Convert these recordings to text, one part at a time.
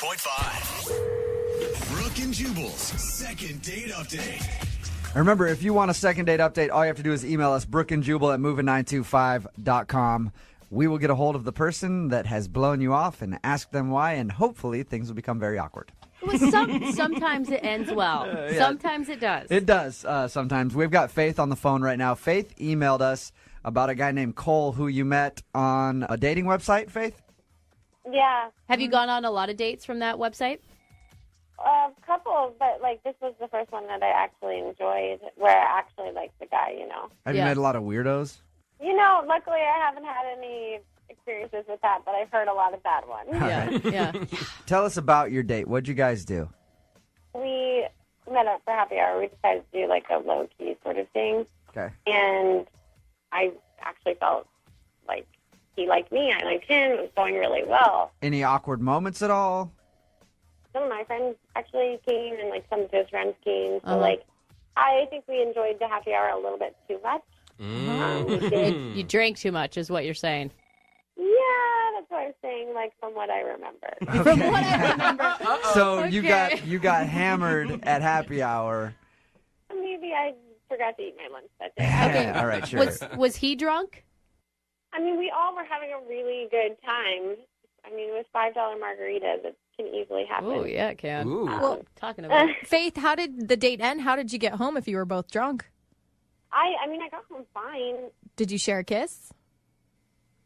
92.5. Brooke and Jubal's second date update. Remember, if you want a second date update, all you have to do is email us, brookandjubal@moving925.com. We will get a hold of the person that has blown you off and ask them why, and hopefully things will become very awkward. Well, sometimes it ends well. Yeah. Sometimes it does. It does sometimes. We've got Faith on the phone right now. Faith emailed us about a guy named Cole who you met on a dating website, Faith? Yeah, Have you gone on a lot of dates from that website? a couple, but this was the first one that I actually enjoyed, where I actually liked the guy. Have you met a lot of weirdos? Luckily I haven't had any experiences with that, but I've heard a lot of bad ones. Yeah. Tell us about your date. What'd you guys do? We met up for happy hour. We decided to do a low key sort of thing, Okay. and I actually felt like he liked me. I liked him. It was going really well. Any awkward moments at all? Some of my friends actually came, and some of his friends came. So Uh-huh. I think we enjoyed the happy hour a little bit too much. We did. You drank too much is what you're saying. Yeah, that's what I was saying. From what I remember. From what I remember. So Okay. you got hammered at happy hour. Maybe I forgot to eat my lunch that day. Okay. All right, sure. Was he drunk? We all were having a really good time. With $5 margaritas, it can easily happen. Oh, yeah, it can. Ooh. Well, talking about it. Faith, how did the date end? How did you get home if you were both drunk? I got home fine. Did you share a kiss?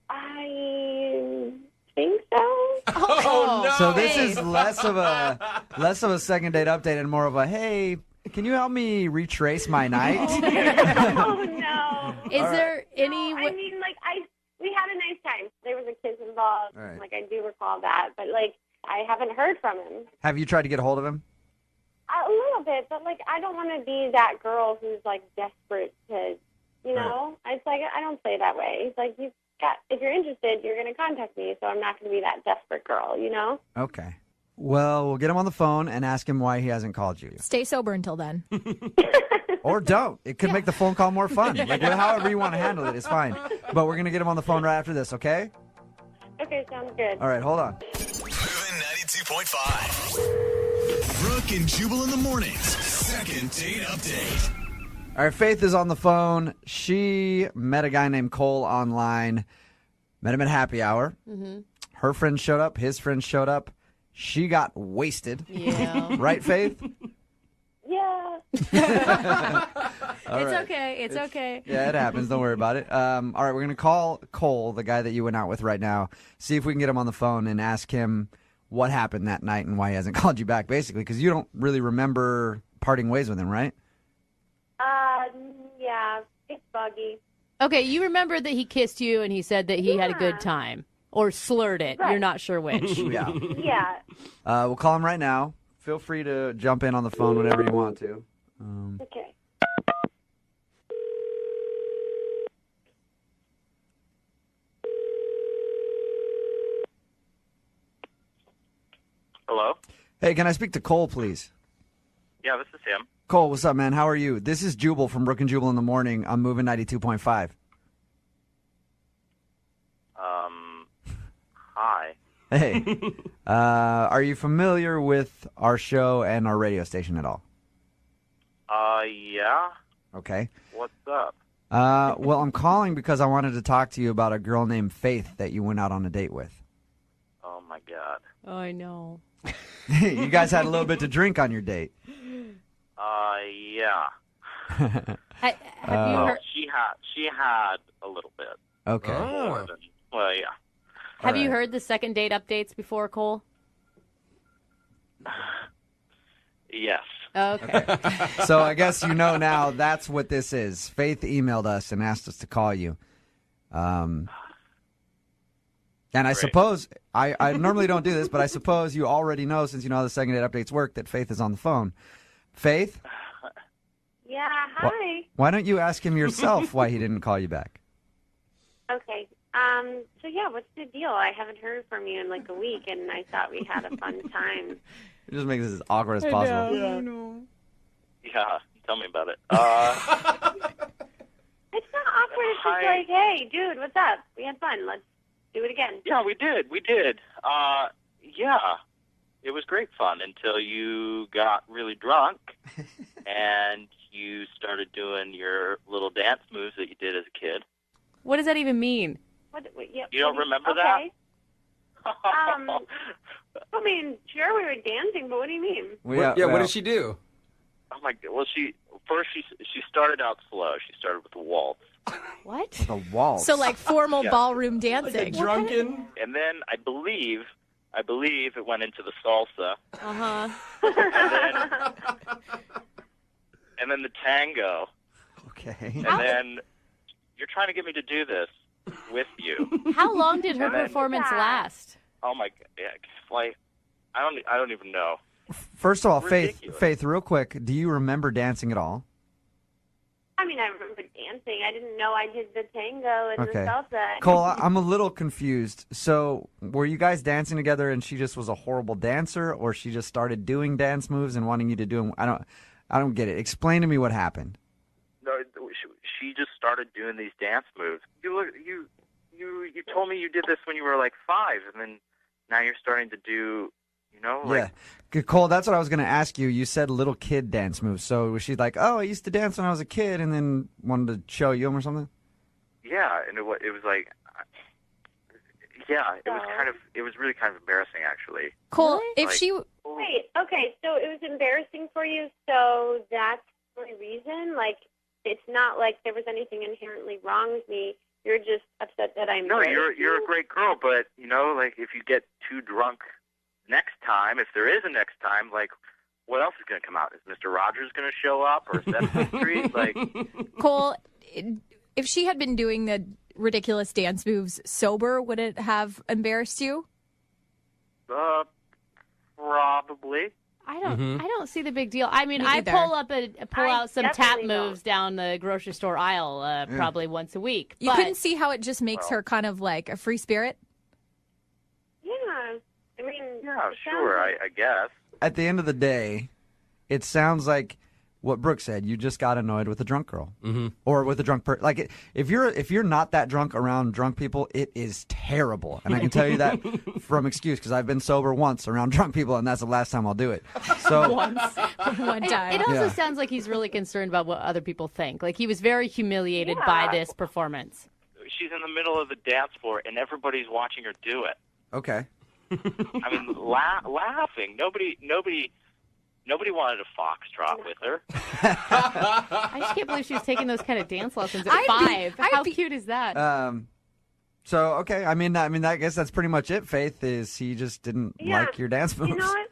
I think so. Oh, no. So this is less of a second date update and more of a, hey, can you help me retrace my night? Oh, no. Is there any... We had a nice time. There was a kiss involved. All right. I do recall that. But, I haven't heard from him. Have you tried to get a hold of him? A little bit. But, I don't want to be that girl who's, desperate to, Right. It's I don't play that way. It's if you're interested, you're going to contact me. So I'm not going to be that desperate girl, Okay. Well, we'll get him on the phone and ask him why he hasn't called you. Stay sober until then. Or don't. It could make the phone call more fun. However you want to handle it is fine. But we're going to get him on the phone right after this, okay? Okay, sounds good. All right, hold on. Moving 92.5. Brooke and Jubal in the mornings. Second date update. All right, Faith is on the phone. She met a guy named Cole online. Met him at happy hour. Mm-hmm. Her friends showed up. His friends showed up. She got wasted. Yeah. Right, Faith? Yeah. It's okay. It's okay. Yeah, it happens. Don't worry about it. All right, we're going to call Cole, the guy that you went out with right now, see if we can get him on the phone and ask him what happened that night and why he hasn't called you back, basically, because you don't really remember parting ways with him, right? Yeah, it's buggy. Okay, you remember that he kissed you and he said that he had a good time. Or slurred it. Right. You're not sure which. Yeah. Yeah. We'll call him right now. Feel free to jump in on the phone whenever you want to. Okay. Hello? Hey, can I speak to Cole, please? Yeah, this is him. Cole, what's up, man? How are you? This is Jubal from Brooke and Jubal in the morning. I'm moving 92.5. Hi. Hey, are you familiar with our show and our radio station at all? Yeah? Okay. What's up? Well, I'm calling because I wanted to talk to you about a girl named Faith that you went out on a date with. Oh, my God. Oh, I know. You guys had a little bit to drink on your date. Yeah. Have you Well, heard? she had a little bit. Okay. More than, well, yeah. Have you All right. heard the second date updates before, Cole? Yes. Okay. So I guess you know now that's what this is. Faith emailed us and asked us to call you. And I Great. suppose, I normally don't do this, but I suppose you already know, since you know how the second date updates work, that Faith is on the phone. Faith, Yeah, hi. why don't you ask him yourself why he didn't call you back? Okay. So yeah, what's the deal? I haven't heard from you in a week, and I thought we had a fun time. Just make this as awkward as possible. Yeah, tell me about it. It's not awkward. It's just Hi. hey, dude, what's up? We had fun. Let's do it again. Yeah, we did. Yeah. it was great fun until you got really drunk and you started doing your little dance moves that you did as a kid. What does that even mean? You don't remember okay. that? I mean, sure, we were dancing, but what do you mean? What did she do? Oh my God! Well, she started out slow. She started with a waltz, What? With a waltz. So like formal Yeah. ballroom dancing. Drunken? and then I believe it went into the salsa, Uh-huh. and then the tango, Okay. and then you're trying to get me to do this with you. How long did her And then- performance last? Oh my God! Yeah, like I don't even know. First of all, Ridiculous. Faith, real quick, do you remember dancing at all? I mean, I remember dancing. I didn't know I did the tango and Okay. the salsa. Cole, I'm a little confused. So, were you guys dancing together and she just was a horrible dancer, or she just started doing dance moves and wanting you to do them? I don't get it. Explain to me what happened. No, she just started doing these dance moves. You told me you did this when you were like 5, and then now you're starting to do, like, Yeah. Cole, that's what I was going to ask you. You said little kid dance moves. So, was she like, oh, I used to dance when I was a kid, and then wanted to show you them or something? yeah, and it was like, yeah, it was really kind of embarrassing actually. Cole, if Like- she Wait, okay, so it was embarrassing for you, so that's the only reason? Like, it's not like there was anything inherently wrong with me. You're just upset that I'm No, you're a great girl, but like if you get too drunk next time, if there is a next time, like what else is going to come out? Is Mr. Rogers going to show up or Sesame Street? Like, Cole, if she had been doing the ridiculous dance moves sober, would it have embarrassed you? probably. I don't see the big deal. I mean, Me I either. pull out some tap definitely moves down the grocery store aisle probably once a week. You but couldn't see how it just makes her kind of like a free spirit? Yeah, I mean, Yeah, it sure, sounds I guess. At the end of the day, it sounds like what Brooke said. You just got annoyed with a drunk girl, or with a drunk person. Like if you're not that drunk around drunk people, it is terrible. And I can tell you that from excuse because I've been sober once around drunk people, and that's the last time I'll do it. So One time. It also Yeah. sounds like he's really concerned about what other people think. Like he was very humiliated by this performance. She's in the middle of the dance floor, and everybody's watching her do it. okay, I mean, laughing. Nobody wanted a foxtrot with her. I just can't believe she was taking those kind of dance lessons at I'd 5. How be- cute is that? so okay. I mean, I guess that's pretty much it. Faith is he just didn't Yeah. like your dance moves. You know what?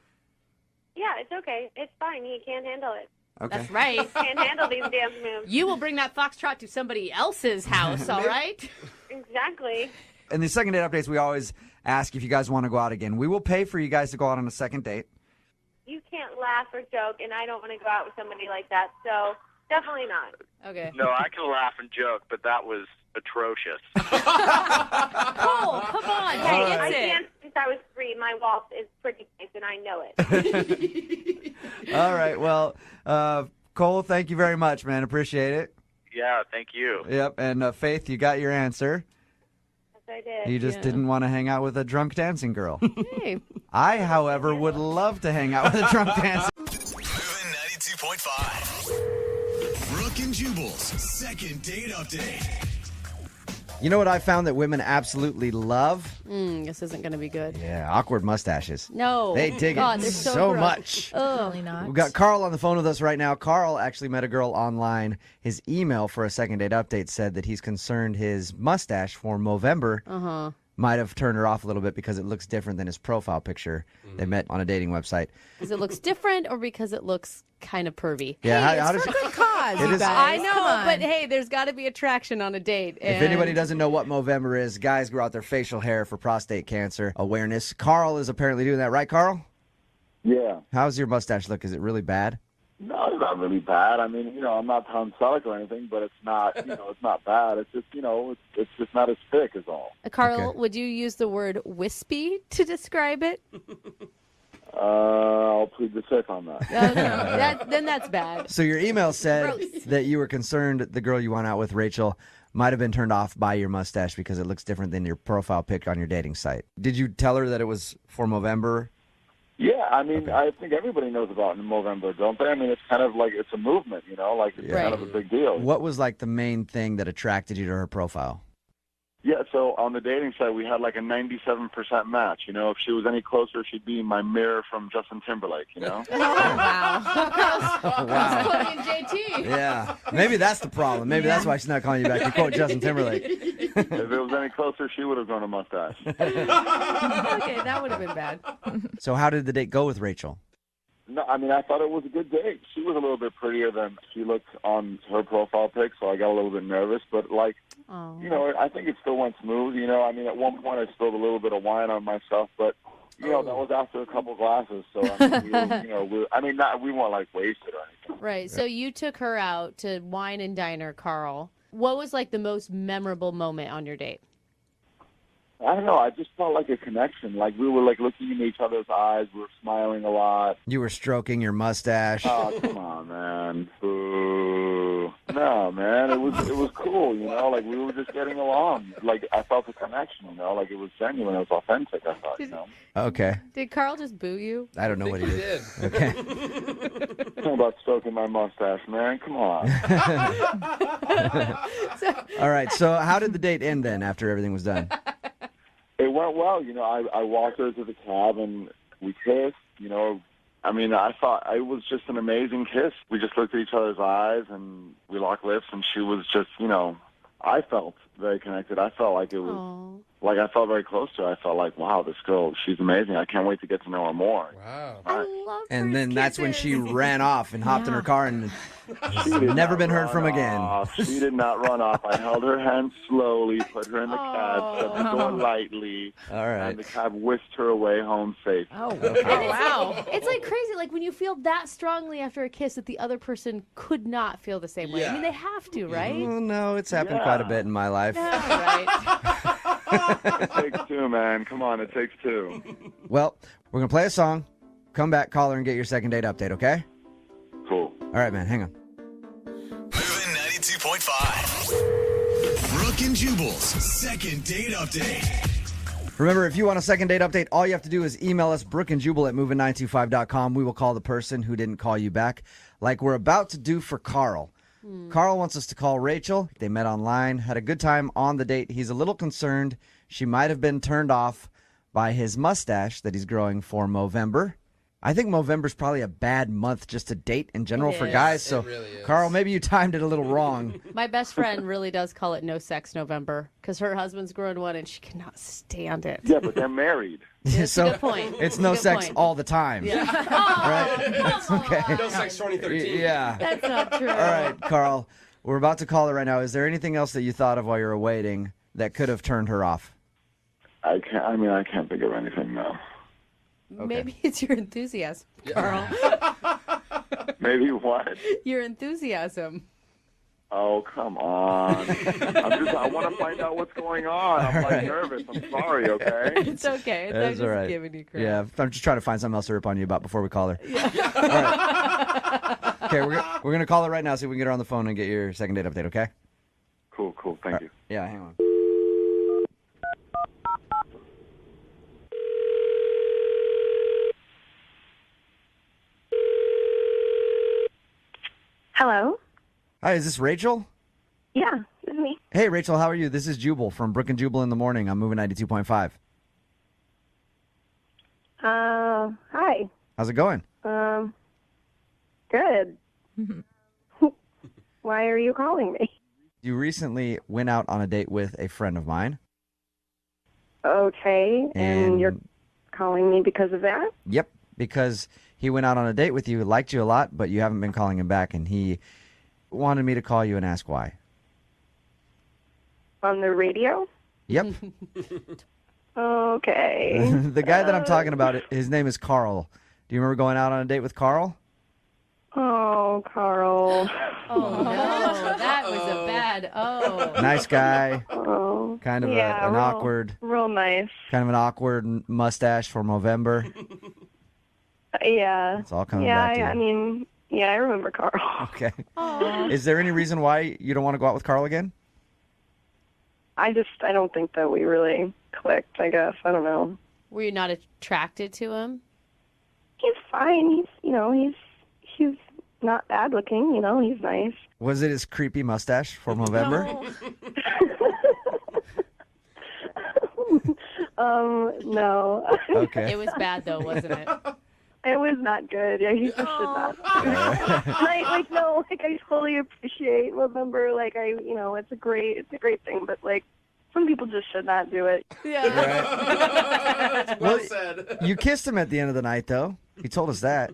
Yeah, it's okay. It's fine. He can't handle it. Okay. That's right. Can't handle these dance moves. You will bring that foxtrot to somebody else's house, all right? Exactly. In the second date updates, we always ask if you guys want to go out again. We will pay for you guys to go out on a second date. You can't laugh or joke, and I don't want to go out with somebody like that, so definitely not. Okay. No, I can laugh and joke, but that was atrocious. Cole, come on. Hey, I it's it. danced since I was 3. My waltz is pretty nice, and I know it. All right. Well, Cole, thank you very much, man. Appreciate it. Yeah, thank you. Yep. And Faith, you got your answer. Yes, I did. You just didn't want to hang out with a drunk dancing girl. Hey. I, however, would love to hang out with a drunk dancer. Moving 92.5. Brooke and Jubal's second date update. You know what I found that women absolutely love? This isn't going to be good. Yeah, awkward mustaches. No. They dig God, it they're so gross. much. Probably not. We've got Carl on the phone with us right now. Carl actually met a girl online. His email for a second date update said that he's concerned his mustache for Movember might have turned her off a little bit because it looks different than his profile picture. They met on a dating website. Because it looks different or because it looks kind of pervy? Yeah, Hey, how it's does for good cause, It you is- guys. I know, Come on. but hey, there's got to be attraction on a date. If anybody doesn't know what Movember is, guys grow out their facial hair for prostate cancer awareness. Carl is apparently doing that, right, Carl? Yeah. How's your mustache look? Is it really bad? No, it's not really bad. I mean, I'm not Tom Selleck or anything, but it's not, it's not bad. It's just, it's just not as thick is all. Carl, Okay. would you use the word wispy to describe it? I'll plead the fifth on that. No, then that's bad. So your email said Gross. that you were concerned the girl you went out with, Rachel, might have been turned off by your mustache because it looks different than your profile pic on your dating site. Did you tell her that it was for Movember? Yeah, I mean, I think everybody knows about Movember, don't they? I mean, it's kind of like it's a movement, like it's kind of a big deal. What was like the main thing that attracted you to her profile? Yeah, so on the dating site, we had like a 97% match. If she was any closer, she'd be my mirror from Justin Timberlake, Wow. Wow. Quoting JT. Yeah. Maybe that's the problem. Maybe that's why she's not calling you back. You quote Justin Timberlake. If it was any closer, she would have grown a mustache. Okay, that would have been bad. So how did the date go with Rachel? No, I mean, I thought it was a good date. She was a little bit prettier than she looked on her profile pic, so I got a little bit nervous. But, I think it still went smooth. I mean, at one point I spilled a little bit of wine on myself, but, that was after a couple glasses. So, we weren't, like, wasted or anything. Right. So you took her out to wine and diner, Carl. What was, like, the most memorable moment on your date? I don't know. I just felt like a connection. Like we were like looking in each other's eyes. We were smiling a lot. You were stroking your mustache. Oh, come on, man. Boo. No, man. It was cool. Like we were just getting along. Like I felt a connection. Like it was genuine. It was authentic. I thought. Okay. Did Carl just boo you? I don't know what he did. Okay. Talking about stroking my mustache, man. Come on. All right. So how did the date end then? After everything was done. It went well. I walked her to the cab and we kissed. I mean, I thought it was just an amazing kiss. We just looked at each other's eyes and we locked lips, and she was just, I felt very connected. I felt like it was, like I felt very close to her. I felt like, wow, this girl, she's amazing. I can't wait to get to know her more. Wow. I love And then first that's when she kisses. ran off and hopped in her car and never been heard from again. She did not run off. I held her hand slowly, put her in the cab, shut the door lightly, All right. and the cab whisked her away home safe. Oh, wow. It's like crazy. Like when you feel that strongly after a kiss that the other person could not feel the same way. I Yeah. mean, they have to, right? Oh, no, it's happened quite a bit in my life. All right. It takes two, man. Come on, it takes two. Well, we're going to play a song, come back, call her, and get your second date update, okay? Cool. All right, man, hang on. Moving 92.5. Brooke and Jubal's second date update. Remember, if you want a second date update, all you have to do is email us, brookandjubal@moving925.com. We will call the person who didn't call you back, like we're about to do for Carl. Carl wants us to call Rachel. They met online, had a good time on the date. He's a little concerned she might have been turned off by his mustache that he's growing for Movember. I think Movember's probably a bad month just to date in general It for is. guys. So, It really is. Carl, maybe you timed it a little wrong. My best friend really does call it No Sex November because her husband's growing one and she cannot stand it. Yeah, but they're married. It's a good point. It's It's a no good sex point. all the time. Right? That's okay. No Sex 2013. Yeah. That's not true. All right, Carl, we're about to call her right now. Is there anything else that you thought of while you were waiting that could have turned her off? I can't think of anything now. Maybe it's your enthusiasm, Carl. Maybe what? Your enthusiasm. Oh, come on. I want to find out what's going on. I'm like nervous. I'm sorry, okay? It's okay. I'm That's just all right. giving you crap. Yeah, I'm just trying to find something else to rip on you about before we call her. All right. Okay, we're going to call her right now, see if we can get her on the phone and get your second date update, okay? Cool. Thank you. Yeah, hang on. Hello? Hi, is this Rachel? Yeah, this is me. Hey, Rachel, how are you? This is Jubal from Brooke and Jubal in the Morning. I'm moving 92.5. Hi. How's it going? Good. Why are you calling me? You recently went out on a date with a friend of mine. Okay, And- and you're calling me because of that? Yep, because he went out on a date with you, liked you a lot, but you haven't been calling him back, and he wanted me to call you and ask why. On the radio? Yep. Okay. The guy that I'm talking about, his name is Carl. Do you remember going out on a date with Carl? Oh, Carl. Oh, no. That was a bad Nice guy, Oh. kind of Yeah, an real- awkward, Real nice. mustache for Movember. Yeah. It's all coming yeah, back to you. I mean, yeah, I remember Carl. Okay. Is there any reason why you don't want to go out with Carl again? I don't think that we really clicked, I guess. I don't know. Were you not attracted to him? He's fine. He's not bad looking. He's nice. Was it his creepy mustache for November? No. Okay. It was bad though, wasn't it? It was not good. Yeah, he just should not. No, I totally appreciate November. It's a great thing, but some people just should not do it. Yeah. Right. Well said. You kissed him at the end of the night, though. He told us that.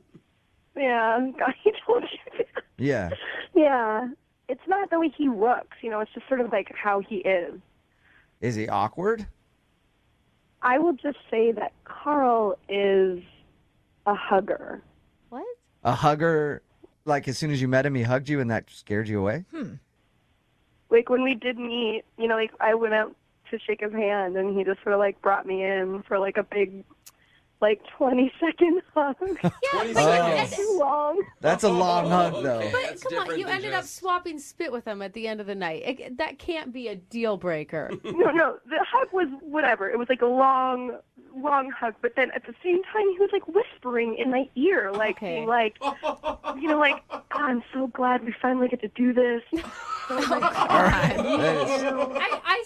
Yeah, God, he told you. Yeah. Yeah, it's not the way he looks. It's just sort of like how he is. Is he awkward? I will just say that Carl is a hugger. What? A hugger, like as soon as you met him, he hugged you and that scared you away? When we did meet, I went out to shake his hand and he just sort of brought me in for a big 20-second hug. Yeah, 20 but seconds. Too long. That's a long hug, though. Okay. But That's come on, different you than ended up just- swapping spit with him at the end of the night. That can't be a deal breaker. No, the hug was whatever. It was a long hug, but then at the same time he was whispering in my ear, Okay. being "Oh, I'm so glad we finally get to do this." I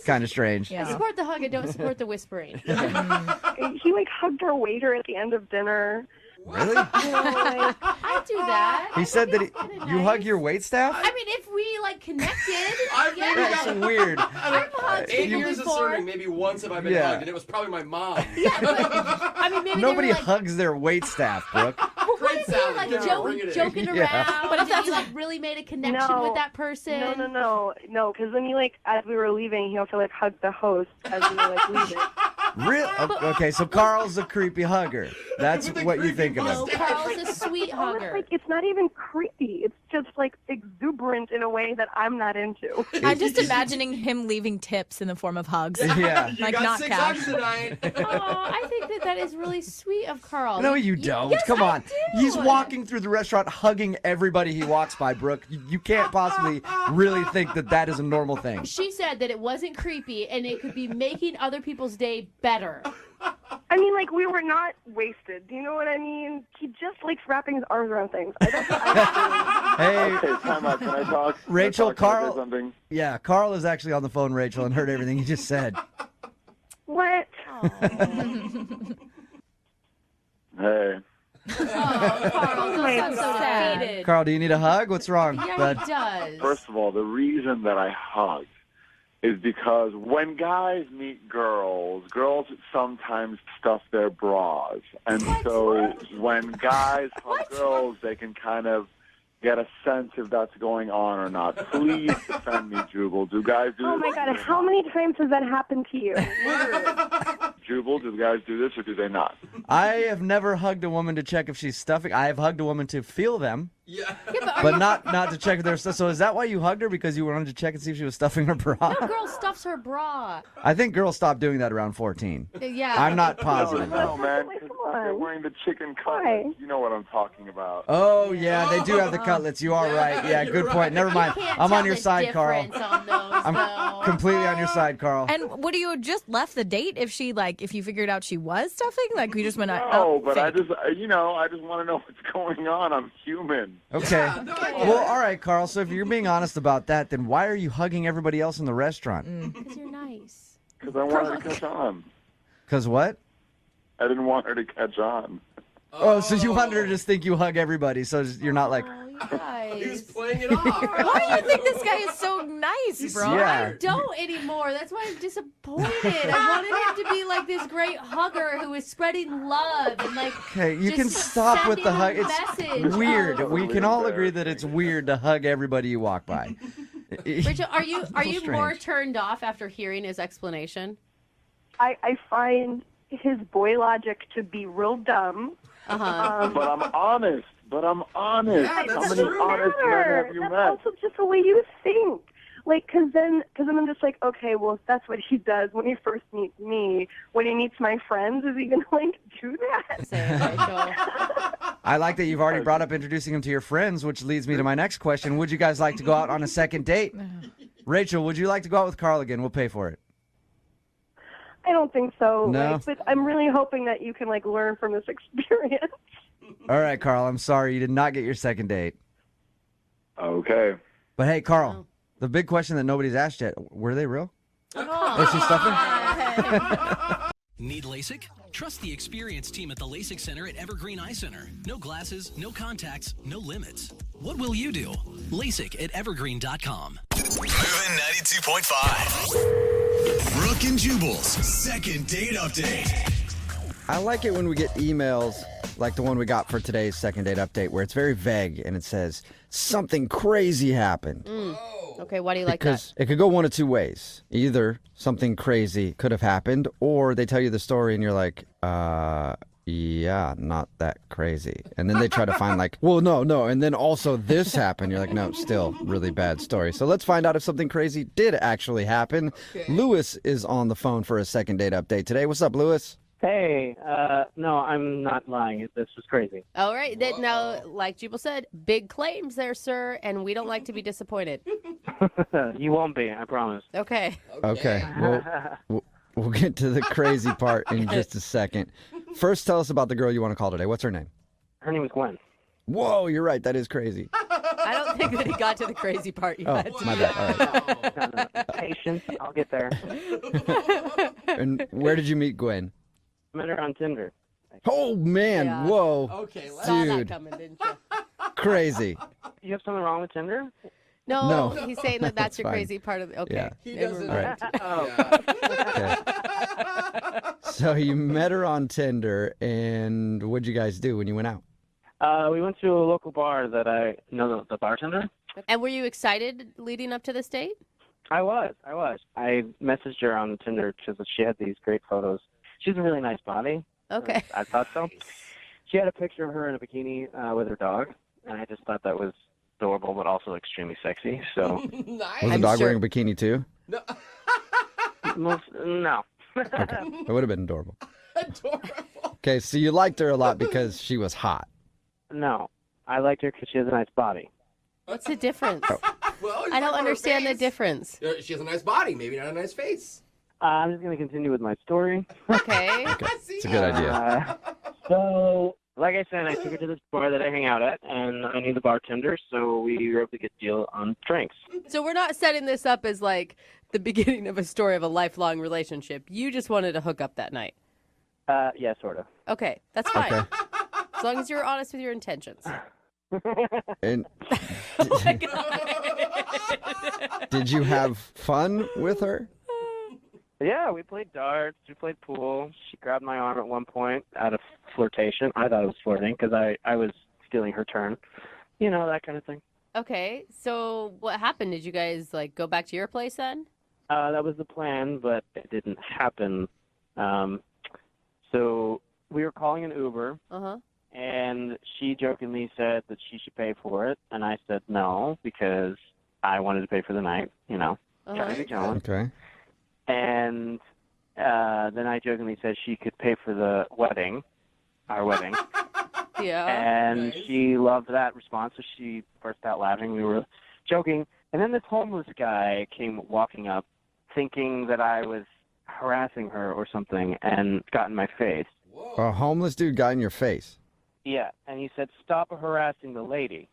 Kind of strange. I support the hug. I don't support the whispering. He hugged our waiter at the end of dinner. Really? I do that. He said that you hug your waitstaff? I mean, if we connected, I've maybe That's got weird. I've hugged 8 people years of before. serving. Maybe once have I been Yeah. hugged, and it was probably my mom. Yeah, but I mean, maybe Nobody they were hugs their waitstaff, Brooke. But what if salad, you yeah, bring it in. joking around? Yeah. But if that's really made a connection with that person? No, because then he as we were leaving, he also hugged the host as we were leaving. Real? Okay, so Carl's a creepy hugger. That's With a what you creepy think of him. No, Carl's a sweet hugger. It's not even creepy. It's just exuberant in a way that I'm not into. I'm just imagining him leaving tips in the form of hugs. Yeah. You Like, got not 6 cash. hugs tonight. I think that is really sweet of Carl. No, you don't. Yes, Come I on. do. He's walking through the restaurant hugging everybody he walks by, Brooke. You can't possibly really think that is a normal thing. She said that it wasn't creepy and it could be making other people's day better. I mean, we were not wasted. Do you know what I mean? He just likes wrapping his arms around things. Hey, Okay, time out. Can I talk? Rachel, Can I say Carl. something? Yeah, Carl is actually on the phone, Rachel, and heard everything you just said. What? Hey. Oh, Carl, don't sound so sad. defeated. Carl, do you need a hug? What's wrong, Yeah, bud? he does. First of all, the reason that I hug is because when guys meet girls sometimes stuff their bras. And so when guys hug girls, they can kind of get a sense if that's going on or not. Please defend me, Jubal. Do guys do Oh this? my God! How many times has that happened to you? Jubal, do guys do this or do they not? I have never hugged a woman to check if she's stuffing. I have hugged a woman to feel them, Yeah. but not to check if they're stuff. So is that why you hugged her? Because you wanted to check and see if she was stuffing her bra? No girl stuffs her bra. I think girls stopped doing that around 14. Yeah. I'm not No, positive. no, man. 'cause Come they're on. wearing the chicken Why? cutlets. You know what I'm talking about. Oh, yeah, they do have the cutlets. You are right. Yeah, good point. Never mind. Can't I'm tell on your the side, Carl. difference on those, I'm though. completely on your side, Carl. And would you have just left the date if if you figured out she was stuffing? We just went out. No, but I fake. just, I just want to know what's going on. I'm human. Okay. Yeah, no, I get Well, it. all right, Carl. So if you're being honest about that, then why are you hugging everybody else in the restaurant? Because you're nice. Because I wanted to catch on. Because what? I didn't want her to catch on. Oh, so you wanted her to just think you hug everybody, so you're not like, Oh, you guys. He was playing it off. Why do you think this guy is so nice, bro? yeah. I don't anymore. That's why I'm disappointed. I wanted him to be like this great hugger who is spreading love and Okay, you just can stop with the sending hug. a It's message. weird. Oh. We can all agree that it's weird to hug everybody you walk by. Rachel, are you strange. more turned off after hearing his explanation? I find his boy logic to be real dumb. Uh-huh. But I'm honest. Yeah, that's How many true. honest men have you That's met? also just the way you think. Cause then I'm just okay, well, if that's what he does when he first meets me, when he meets my friends, is he gonna do that? Say it, Rachel. I like that you've already brought up introducing him to your friends, which leads me to my next question. Would you guys like to go out on a second date? Rachel, would you like to go out with Carl again? We'll pay for it. I don't think so. No? But I'm really hoping that you can learn from this experience. All right, Carl, I'm sorry you did not get your second date. Okay. But hey, Carl, the big question that nobody's asked yet, were they real? Was she stuffing? Need LASIK? Trust the experienced team at the LASIK Center at Evergreen Eye Center. No glasses, no contacts, no limits. What will you do? LASIK at evergreen.com. Moving 92.5. Brooke and Jubal's second date update. I like it when we get emails like the one we got for today's second date update where it's very vague and it says, something crazy happened. Okay, why do you like Because that? it could go one of two ways. Either something crazy could have happened, or they tell you the story and you're like, yeah, not that crazy. And then they try to find well, no. And then also this happened. You're like, no, still really bad story. So let's find out if something crazy did actually happen. Okay. Lewis is on the phone for a second date update today. What's up, Lewis? Hey, no, I'm not lying. This was crazy. All right. Now, like Jubal said, big claims there, sir, and we don't like to be disappointed. You won't be, I promise. Okay. Okay. We'll get to the crazy part in just a second. First, tell us about the girl you want to call today. What's her name? Her name is Gwen. Whoa, you're right. That is crazy. I don't think that he got to the crazy part yet. Oh, my bad. All right. No. Patience, I'll get there. And where did you meet Gwen? Met her on Tinder. Oh, man. Yeah. Whoa. Okay, Saw that Dude. coming, didn't you? Crazy. You have something wrong with Tinder? No, No. he's saying that that's your fine. crazy part of it. Okay. Yeah. He Never doesn't. mind. All right. Yeah. Okay. So you met her on Tinder, and what'd you guys do when you went out? We went to a local bar that I know the bartender. And were you excited leading up to this date? I was. I messaged her on Tinder because she had these great photos. She has a really nice body. Okay. I thought so. She had a picture of her in a bikini with her dog, and I just thought that was adorable, but also extremely sexy. So, Nice. Was the I'm dog sure- wearing a bikini too? No. no. Okay. It would have been adorable. Adorable. Okay, so you liked her a lot because she was hot. No. I liked her because she has a nice body. What's the difference? Well, I don't understand the difference. She has a nice body, maybe not a nice face. I'm just going to continue with my story. Okay. It's a good idea. So, like I said, I took her to this bar that I hang out at, and I knew the bartender, so we were able to get a deal on drinks. So we're not setting this up as the beginning of a story of a lifelong relationship. You just wanted to hook up that night. Yeah, sort of. Okay, that's fine. Okay. As long as you're honest with your intentions. And Oh my God. did you have fun with her? Yeah, we played darts, we played pool. She grabbed my arm at one point out of flirtation. I thought it was flirting because I was stealing her turn. You know, that kind of thing. Okay, so what happened? Did you guys go back to your place then? That was the plan, but it didn't happen. So we were calling an Uber, Uh-huh. and she jokingly said that she should pay for it, and I said no because I wanted to pay for the night, you know. Uh-huh. Gotta get going. Okay. And then I jokingly said she could pay for the wedding, our wedding. Yeah. And Nice. she loved that response, so she burst out laughing. We were joking. And then this homeless guy came walking up thinking that I was harassing her or something and got in my face. A homeless dude got in your face. Yeah, and he said, "Stop harassing the lady."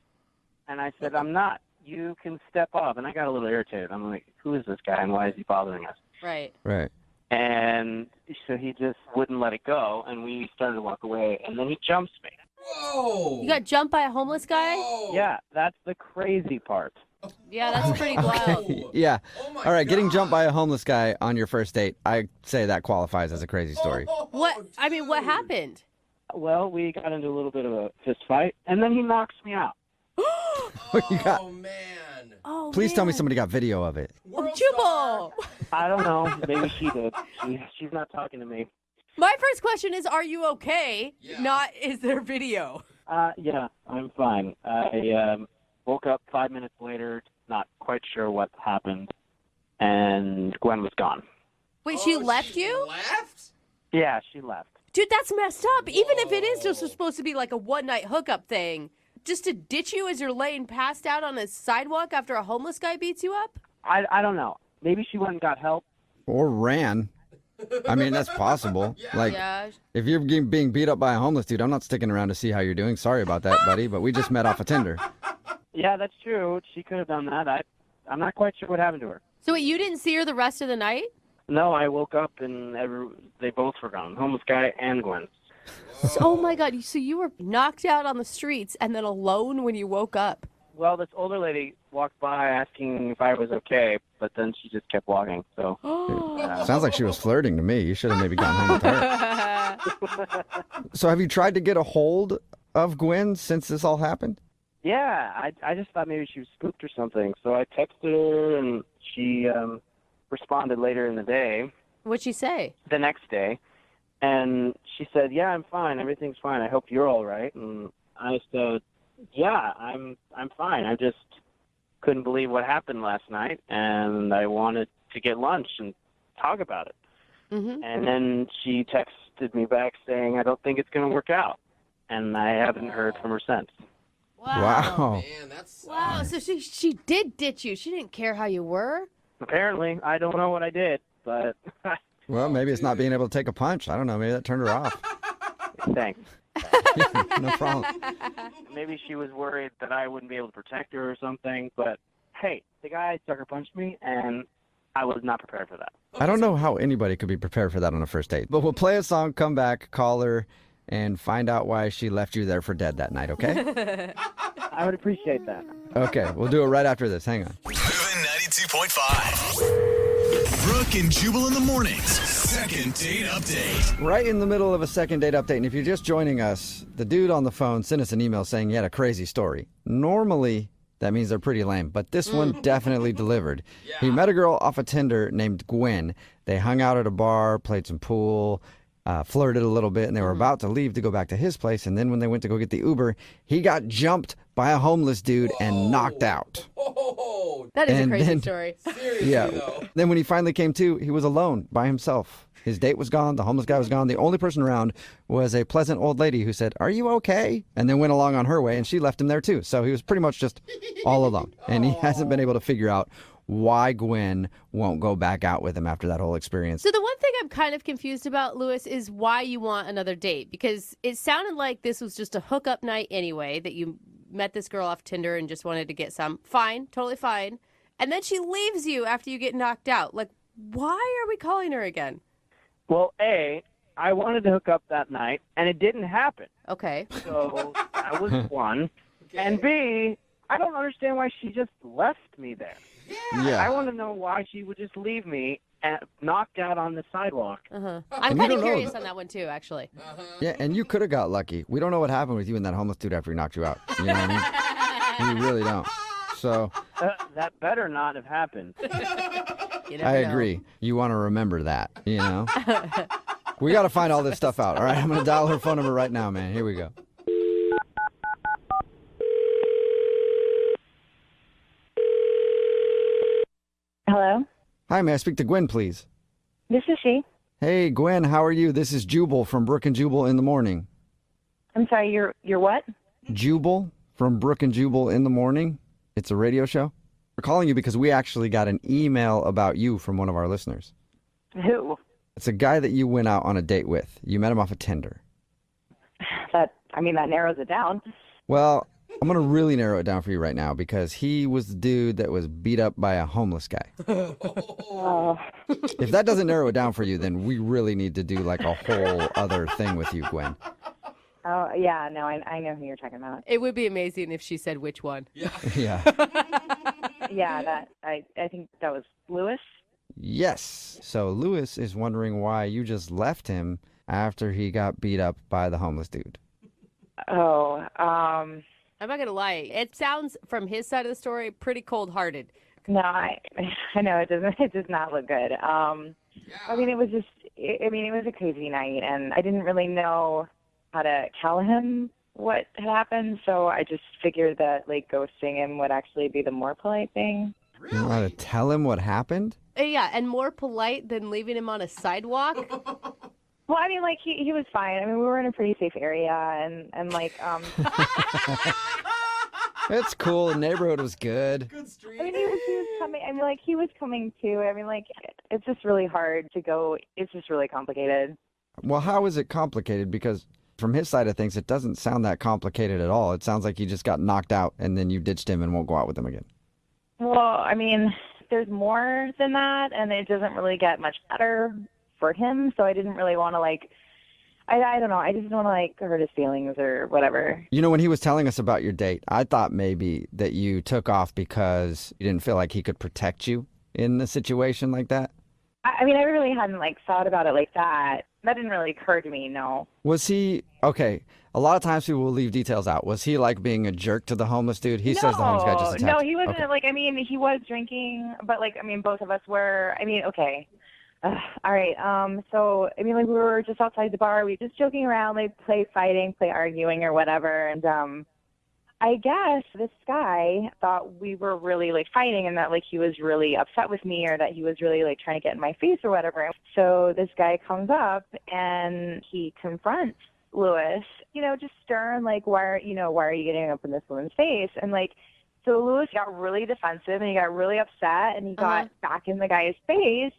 And I said, "I'm not. You can step off." And I got a little irritated. I'm like, who is this guy and why is he bothering us? Right. Right. And so he just wouldn't let it go, and we started to walk away, and then he jumps me. Whoa. You got jumped by a homeless guy? Whoa. Yeah, that's the crazy part. Yeah, that's pretty wild. Yeah. Oh my All right, getting God. jumped by a homeless guy on your first date, I say that qualifies as a crazy story. What happened? Well, we got into a little bit of a fist fight, and then he knocks me out. You got- Oh, man. Oh, Please tell me man. somebody got video of it. World Jubal! I don't know. Maybe she did. She's not talking to me. My first question is, are you okay? Yeah. Not, is there video? Yeah, I'm fine. I woke up 5 minutes later, not quite sure what happened, and Gwen was gone. Wait, Oh, she left you? Left? Yeah, she left. Dude, that's messed up. Even if it is just supposed to be like a one-night hookup thing, just to ditch you as you're laying passed out on a sidewalk after a homeless guy beats you up? I don't know. Maybe she went and got help. Or ran. I mean, that's possible. Like, Yeah. if you're being beat up by a homeless dude, I'm not sticking around to see how you're doing. Sorry about that, buddy, but we just met off of Tinder. Yeah, that's true. She could have done that. I'm not quite sure what happened to her. So wait, you didn't see her the rest of the night? No, I woke up and they both were gone. Homeless guy and Gwen. Oh my God! So you were knocked out on the streets and then alone when you woke up. Well, this older lady walked by asking if I was okay, but then she just kept walking. So Sounds like she was flirting to me. You should have maybe gone home with her. So have you tried to get a hold of Gwen since this all happened? yeah, I just thought maybe she was spooked or something. So I texted her, and she responded later in the day, What'd she say? the next day, and she said, "Yeah, I'm fine. Everything's fine. I hope you're all right." And I said, "Yeah, I'm fine. I just couldn't believe what happened last night, and I wanted to get lunch and talk about it." Mm-hmm. And then she texted me back saying, "I don't think it's going to work out." And I haven't heard from her since. Wow. Man, that's Wow. So she did ditch you. She didn't care how you were. Apparently, I don't know what I did, but Well, maybe it's not being able to take a punch. I don't know. Maybe that turned her off. thanks. No problem. Maybe she was worried that I wouldn't be able to protect her or something, but hey, the guy sucker punched me, and I was not prepared for that. I don't know how anybody could be prepared for that on a first date. But we'll play a song, come back, call her, and find out why she left you there for dead that night, okay? I would appreciate that. Okay, we'll do it right after this. Hang on. Moving 92.5. Brooke and Jubal in the mornings. Second date update. Right in the middle of a second date update, and if you're just joining us, the dude on the phone sent us an email saying he had a crazy story. Normally, that means they're pretty lame, but this one definitely delivered. He met a girl off of Tinder named Gwen. They hung out at a bar, played some pool, flirted a little bit, and they were about to leave to go back to his place. And then when they went to go get the Uber, he got jumped by a homeless dude and knocked out. That is a And crazy then- story. seriously Yeah. though. Then when he finally came to, he was alone by himself. His date was gone. The homeless guy was gone. The only person around was a pleasant old lady who said, "Are you okay?" And then went along on her way, and she left him there too. So he was pretty much just all alone. And he hasn't been able to figure out why Gwen won't go back out with him after that whole experience. So the one thing I'm kind of confused about, Lewis, is why you want another date. Because it sounded like this was just a hookup night anyway, that you met this girl off Tinder and just wanted to get some. Fine, totally fine. And then she leaves you after you get knocked out. Like, why are we calling her again? Well, A, I wanted to hook up that night, and it didn't happen. Okay. So that was one. And B, I don't understand why she just left me there. I Yeah. want to know why she would just leave me knocked out on the sidewalk. I'm And you kind of don't know curious that. on that one too, actually. Yeah, and you could have got lucky. We don't know what happened with you and that homeless dude after he knocked you out. You know what I mean? We really don't. So That better not have happened. You never I know. agree. You want to remember that, you know? We got to find all this stuff out. All right, I'm going to dial her phone number right now, man. Here we go. Hello, Hi, may I speak to Gwen, please? this is she. Hey, Gwen, how are you? This is Jubal from Brooke and Jubal in the morning. I'm sorry, you're what? Jubal from Brooke and Jubal in the morning. It's a radio show. We're calling you because we actually got an email about you from one of our listeners. Who? It's a guy that you went out on a date with. You met him off of Tinder. That narrows it down. Well, I'm going to really narrow it down for you right now because he was the dude that was beat up by a homeless guy. Oh, If that doesn't narrow it down for you, then we really need to do like a whole other thing with you, Gwen. oh, yeah, no, I know who you're talking about. It would be amazing if she said which one. Yeah. Yeah, that I think that was Lewis. Yes. So Lewis is wondering why you just left him after he got beat up by the homeless dude. Oh, I'm not going to lie. It sounds, from his side of the story, pretty cold-hearted. no, I know it doesn't. It does not look good. I mean, it was just. I mean, it was a crazy night, and I didn't really know how to tell him what had happened. So I just figured that like ghosting him would actually be the more polite thing. You know how to tell him what happened? Yeah, and more polite than leaving him on a sidewalk. Well, I mean, like he was fine. I mean, we were in a pretty safe area, and like It's cool. The neighborhood was good. Good street. I mean, he was coming. I mean, like he was coming too. I mean, like it's just really hard to go. It's just really complicated. Well, how is it complicated? Because from his side of things, it doesn't sound that complicated at all. It sounds like he just got knocked out and then you ditched him and won't go out with him again. Well, I mean, there's more than that, and it doesn't really get much better for him. So I didn't really want to I don't know. I just didn't want to hurt his feelings or whatever. You know, when he was telling us about your date, I thought maybe that you took off because you didn't feel like he could protect you in a situation like that. I mean, I really hadn't thought about it like that. That didn't really occur to me. No. Was he okay? A lot of times people will leave details out. Was he being a jerk to the homeless dude? He says the homeless guy just attacked. No, he wasn't. Okay. I mean, he was drinking, but both of us were. I mean, okay. All right. So, I mean, we were just outside the bar. We were just joking around, play fighting, play arguing or whatever. And I guess this guy thought we were really fighting and that he was really upset with me or that he was really trying to get in my face or whatever. So this guy comes up and he confronts Lewis, just stern, why are you getting up in this woman's face? And so Lewis got really defensive and he got really upset and he got back in the guy's face.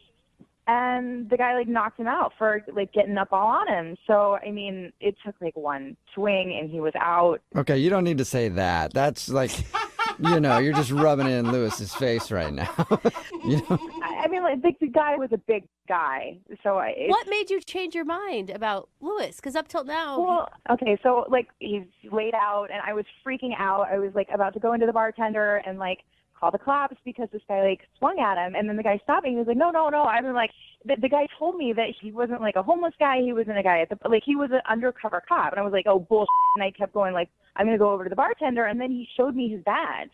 And the guy knocked him out for getting up all on him. So I mean, it took one swing and he was out. Okay, you don't need to say that. That's you're just rubbing it in Lewis's face right now. I mean, the guy was a big guy. So what made you change your mind about Lewis? Because up till now, well, okay, so he's laid out and I was freaking out. I was about to go into the bartender and call the cops because this guy swung at him, and then the guy stopped me. He was like, no. I mean, the guy told me that he wasn't a homeless guy. He wasn't a guy at the he was an undercover cop, and I was like, oh bullshit. And I kept going I'm gonna go over to the bartender, and then he showed me his badge.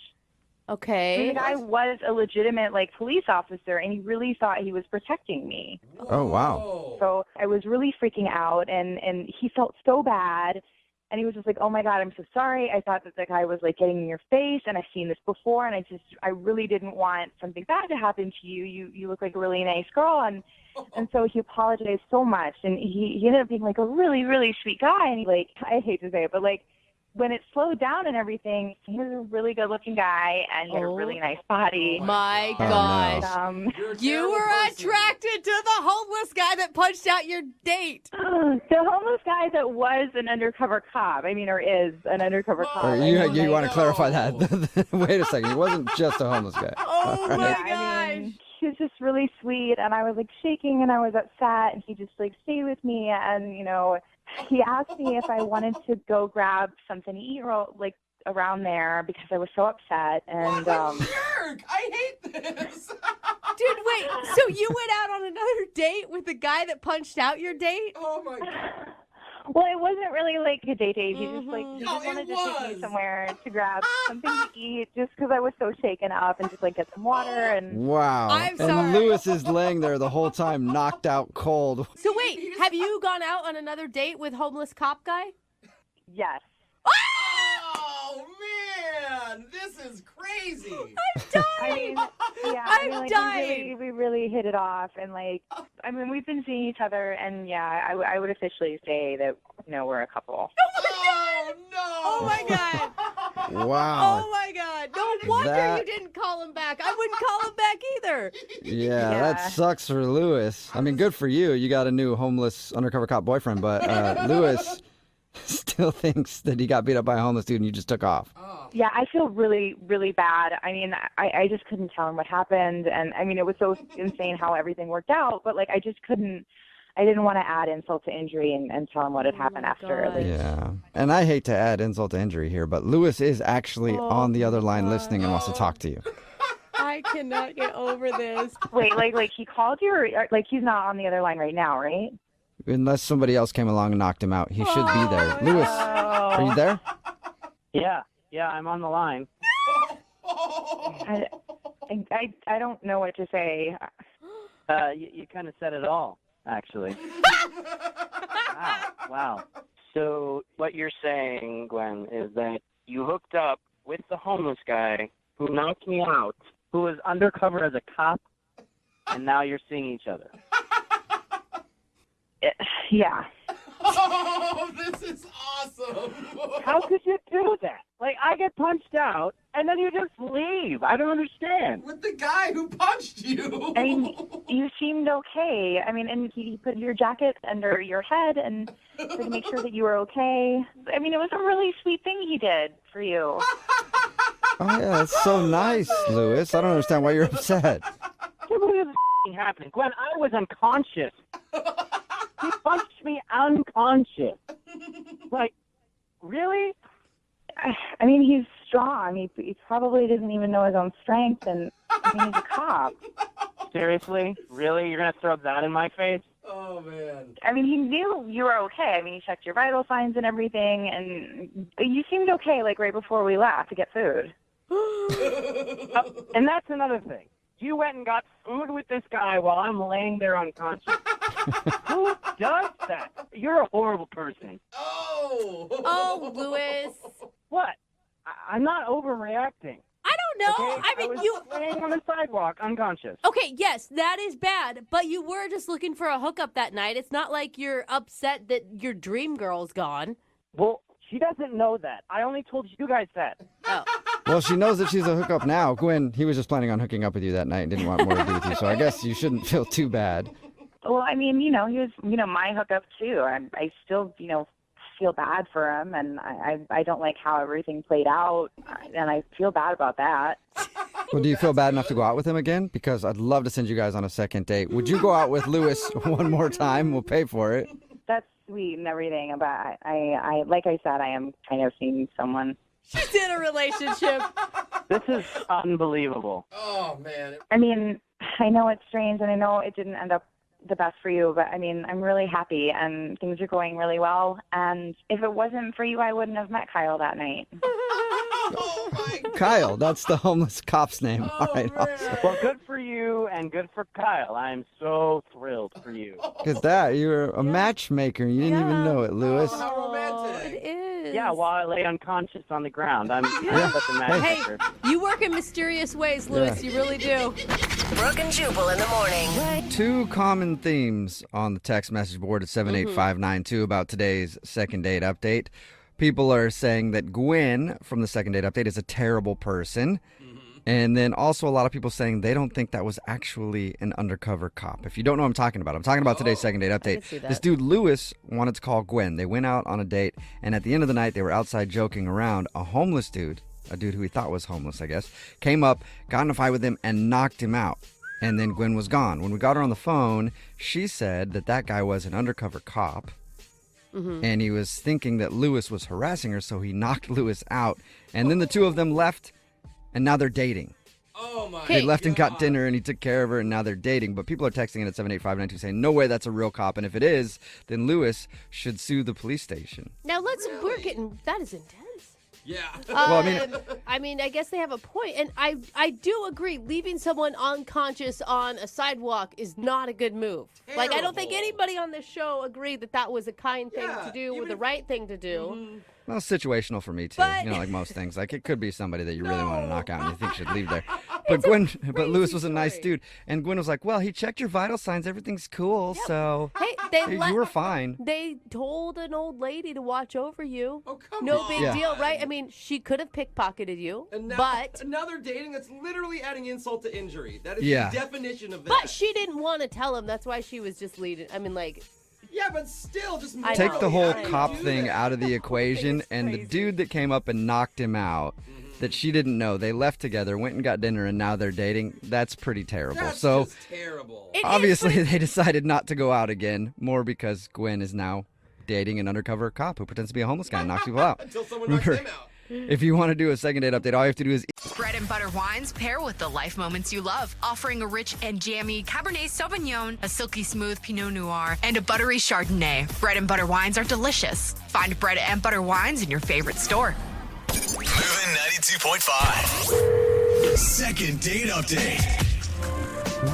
Okay. I mean, the guy was a legitimate police officer, and he really thought he was protecting me. Oh wow. So I was really freaking out, and he felt so bad. And he was just oh my God, I'm so sorry. I thought that the guy was getting in your face, and I've seen this before, and I really didn't want something bad to happen to you. You look like a really nice girl, and so he apologized so much, and he ended up being a really, really sweet guy. And he I hate to say it, but when it slowed down and everything, he was a really good-looking guy, and he had a really nice body. My God. No. You were attracted to the homeless guy that punched out your date. The homeless guy that was an undercover cop, or is an undercover cop. You want to clarify that. Wait a second. He wasn't just a homeless guy. Oh, my gosh. I mean, he was just really sweet, and I was shaking, and I was upset, and he just stayed with me, and he asked me if I wanted to go grab something to eat around there because I was so upset. And what a jerk! I hate this. Dude, wait. So you went out on another date with the guy that punched out your date? Oh my God. Well, it wasn't really a date. He just he No, just wanted to take me was. somewhere to grab something to eat just because I was so shaken up and just get some water and. Wow. I'm and sorry. Lewis is laying there the whole time, knocked out cold. So wait, have you gone out on another date with homeless cop guy? Yes. Oh man, this is crazy. I'm dying. I mean, yeah, I'm dying. We really hit it off, and we've been seeing each other, and yeah, I would officially say that we're a couple. Oh no! Oh my God. Wow. Oh my God. No wonder you didn't call him back. I wouldn't call him back either. Yeah, that sucks for Lewis. I mean, good for you. You got a new homeless undercover cop boyfriend, but Lewis still thinks that he got beat up by a homeless dude and you just took off. Yeah, I feel really, really bad. I mean, I just couldn't tell him what happened. And, I mean, it was so insane how everything worked out. But, I just couldn't. I didn't want to add insult to injury and tell him what had happened after. Yeah. And I hate to add insult to injury here, but Lewis is actually on the other line listening and wants to talk to you. I cannot get over this. Wait, he called you? Or, he's not on the other line right now, right? Unless somebody else came along and knocked him out. He should be there. Lewis, are you there? Yeah, I'm on the line. I don't know what to say. You kind of said it all, actually. Wow. So what you're saying, Gwen, is that you hooked up with the homeless guy who knocked me out, who was undercover as a cop, and now you're seeing each other. Yeah. Oh Oh, this is awesome. How could you do that? Like, I get punched out, and then you just leave. I don't understand. With the guy who punched you. I mean, you seemed okay. I mean, and he put your jacket under your head and to make sure that you were okay. I mean, it was a really sweet thing he did for you. Oh, yeah, that's so nice, Lewis. I don't understand why you're upset. What is happening? Gwen, I was unconscious. He punched me unconscious. Like, really? I mean, he's strong. He probably doesn't even know his own strength, and I mean, he's a cop. Seriously? Really? You're going to throw that in my face? Oh, man. I mean, he knew you were okay. I mean, he checked your vital signs and everything, and you seemed okay, like, right before we left to get food. And that's another thing. You went and got food with this guy while I'm laying there unconscious. Who does that? You're a horrible person. Oh, Lewis. What? I'm not overreacting. I don't know. Okay? I mean, was you. laying on the sidewalk unconscious. Okay, yes, that is bad, but you were just looking for a hookup that night. It's not like you're upset that your dream girl's gone. Well, she doesn't know that. I only told you guys that. Oh. Well, she knows that she's a hookup now. Gwen, he was just planning on hooking up with you that night and didn't want more to do with you, so I guess you shouldn't feel too bad. Well, I mean, he was, my hookup too. I still, feel bad for him, and I don't like how everything played out, and I feel bad about that. Well, do you feel bad enough to go out with him again? Because I'd love to send you guys on a second date. Would you go out with Lewis one more time? We'll pay for it. That's sweet and everything, but I like I said, I am kind of seeing someone. She's in a relationship. This is unbelievable. Oh, man. I mean, I know it's strange, and I know it didn't end up the best for you, but I mean, I'm really happy, and things are going really well, and if it wasn't for you, I wouldn't have met Kyle that night. Oh, my God. Kyle, that's the homeless cop's name. All right, awesome. Well, good for you and good for Kyle. I'm so thrilled for you. Look at that. You're a matchmaker. You didn't even know it, Lewis. Oh, how romantic. It is. Yeah, while I lay unconscious on the ground. I'm such a Hey, matchmaker. you work in mysterious ways, Lewis. Yeah. You really do. Brooke and Jubal in the morning. Two common themes on the text message board at 78592 about today's second date update. People are saying that Gwen from the second date update is a terrible person. And then also a lot of people saying they don't think that was actually an undercover cop. If you don't know what I'm talking about today's second date update. see that. This dude, Lewis, wanted to call Gwen. They went out on a date, and at the end of the night, they were outside joking around. A homeless dude, a dude who he thought was homeless, I guess, came up, got in a fight with him, and knocked him out. And then Gwen was gone. When we got her on the phone, she said that guy was an undercover cop. And he was thinking that Lewis was harassing her, so he knocked Lewis out. And then the two of them left, and now they're dating. Oh, my They left and got God. dinner, and he took care of her, and now they're dating. But people are texting in at 78592 saying, no way that's a real cop. And if it is, then Lewis should sue the police station. Now we're getting, that is intense. Yeah. Well, I mean, I guess they have a point, and I do agree. Leaving someone unconscious on a sidewalk is not a good move. Like, I don't think Terrible. anybody on this show agreed that that was a kind thing Yeah, to do or even the if- right thing to do. Well, situational for me, too. But- Like most things. Like, it could be somebody that you really want to knock out and you think should leave there. But Lewis was a nice story. dude. And Gwen was like, well, he checked your vital signs. Everything's cool, so Hey, you were fine. They told an old lady to watch over you. Oh, come No on. big Yeah. deal, right? I mean, she could have pickpocketed you, And now, but they're dating. That's literally adding insult to injury. That is Yeah. the definition of that. but she didn't want to tell him. That's why she was just leading. I mean, like, Yeah, but still, just I Take know. the whole I cop do thing that. out of the equation, It's and the crazy. dude that came up and knocked him out that she didn't know, they left together, went and got dinner, and now they're dating. That's pretty terrible. That's So just terrible. It is, obviously but they decided not to go out again, more because Gwen is now dating an undercover cop who pretends to be a homeless guy and knocks people out. Until someone knocks Remember, them out. if you want to do a second date update, all you have to do is Bread and butter wines pair with the life moments you love, offering a rich and jammy Cabernet Sauvignon, a silky smooth Pinot Noir, and a buttery Chardonnay. Bread and butter wines are delicious. Find bread and butter wines in your favorite store. Moving 92.5. Second date update.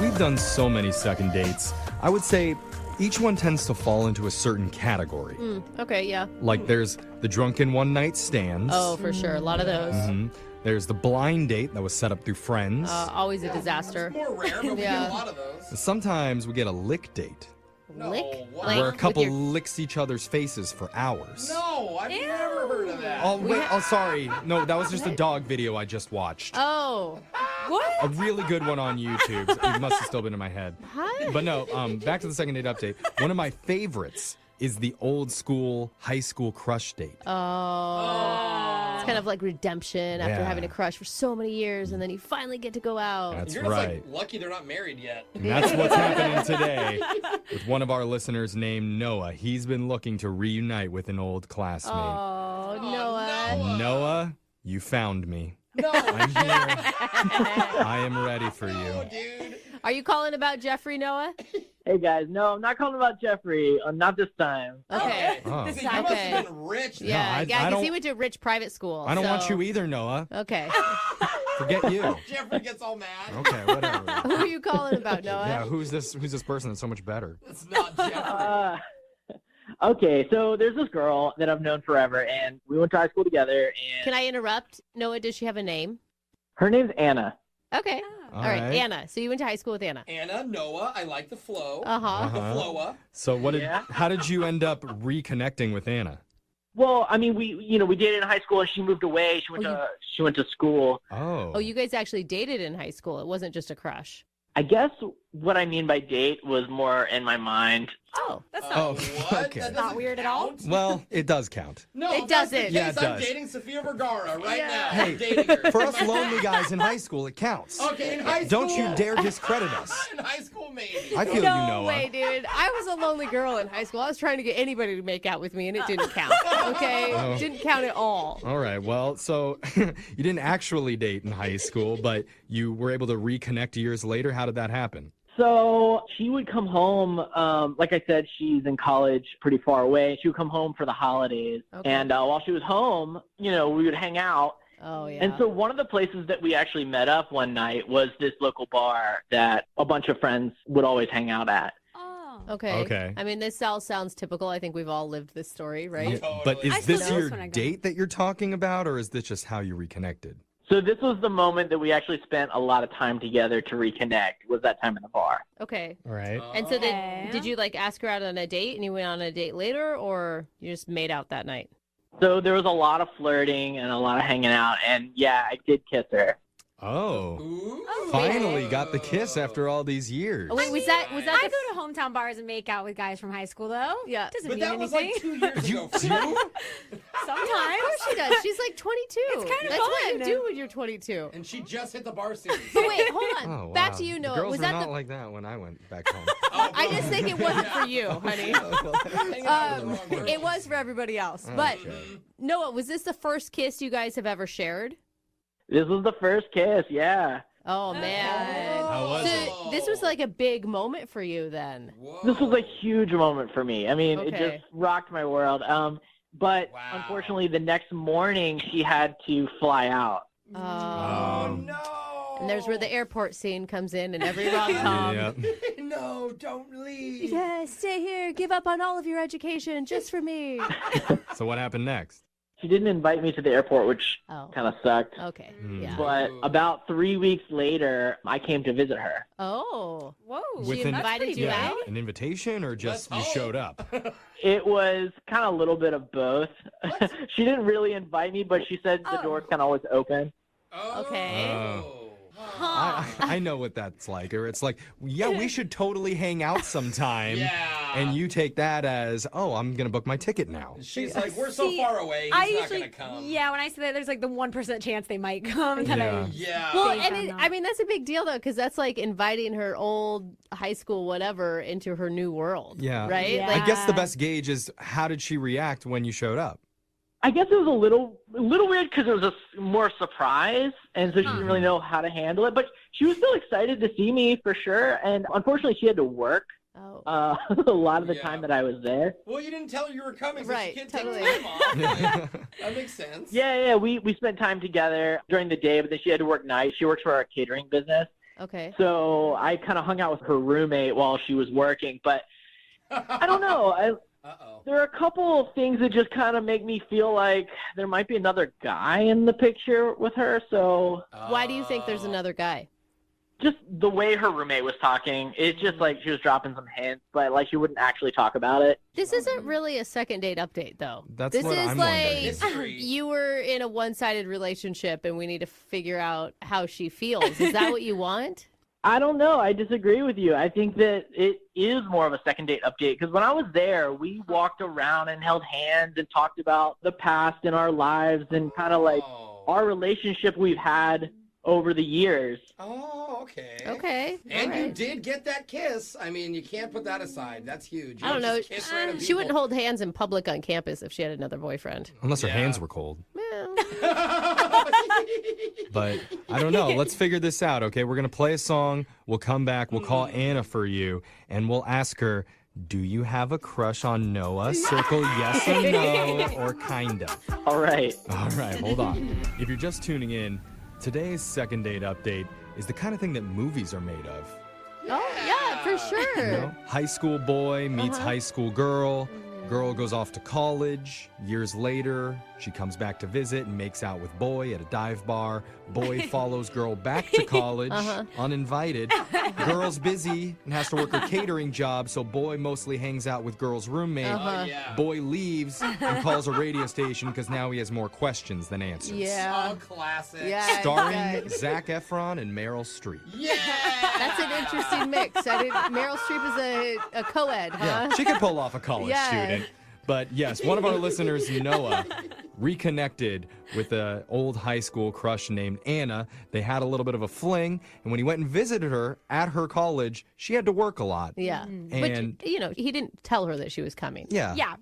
We've done so many second dates. I would say each one tends to fall into a certain category. okay, yeah. Like there's the drunken one-night stands. Oh, for sure. A lot of those. There's the blind date that was set up through friends. Always a disaster. More rare, but we Yeah. get a lot of those. Sometimes we get a lick date. Lick? what? Like, where a with couple your- licks each other's faces for hours. No, I've never heard of that. Oh, wait. Oh, sorry. No, that was just a dog video I just watched. Oh. What? A really good one on YouTube. It must have still been in my head. Huh? But no, back to the second date update. One of my favorites is the old school high school crush date. Oh. It's kind of like redemption after Yeah. having a crush for so many years, and then you finally get to go out. That's You're just right. like lucky they're not married yet. And that's what's happening today with one of our listeners named Noah. He's been looking to reunite with an old classmate. Oh, Noah. Noah, you found me. No, I'm here. I am ready for you. dude. Are you calling about Jeffrey, Noah? Hey guys, no, I'm not calling about Jeffrey. Not this time. Okay. Oh. See, you must have been rich. Yeah, I because don't- he went to a rich private school. I don't want so- you either, Noah. Okay. Forget you. Jeffrey gets all mad. Okay, whatever. Who are you calling about, Noah? Yeah, who's this person that's so much better? It's not Jeffrey. Okay, so there's this girl that I've known forever, and we went to high school together, and Can I interrupt? Noah, does she have a name? her name's Anna. Okay. All All right, right. Anna. So you went to high school with Anna. Anna, Noah, I like the flow. Uh-huh. The flowa. So Yeah. how did you end up reconnecting with Anna? Well, I mean, we dated in high school, and she moved away. She went to school. Oh. Oh, you guys actually dated in high school. It wasn't just a crush. I guess what I mean by date was more in my mind. Oh. That's Oh, What? okay. That not doesn't weird at all. count? Well, it does count. No, It if that's the doesn't. case, Yeah, it I'm does. dating Sofia Vergara right Yeah. now. Hey, I'm dating her. For us lonely guys in high school, it counts. Okay, in high school. Don't you dare discredit us. In high school, maybe. I feel No you, Noah. way, dude. I was a lonely girl in high school. I was trying to get anybody to make out with me, and it didn't count. Okay? Oh. Didn't count at all. All right. Well, so you didn't actually date in high school, but you were able to reconnect years later. How did that happen? So she would come home. Like I said, she's in college, pretty far away. She would come home for the holidays, Okay. and while she was home, we would hang out. Oh, yeah. And so one of the places that we actually met up one night was this local bar that a bunch of friends would always hang out at. Okay. Okay. I mean, this all sounds typical. I think we've all lived this story, right? Yeah, but I is still this do your this when I go. date that you're talking about, or is this just how you reconnected? So this was the moment that we actually spent a lot of time together to reconnect, was that time in the bar. Okay. All right. And so Okay. did you like ask her out on a date and you went on a date later, or you just made out that night? So there was a lot of flirting and a lot of hanging out, and yeah, I did kiss her. Oh. Ooh. Finally got the kiss after all these years. Oh, wait, was that I the go to hometown bars and make out with guys from high school, though. Yeah. Doesn't But mean that was anything. like 2 years You ago. for you. Sometimes. Of course she does. She's like 22. It's kinda That's what you fun. do when you're 22. And she just hit the bar series. But wait, hold on. Oh, Back wow. to you, The Noah. girls Was were that not the? like that when I went back home. I just think it wasn't for you, honey. Hanging out with the wrong It girl. was for everybody else. Oh, But okay. Noah, was this the first kiss you guys have ever shared? This was the first kiss, yeah. Oh man. How was it? So this was like a big moment for you then. Whoa. This was a huge moment for me. I mean, it Okay. just rocked my world. But Wow. unfortunately, the next morning she had to fly out. Oh, no. And there's where the airport scene comes in and every rom-com. Yeah. No, don't leave. Yeah, stay here. Give up on all of your education just for me. So what happened next? She didn't invite me to the airport, which Oh. kind of sucked. Okay. Hmm. Yeah. But about 3 weeks later, I came to visit her. Oh. Whoa. With She invited you yeah, out? an invitation, or just Let's you hope. showed up? It was kind of a little bit of both. She didn't really invite me, but she said the Oh. door's kind of always open. Okay. I know what that's like. Or it's like, yeah, we should totally hang out sometime. Yeah. And you take that as, oh, I'm going to book my ticket now. She's like, we're so See, far away. He's I not usually, going to come. yeah, when I say that, there's like the 1% chance they might come. That Yeah. Yeah. Well, They and found out. I mean, that's a big deal, though, because that's like inviting her old high school whatever into her new world. Yeah. Right? Yeah. Like, I guess the best gauge is how did she react when you showed up? I guess it was a little weird because it was more surprise, and so she didn't really know how to handle it. But she was still excited to see me for sure, and unfortunately, she had to work oh. a lot of the Yeah. time that I was there. Well, you didn't tell her you were coming, so Right, she can't totally. take time off. That makes sense. Yeah, we spent time together during the day, but then she had to work nights. She works for a catering business, Okay. so I kind of hung out with her roommate while she was working. But I don't know. Uh-oh. There are a couple of things that just kind of make me feel like there might be another guy in the picture with her. So Why do you think there's another guy? just the way her roommate was talking. It's just like she was dropping some hints, but like she wouldn't actually talk about it. This isn't really a second date update, though. That's this what is I'm like wondering. you were in a one-sided relationship, and we need to figure out how she feels. Is that what you want? I don't know. I disagree with you. I think that it is more of a second date update because when I was there, we walked around and held hands and talked about the past in our lives and kind of like our relationship we've had over the years. Oh, okay. Okay. And all you right. did get that kiss. I mean, you can't put that aside. That's huge. You I don't know. just kiss random She people. wouldn't hold hands in public on campus if she had another boyfriend. Unless her hands were cold. Well, But I don't know. Let's figure this out, okay? We're going to play a song. We'll come back. We'll call Anna for you, and we'll ask her, do you have a crush on Noah? Circle yes or no, or kinda. All right. All right, hold on. If you're just tuning in, today's second date update is the kind of thing that movies are made of. oh, yeah, for sure. You know, high school boy meets high school girl. Girl goes off to college. Years later, she comes back to visit and makes out with boy at a dive bar. Boy follows girl back to college, uninvited. Girl's busy and has to work a catering job, so boy mostly hangs out with girl's roommate. Oh, yeah. Boy leaves and calls a radio station because now he has more questions than answers. Yeah. Oh, classic. Yeah. Starring Zac Efron and Meryl Streep. Yeah. That's an interesting mix. Meryl Streep is a co-ed, huh? Yeah, she could pull off a college Yeah. student. But yes, one of our listeners, Noah, reconnected with an old high school crush named Anna. They had a little bit of a fling, and when he went and visited her at her college, she had to work a lot. Yeah. And But, he didn't tell her that she was coming. yeah, Yeah.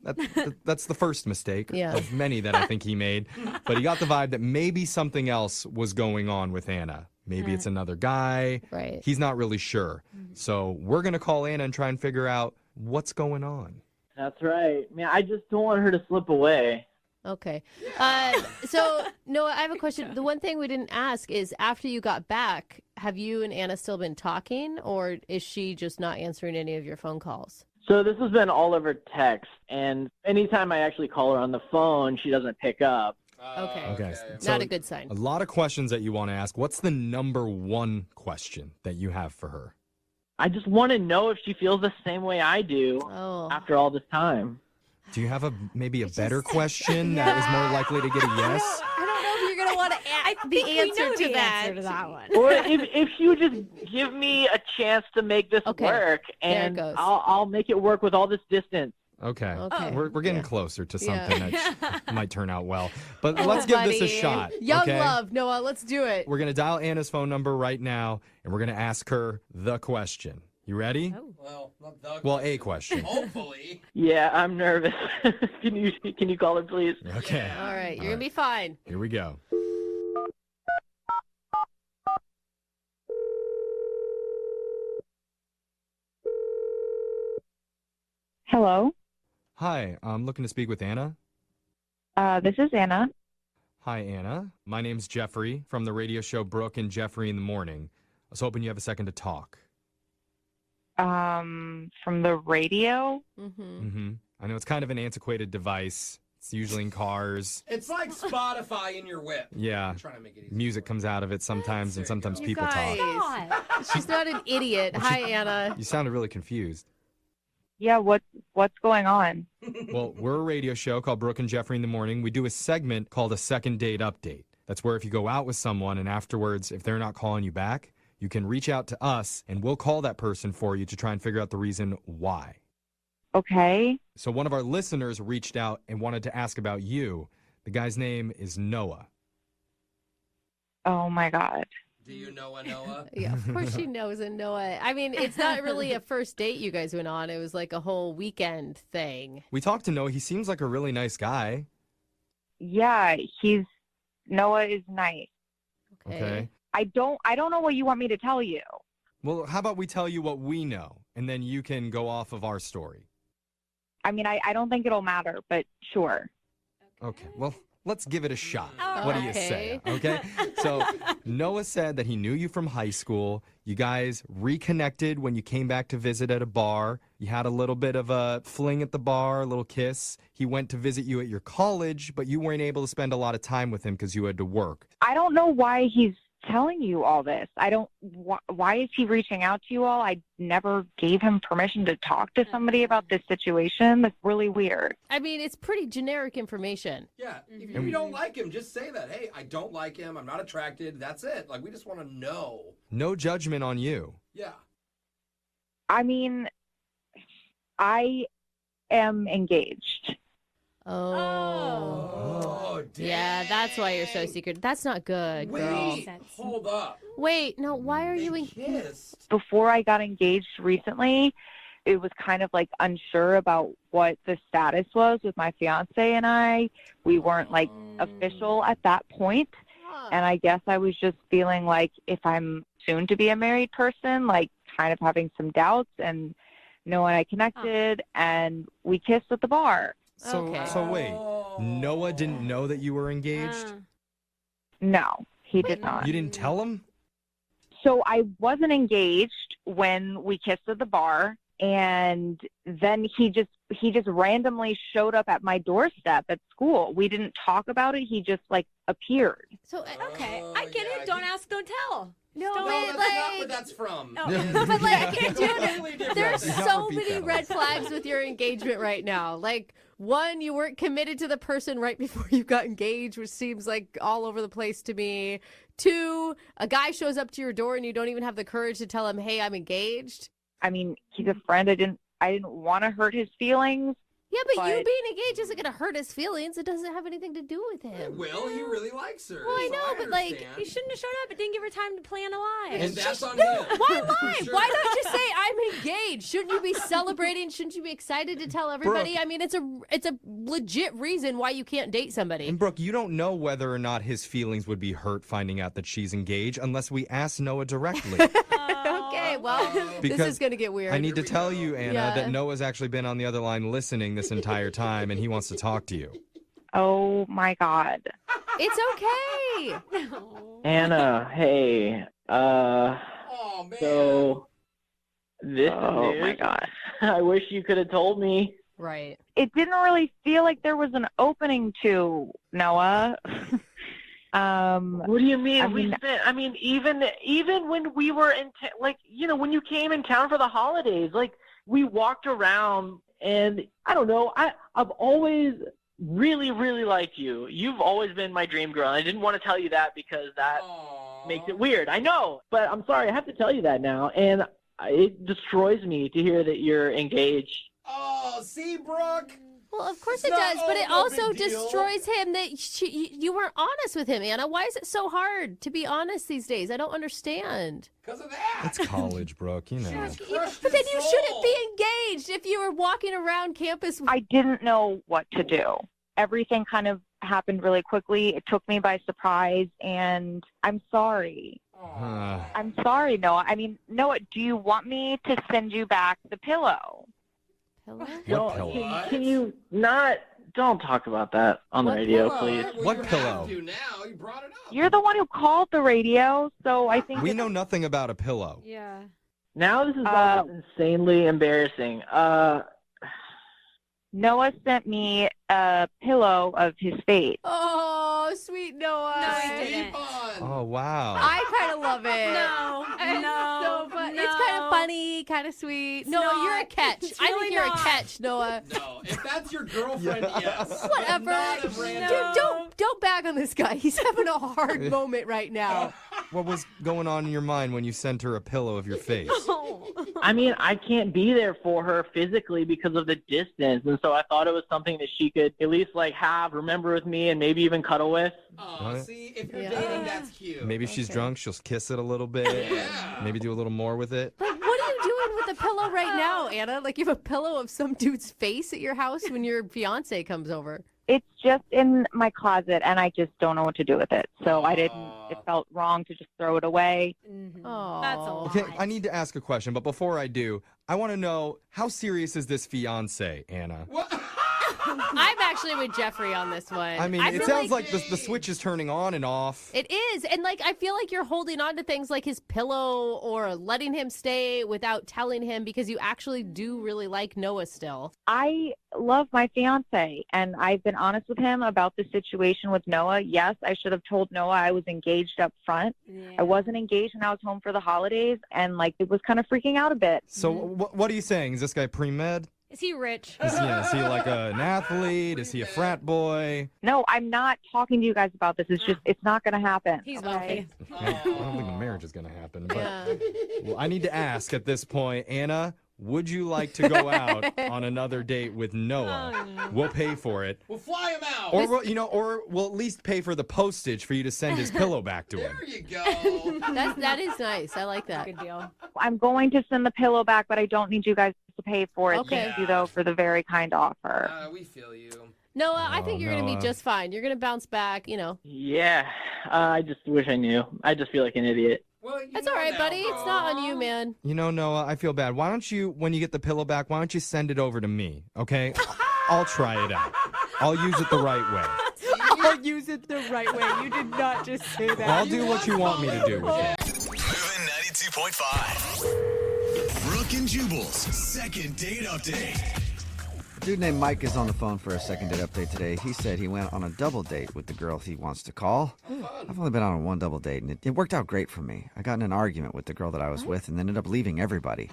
that's the first mistake Yeah. of many that I think he made. But he got the vibe that maybe something else was going on with Anna. Maybe it's another guy. Right. He's not really sure. So we're going to call Anna and try and figure out what's going on. That's right. Man, I just don't want her to slip away. Okay. So, Noah, I have a question. The one thing we didn't ask is after you got back, have you and Anna still been talking, or is she just not answering any of your phone calls? So this has been all over text, and anytime I actually call her on the phone, she doesn't pick up. Okay. Okay. Not a good sign. A lot of questions that you want to ask. What's the number one question that you have for her? I just want to know if she feels the same way I do Oh. after all this time. Do you have maybe a better question that is more likely to get a yes? I don't know if you're going to want to the answer to that. one. Or if she would just give me a chance to make this Okay. work, There it and goes. I'll make it work with all this distance. Okay. Okay. We're getting Yeah. closer to Yeah. something that might turn out well. But Oh, let's give this a buddy. shot. Young okay? love, Noah. Let's do it. We're going to dial Anna's phone number right now, and we're going to ask her the question. You ready? Well, not the Well, a question. Hopefully. Yeah, I'm nervous. Can you call her, please? Okay. All right. You're going to be fine. Here we go. Hello, Hi, I'm looking to speak with Anna. this is Anna. Hi, Anna. My name's Jeffrey from the radio show Brooke and Jeffrey in the Morning. I was hoping you have a second to talk. From the radio. Mm-hmm. I know it's kind of an antiquated device. It's usually in cars. It's like Spotify in your whip. Yeah. I'm trying to make it easy. Music comes out of it sometimes, and sometimes people guys. talk. She's not an idiot. Hi, Anna. You sounded really confused. Yeah, what's going on? Well, we're a radio show called Brooke and Jeffrey in the Morning. We do a segment called a second date update. That's where if you go out with someone and afterwards, if they're not calling you back, you can reach out to us and we'll call that person for you to try and figure out the reason why. Okay. So one of our listeners reached out and wanted to ask about you. The guy's name is Noah. Oh my God. Do you know a Noah? Yeah, of course she knows a Noah. I mean, it's not really a first date you guys went on. It was like a whole weekend thing. We talked to Noah. He seems like a really nice guy. Yeah, Noah is nice. Okay. I don't know what you want me to tell you. Well, how about we tell you what we know, and then you can go off of our story. I mean, I don't think it'll matter, but sure. Okay, well, let's give it a shot. What do you say? Okay. Okay. So Noah said that he knew you from high school. You guys reconnected when you came back to visit at a bar. You had a little bit of a fling at the bar, a little kiss. He went to visit you at your college, but you weren't able to spend a lot of time with him because you had to work. I don't know why he's telling you all this? I don't. Why is he reaching out to you all? I never gave him permission to talk to somebody about this situation. That's really weird. I mean, it's pretty generic information. Yeah, if you don't like him, just say that. Hey, I don't like him. I'm not attracted. That's it. Like, we just want to know. No judgment on you. Yeah. I mean, I am engaged. Oh, yeah, that's why you're so secret. That's not good, girl. Wait, hold up. Wait, no, why are you engaged? Before I got engaged recently, it was kind of like unsure about what the status was with my fiance and I. We weren't like official at that point. And I guess I was just feeling like if I'm soon to be a married person, like kind of having some doubts, and Noah and I connected and we kissed at the bar. So wait, Noah didn't know that you were engaged? No, he did not. You didn't tell him? So I wasn't engaged when we kissed at the bar, and then he just randomly showed up at my doorstep at school. We didn't talk about it. He just like appeared. So okay, I get it. Don't ask, don't tell. No, that's not where that's from. But like, dude, there's so many red flags with your engagement right now. Like, one, you weren't committed to the person right before you got engaged, which seems like all over the place to me. Two, a guy shows up to your door and you don't even have the courage to tell him, "Hey, I'm engaged." I mean, he's a friend. I didn't want to hurt his feelings. Yeah, but you being engaged isn't going to hurt his feelings. It doesn't have anything to do with him. Will, he really likes her. Well, I know, but like, he shouldn't have showed up. It didn't give her time to plan a lie. And that's on No, him. why lie? Sure. Why not just say I'm engaged? Shouldn't you be celebrating? Shouldn't you be excited to tell everybody? Brooke. I mean, it's a legit reason why you can't date somebody. And Brooke, you don't know whether or not his feelings would be hurt finding out that she's engaged unless we ask Noah directly. Okay, well, this is going to get weird. I need to tell you, Anna, Yeah. that Noah's actually been on the other line listening this entire time, and he wants to talk to you. Oh my God. It's okay. Anna, hey. Oh, man. So this Oh my news, God. I wish you could have told me. Right. It didn't really feel like there was an opening to Noah. What do you mean? I mean, Even when we were in, when you came in town for the holidays, like we walked around, and I don't know, I've always really, really liked you. You've always been my dream girl. And I didn't want to tell you that because that makes it weird. I know, but I'm sorry, I have to tell you that now, and it destroys me to hear that you're engaged. Oh, see, Brooke? Well, of course It's it not does, but it no also big deal. destroys him that you weren't honest with him, Anna. Why is it so hard to be honest these days? I don't understand. Because of that. It's college, Brooke, you know. But then you shouldn't be engaged if you were walking around campus. I didn't know what to do. Everything kind of happened really quickly. It took me by surprise, and I'm sorry. I'm sorry, Noah. I mean, Noah, do you want me to send you back the pillow? Pillow? Can you not? Don't talk about that on the radio, please. What pillow? Now you brought it up. You're the one who called the radio, so I think We know nothing about a pillow. Yeah. Now this is all insanely embarrassing. Noah sent me a pillow of his face. Oh, sweet Noah. No, I didn't. Oh, wow. I kind of love it. No, So fun. It's kind of funny, kind of sweet. Noah, not. you're a catch. It's I really think you're not. a catch, Noah. No, if that's your girlfriend, yes. Whatever. Not a Dude, random. don't bag on this guy. He's having a hard moment right now. What was going on in your mind when you sent her a pillow of your face? I mean, I can't be there for her physically because of the distance, and so I thought it was something that she could at least remember with me, and maybe even cuddle with. Oh, see, if you're dating, that's cute. Maybe if she's drunk, she'll kiss it a little bit. Yeah. Maybe do a little more with it. Like, what are you doing with the pillow right now, Anna? Like, you have a pillow of some dude's face at your house when your fiance comes over. It's just in my closet, and I just don't know what to do with it. So I didn't. It felt wrong to just throw it away. Oh, That's a lot. Okay, I need to ask a question, but before I do, I want to know, how serious is this fiance, Anna? What? I'm actually with Jeffrey on this one. I mean, I it feel sounds like the switch is turning on and off. It is. And, like, I feel like you're holding on to things like his pillow or letting him stay without telling him because you actually do really like Noah still. I love my fiance, and I've been honest with him about the situation with Noah. Yes, I should have told Noah I was engaged up front. I wasn't engaged when I was home for the holidays, and, like, it was kind of freaking out a bit. So what are you saying? Is this guy pre-med? Is he rich? Is he like an athlete? Is he a frat boy? No, I'm not talking to you guys about this. It's just, it's not going to happen. He's wealthy. I don't think a marriage is going to happen. But well, I need to ask at this point, Anna, would you like to go out on another date with Noah? We'll pay for it. We'll fly him out. Or we'll at least pay for the postage for you to send his pillow back to him. There you go. That is nice. I like that. Good deal. I'm going to send the pillow back, but I don't need you guys to pay for it. Okay. Thank you, though, for the very kind offer. We feel you. Noah, I think you're going to be Noah. just fine. You're going to bounce back, you know. Yeah, I just wish I knew. I just feel like an idiot. Well, That's all right, buddy. It's not on you, man. You know, Noah, I feel bad. Why don't you, when you get the pillow back, why don't you send it over to me, okay? I'll try it out. I'll use it the right way. I'll use it the right way. You did not just say that. I'll do what you want me to do with it. Moving 92.5. Brooke and Jubal's second date update. A dude named Mike is on the phone for a second date update today. He said he went on a double date with the girl he wants to call. I've only been on one double date, and it worked out great for me. I got in an argument with the girl that I was with and ended up leaving everybody.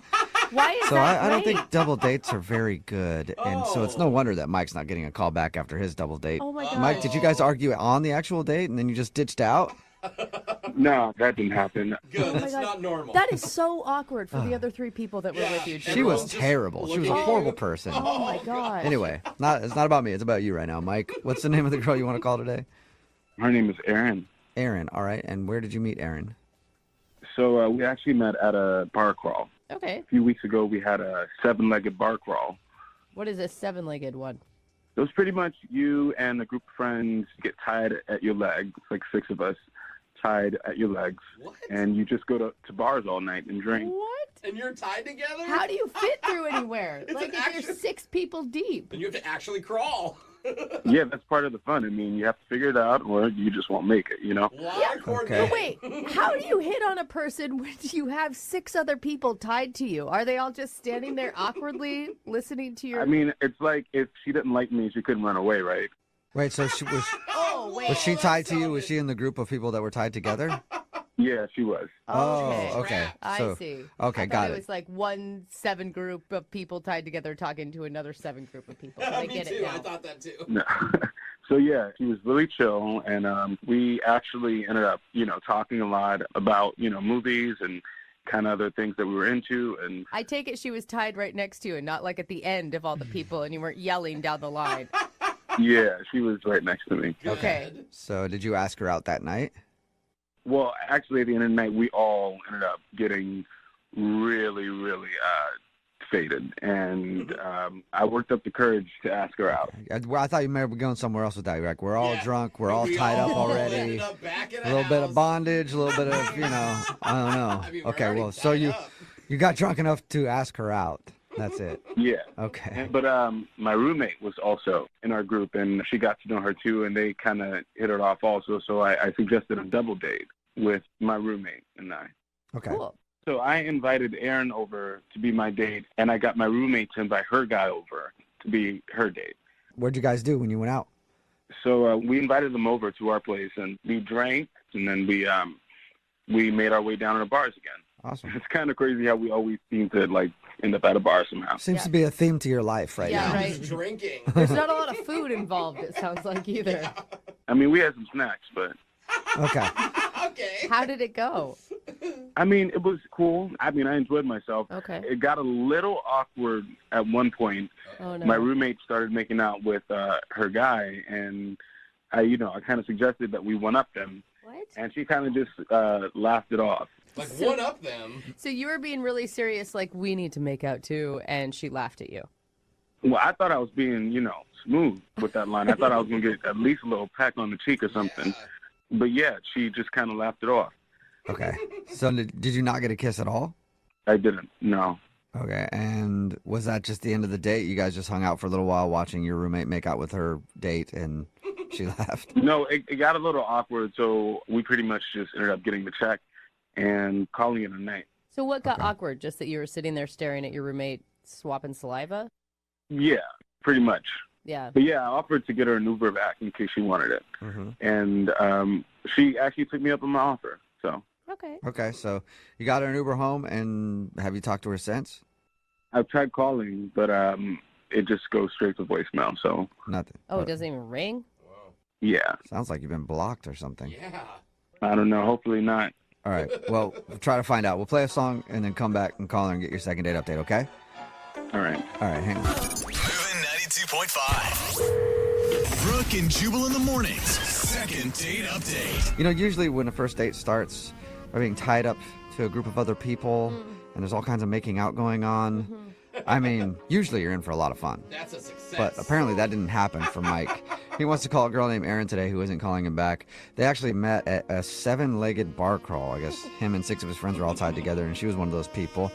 Why is So that I don't great? think double dates are very good, and so it's no wonder that Mike's not getting a call back after his double date. Oh, my God. Mike, did you guys argue on the actual date, and then you just ditched out? No, that didn't happen. Good. my That's God. not normal. That is so awkward for the other three people that were with you. She was terrible. She was a horrible person. Oh my God. Anyway, it's not about me. It's about you right now, Mike. What's the name of the girl you want to call today? Her name is Erin. Erin. All right. And where did you meet Erin? So we actually met at a bar crawl. Okay. A few weeks ago, we had a 7-legged bar crawl. What is a 7-legged one? It was pretty much you and a group of friends get tied at your legs, like 6 of us tied at your legs. What? And you just go to bars all night and drink. What? And you're tied together? How do you fit through anywhere? It's Like an if action- you're 6 people deep. And you have to actually crawl. Yeah, that's part of the fun. I mean, you have to figure it out or you just won't make it, you know? Okay. But wait, how do you hit on a person when you have 6 other people tied to you? Are they all just standing there awkwardly listening to your... I mean, it's like if she didn't like me, she couldn't run away, right? Wait, so she was Oh, wait. was she tied to you? Was she in the group of people that were tied together? Yeah, she was. Oh, okay. I So- see. Okay, I got thought it. It was like one 7 group of people tied together talking to another 7 group of people. I Me get too. it now. I thought that too. No. So yeah, she was really chill, and we actually ended up, talking a lot about, movies and kind of other things that we were into, and I take it she was tied right next to you and not like at the end of all the people and you weren't yelling down the line. yeah, she was right next to me. Okay. So did you ask her out that night? Well, actually, at the end of the night, we all ended up getting really, really faded, and I worked up the courage to ask her out. I thought you may have been going somewhere else with that. You're like, we're all drunk, we're all tied up already. Ended up back in A little bit of bondage, a little bit of, I don't know. I mean, we're Okay, already well, so tied you up. you got drunk enough to ask her out. That's it. Yeah. Okay. But my roommate was also in our group, and she got to know her too, and they kind of hit it off also. So I suggested a double date with my roommate and I. Okay. Cool. So I invited Erin over to be my date, and I got my roommate to invite her guy over to be her date. What'd you guys do when you went out? So we invited them over to our place, and we drank, and then we made our way down to the bars again. Awesome. It's kind of crazy how we always seem to end up at a bar somehow. Seems to be a theme to your life right Yeah, now. right. Drinking. There's not a lot of food involved, it sounds like, either. I mean, we had some snacks, but Okay. Okay. How did it go? I mean, it was cool. I mean, I enjoyed myself. Okay. It got a little awkward at one point. Oh, no. My roommate started making out with her guy, and I kind of suggested that we one-up them. What? And she kind of just laughed it off. Like, one up them. So you were being really serious, like, we need to make out too, and she laughed at you. Well, I thought I was being, smooth with that line. I thought I was going to get at least a little peck on the cheek or something. But, yeah, she just kind of laughed it off. Okay. So did you not get a kiss at all? I didn't, no. Okay, and was that just the end of the date? You guys just hung out for a little while watching your roommate make out with her date, and she left? No, it got a little awkward, so we pretty much just ended up getting the check and calling it a night. So what got awkward? Just that you were sitting there staring at your roommate swapping saliva? Yeah, pretty much. Yeah. But yeah, I offered to get her an Uber back in case she wanted it. Mm-hmm. And she actually took me up on my offer, so. Okay. Okay, so you got her an Uber home, and have you talked to her since? I've tried calling, but it just goes straight to voicemail, so. Nothing. Oh, it doesn't even ring? Yeah. Sounds like you've been blocked or something. Yeah. I don't know. Hopefully not. All right, well, we'll try to find out. We'll play a song and then come back and call her and get your second date update, okay? All right. All right, hang on. Moving 92.5. Brooke and Jubal in the mornings. Second date update. You know, usually when a first date starts by being tied up to a group of other people and there's all kinds of making out going on, I mean, usually you're in for a lot of fun. That's a success. But apparently that didn't happen for Mike. He wants to call a girl named Erin today who isn't calling him back. They actually met at a 7-legged bar crawl. I guess him and 6 of his friends were all tied together, and she was one of those people.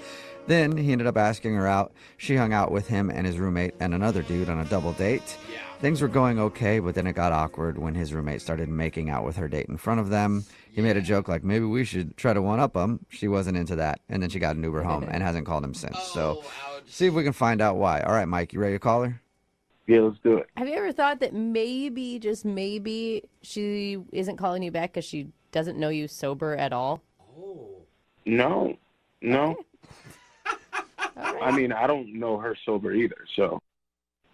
Then he ended up asking her out. She hung out with him and his roommate and another dude on a double date. Yeah. Things were going okay, but then it got awkward when his roommate started making out with her date in front of them. He made a joke like, maybe we should try to one-up him. She wasn't into that. And then she got an Uber home and hasn't called him since. So see if we can find out why. All right, Mike, you ready to call her? Yeah, let's do it. Have you ever thought that maybe, just maybe, she isn't calling you back because she doesn't know you sober at all? No. I mean, I don't know her sober either, so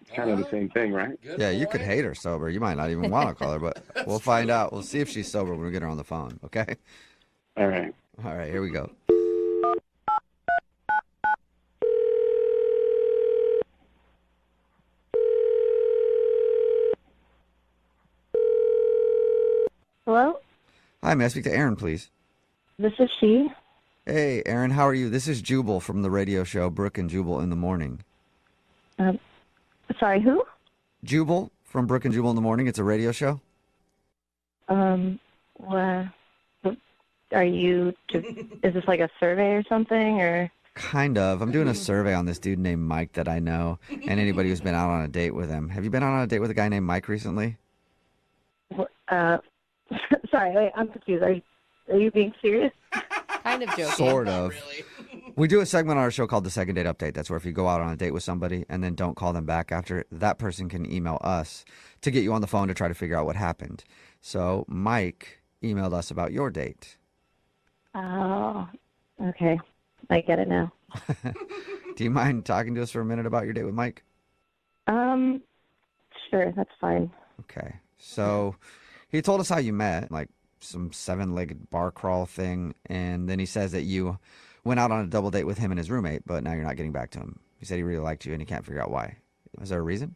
it's kind of the same thing, right? Yeah, you could hate her sober. You might not even want to call her, but we'll find out. We'll see if she's sober when we get her on the phone, okay? All right. All right, here we go. Hello? Hi, may I speak to Erin, please? This is she. Hey, Erin, how are you? This is Jubal from the radio show Brooke and Jubal in the Morning. Sorry, who? Jubal from Brooke and Jubal in the Morning. It's a radio show. What, are you, is this like a survey or something, or? Kind of. I'm doing a survey on this dude named Mike that I know, and anybody who's been out on a date with him. Have you been out on a date with a guy named Mike recently? Sorry, wait, I'm confused. Are you being serious? Kind of joking. Sort of. We do a segment on our show called the Second Date Update. That's where if you go out on a date with somebody and then don't call them back after, that person can email us to get you on the phone to try to figure out what happened. So Mike emailed us about your date. Oh, okay. I get it now. Do you mind talking to us for a minute about your date with Mike? Sure, that's fine. Okay. So he told us how you met, like some 7-legged bar crawl thing, and then he says that you went out on a double date with him and his roommate, but now you're not getting back to him. He said he really liked you and he can't figure out why. Was there a reason?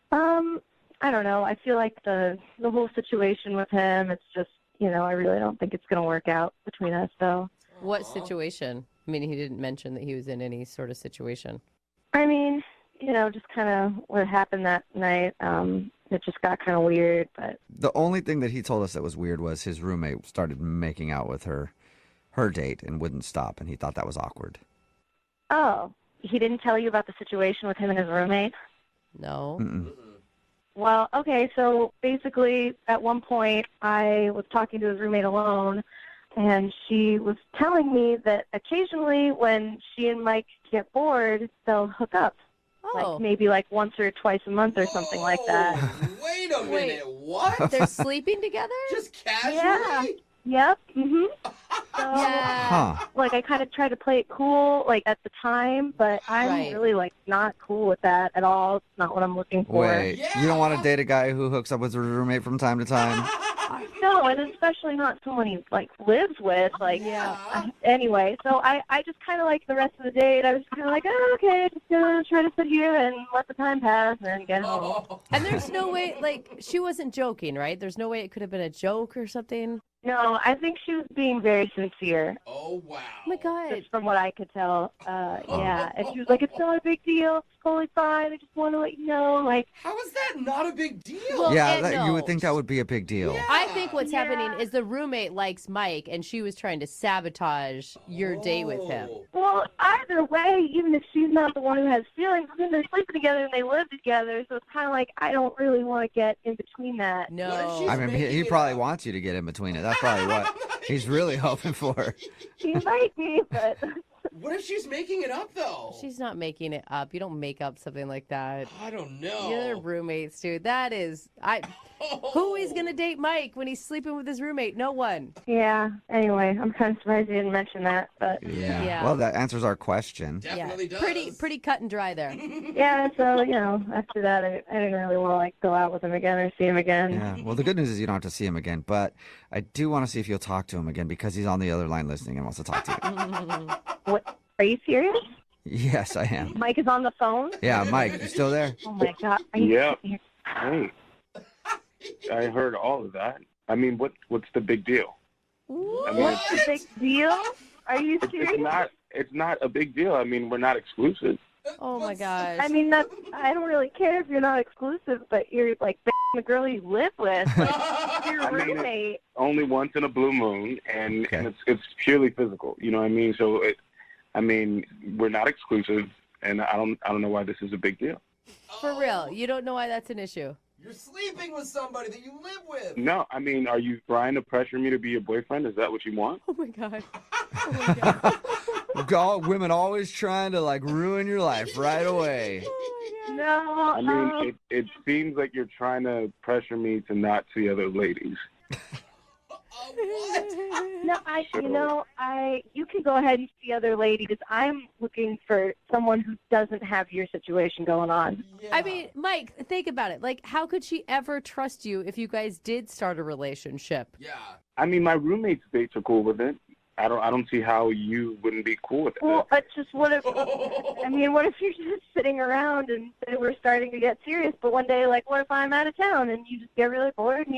I don't know. I feel like the whole situation with him, it's just, I really don't think it's going to work out between us, though. What situation? I mean, he didn't mention that he was in any sort of situation. I mean, just kind of what happened that night. It just got kind of weird, but The only thing that he told us that was weird was his roommate started making out with her date and wouldn't stop, and he thought that was awkward. oh, he didn't tell you about the situation with him and his roommate? No. Mm-mm. Well, okay, so basically at one point I was talking to his roommate alone, and she was telling me that occasionally when she and Mike get bored, they'll hook up. Like maybe like once or twice a month or something like that. Wait a minute. What? They're sleeping together? Just casually? Yeah. Yep. So, like, I kind of tried to play it cool, like, at the time, but I'm really, like, not cool with that at all. It's not what I'm looking for. Wait, you don't want to date a guy who hooks up with his roommate from time to time? No, and especially not someone he, like, lives with. Like, anyway, so I just kind of, like, the rest of the date, I was kind of like, oh, okay, just gonna try to sit here and let the time pass and get home. And there's no way, like, she wasn't joking, right? There's no way it could have been a joke or something? No, I think she was being very sincere. Oh, wow. Oh, my God. Just from what I could tell. Yeah. And she was like, it's not a big deal. It's totally fine. I just want to let you know. Like, how is that not a big deal? Well, Yeah, you would think that would be a big deal. I I think what's happening is the roommate likes Mike, and she was trying to sabotage your date with him. Well, either way, even if she's not the one who has feelings, then they're sleeping together and they live together. So it's kind of like I don't really want to get in between that. No. I mean, he probably wants you to get in between it. That's probably what he's really hoping for. He might be, but. What if she's making it up, though? She's not making it up. You don't make up something like that. I don't know. You're roommates, dude. That is... Who is going to date Mike when he's sleeping with his roommate? No one. Yeah. Anyway, I'm kind of surprised you didn't mention that, but... Yeah. Well, that answers our question. Definitely does. Pretty cut and dry there. Yeah, so, after that, I didn't really want to, go out with him again or see him again. Yeah. Well, the good news is you don't have to see him again, but I do want to see if you'll talk to him again because he's on the other line listening and wants to talk to you. What? Are you serious? Yes, I am. Mike is on the phone? Yeah, Mike, you still there? Oh, my God. Are you Yeah. serious? Hey, I heard all of that. I mean, what's the big deal? What's the big deal? Are you serious? It's not a big deal. I mean, we're not exclusive. Oh, my gosh. I mean, I don't really care if you're not exclusive, but you're, like, the girl you live with. Like, your roommate. Only once in a blue moon, and it's purely physical. You know what I mean? So, we're not exclusive, and I don't know why this is a big deal. For real. You don't know why that's an issue. You're sleeping with somebody that you live with. No, I mean, are you trying to pressure me to be your boyfriend? Is that what you want? Oh, my God. Women always trying to, ruin your life right away. No. I mean, it seems like you're trying to pressure me to not see other ladies. No, you can go ahead and see other ladies. I'm looking for someone who doesn't have your situation going on. Yeah. I mean, Mike, think about it. Like, how could she ever trust you if you guys did start a relationship? Yeah. I mean, my roommate's dates are cool with it. I don't see how you wouldn't be cool with it. Well, it's just what if you're just sitting around and we're starting to get serious, but one day, what if I'm out of town and you just get really bored and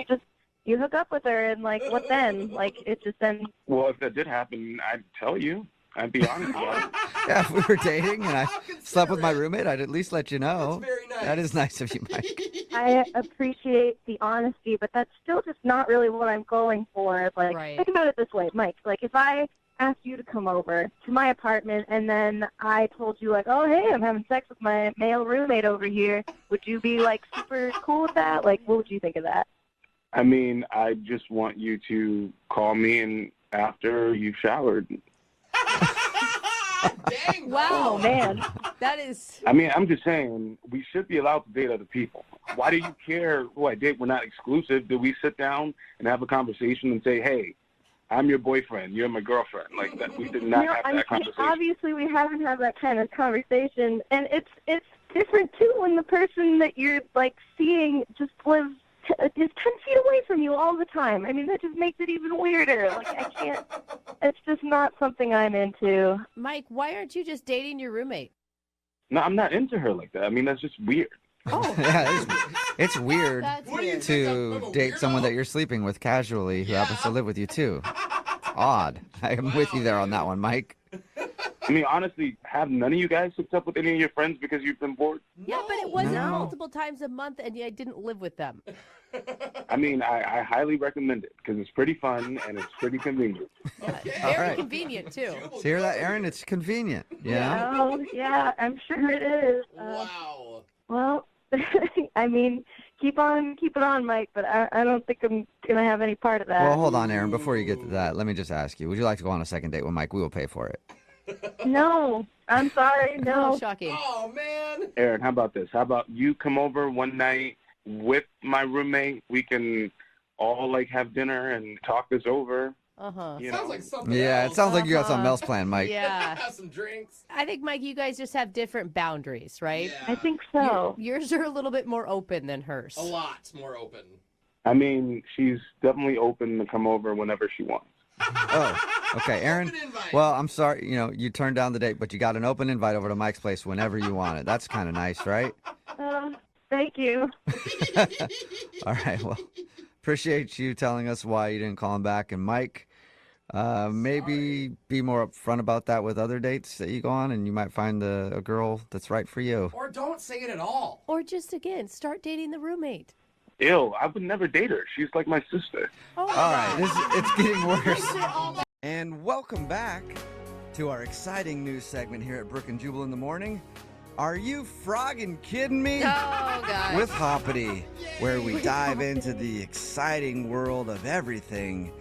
you hook up with her and what then? It's just then. Well, if that did happen, I'd tell you. I'd be honest about it. Yeah, if we were dating and I slept with my roommate, I'd at least let you know. That's very nice. That is nice of you, Mike. I appreciate the honesty, but that's still just not really what I'm going for. Think about it this way, Mike. If I asked you to come over to my apartment and then I told you, oh, hey, I'm having sex with my male roommate over here, would you be, super cool with that? What would you think of that? I mean, I just want you to call me after you've showered. Dang, wow, man. That is... I mean, I'm just saying, we should be allowed to date other people. Why do you care who I date? We're not exclusive. Do we sit down and have a conversation and say, hey, I'm your boyfriend, you're my girlfriend? That we did not have that conversation. Obviously, we haven't had that kind of conversation, and it's different, too, when the person that you're, seeing just lives just 10 feet away from you all the time. I mean, that just makes it even weirder. I can't, it's just not something I'm into. Mike, why aren't you just dating your roommate? No, I'm not into her like that. I mean, that's just weird. Oh. Yeah, it's weird weird. to date someone that you're sleeping with casually who happens to live with you, too. It's odd. I'm with you there on that one, Mike. I mean, honestly, have none of you guys hooked up with any of your friends because you've been bored? Yeah, but it wasn't multiple times a month, and I didn't live with them. I mean, I highly recommend it because it's pretty fun and it's pretty convenient. Very convenient, too. So hear that, Aaron? It's convenient. Yeah. Oh, yeah, I'm sure it is. Wow. Well, I mean, keep it on, Mike, but I don't think I'm going to have any part of that. Well, hold on, Aaron. Before you get to that, let me just ask you, would you like to go on a second date with Mike? We will pay for it. No, I'm sorry, no. Shocking. Oh, man. Aaron, how about this? How about you come over one night with my roommate? We can all, have dinner and talk this over. Uh-huh. Sounds like something Yeah, it sounds like you got something else planned, Mike. Yeah. Have some drinks. I think, Mike, you guys just have different boundaries, right? Yeah. I think so. Yours are a little bit more open than hers. A lot more open. I mean, she's definitely open to come over whenever she wants. Oh, okay, Aaron. Well, I'm sorry, you turned down the date, but you got an open invite over to Mike's place whenever you want it. That's kind of nice, right? Thank you. All right, well, appreciate you telling us why you didn't call him back. And Mike, maybe be more upfront about that with other dates that you go on, and you might find a girl that's right for you. Or don't say it at all. Or just, again, start dating the roommate. Ew, I would never date her. She's like my sister. All right, it's getting worse. And welcome back to our exciting news segment here at Brooke and Jubal in the morning. Are you frogging kidding me? Oh, God. With Hoppity, where we dive into the exciting world of everything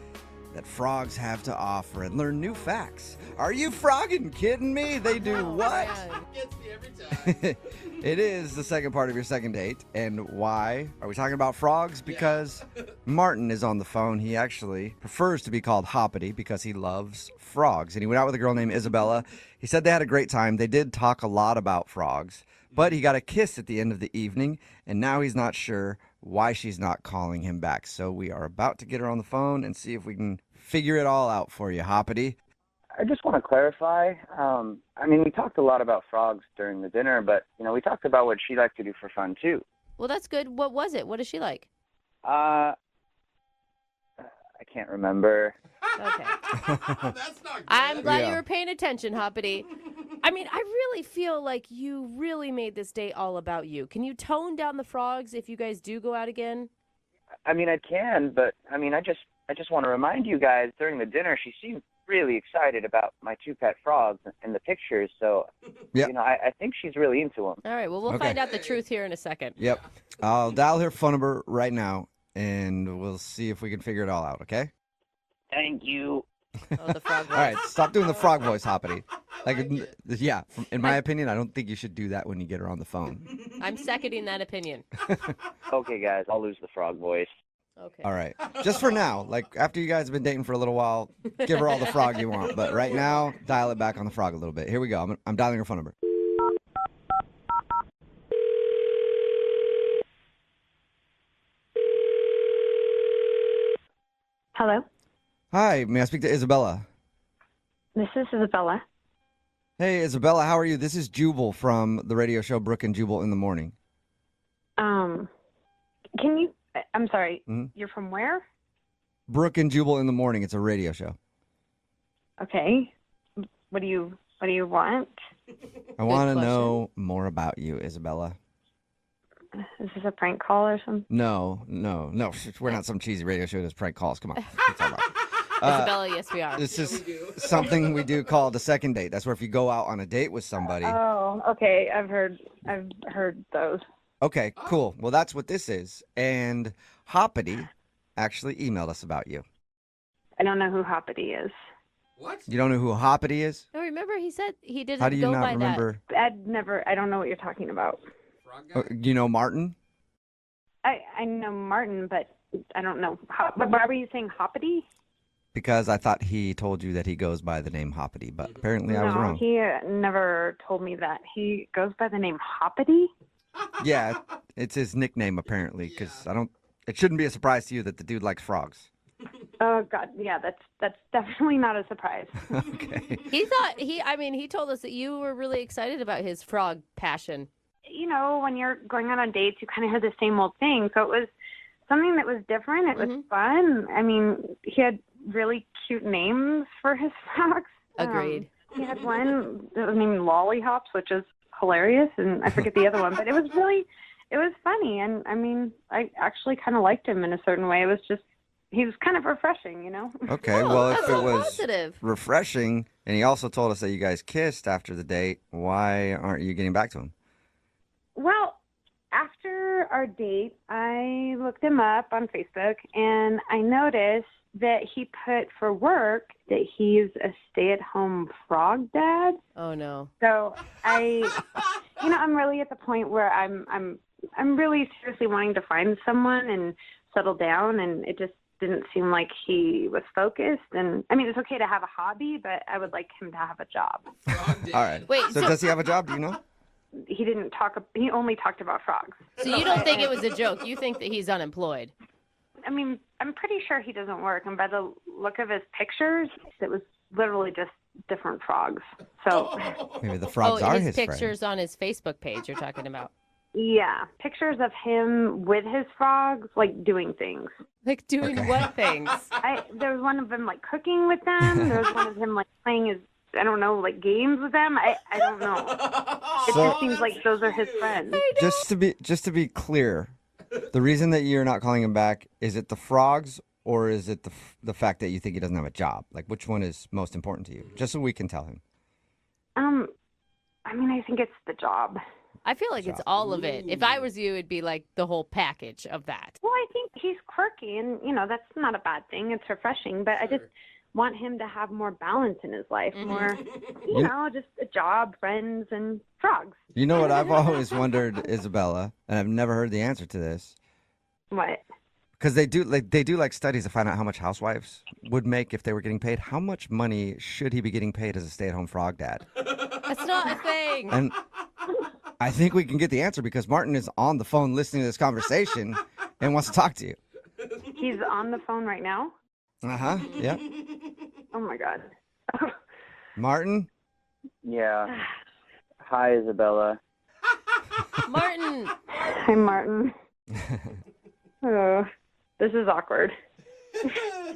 that frogs have to offer and learn new facts. Are you frogging kidding me? They do what? Gets me every time. It is the second part of your second date. And why are we talking about frogs? Because Martin is on the phone. He actually prefers to be called Hoppity because he loves frogs. And he went out with a girl named Isabella. He said they had a great time. They did talk a lot about frogs, but he got a kiss at the end of the evening, and now he's not sure why she's not calling him back. So we are about to get her on the phone and see if we can figure it all out for you, Hoppity. I just want to clarify. We talked a lot about frogs during the dinner, but, we talked about what she liked to do for fun, too. Well, that's good. What was it? What is she like? I can't remember. Okay. That's not good. I'm glad Yeah. you were paying attention, Hoppity. I really feel like you really made this date all about you. Can you tone down the frogs if you guys do go out again? I can, but, I just want to remind you guys, during the dinner, she seemed really excited about my two pet frogs and the pictures, so, Yep. I think she's really into them. All right, well, we'll Okay. find out the truth here in a second. Yep. I'll dial her phone number right now, and we'll see if we can figure it all out, okay? Thank you. Oh, the frog voice. All right, stop doing the frog voice, Hoppity. In my opinion, I don't think you should do that when you get her on the phone. I'm seconding that opinion. Okay, guys, I'll lose the frog voice. Okay. All right. Just for now. After you guys have been dating for a little while, give her all the frog you want. But right now, dial it back on the frog a little bit. Here we go. I'm dialing her phone number. Hello, Hi, may I speak to Isabella? this is Isabella. Hey, Isabella, how are you? This is Jubal from the radio show Brooke and Jubal in the Morning. Can you? I'm sorry. Mhm. You're from where? Brooke and Jubal in the Morning. It's a radio show. Okay. What do you want? I want to question. know more about you, Isabella. Is this a prank call or something? No. We're not some cheesy radio show that does prank calls. Come on. Let's talk about it. Isabella, yes, we are. This is something we do called a second date. That's where if you go out on a date with somebody. Oh, okay. I've heard those. Okay, cool. Well, that's what this is. And Hoppity actually emailed us about you. I don't know who Hoppity is. What? You don't know who Hoppity is? No, remember he said he didn't How do you go not by remember? I don't know what you're talking about. Frog guy? You know Martin? I know Martin, but I don't know. But why were you saying Hoppity? Because I thought he told you that he goes by the name Hoppity, but apparently I was No, wrong. he never told me that. He goes by the name Hoppity? Yeah, it's his nickname apparently, because it shouldn't be a surprise to you that the dude likes frogs. Oh God, yeah, that's definitely not a surprise. Okay. He told us that you were really excited about his frog passion. You know, when you're going out on dates, you kind of have the same old thing. So it was something that was different. It was fun. I mean, he had really cute names for his frogs. Agreed. He had one that was named Lollyhops, which is hilarious, and I forget the other one, but it was funny. And I mean, I actually kind of liked him in a certain way. It was just, he was kind of refreshing, you know? Okay, well, if that's it so was positive. refreshing, and he also told us that you guys kissed after the date, why aren't you getting back to him? Well, after our date, I looked him up on Facebook, and I noticed that he put for work that he's a stay-at-home frog dad. Oh no. So I'm really at the point where I'm really seriously wanting to find someone and settle down, and it just didn't seem like he was focused. And I mean, it's okay to have a hobby, but I would like him to have a job. All right. Wait, So does he have a job? Do you know? He only talked about frogs. So you don't think it was a joke? You think that he's unemployed? I mean, I'm pretty sure he doesn't work, and by the look of his pictures, it was literally just different frogs. So, Maybe the frogs are his his pictures on his Facebook page you're talking about. yeah, pictures of him with his frogs, like doing things. Like doing what things? There was one of them like cooking with them. There was one of him like playing his, I don't know, like games with them. I don't know. It So- just seems like those are his friends. Just to be clear, The reason that you're not calling him back, is it the frogs or is it the fact that you think he doesn't have a job? Like, which one is most important to you? Just so we can tell him. I mean, I think it's the job. I feel like it's all of it. If I was you, it'd be like the whole package of that. Well, I think he's quirky, and that's not a bad thing. It's refreshing, but I just want him to have more balance in his life, more, just a job, friends, and frogs. You know what I've always wondered, Isabella, and I've never heard the answer to this. What? Because they do studies to find out how much housewives would make if they were getting paid. How much money should he be getting paid as a stay-at-home frog dad? That's not a thing. And I think we can get the answer because Martin is on the phone listening to this conversation and wants to talk to you. He's on the phone right now? Uh-huh, yeah. Oh, my God. Martin? Yeah. Hi, Isabella. Martin. Hi, Martin. Oh, this is awkward.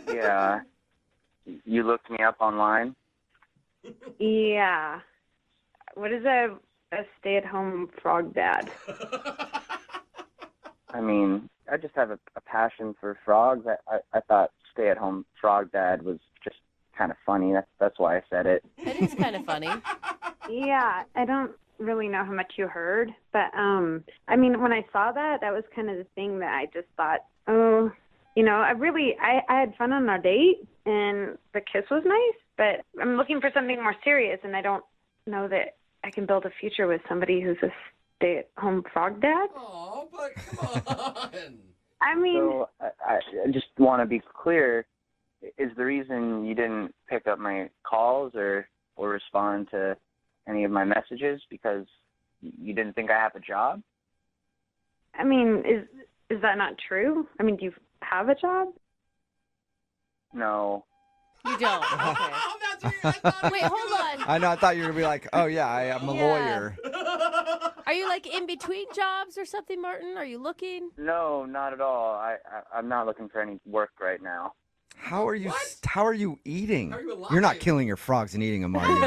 Yeah. You looked me up online? Yeah. What is a stay-at-home frog dad? I mean, I just have a passion for frogs. I thought stay-at-home frog dad was just kind of funny. That's why I said it. It is kind of funny. Yeah, I don't really know how much you heard, but I mean, when I saw that was kind of the thing that I just thought, I had fun on our date and the kiss was nice, but I'm looking for something more serious, and I don't know that I can build a future with somebody who's a stay-at-home frog dad. Oh, but come on. I mean, So I just want to be clear. Is the reason you didn't pick up my calls or respond to any of my messages because you didn't think I have a job? I mean, is that not true? I mean, do you have a job? No. You don't. Okay. Wait, hold on. I know, I thought you were going to be like, oh, yeah, I'm a lawyer. Are you like in between jobs or something, Martin? Are you looking? No, not at all. I'm not looking for any work right now. How are you eating? You're not killing your frogs and eating them, are you?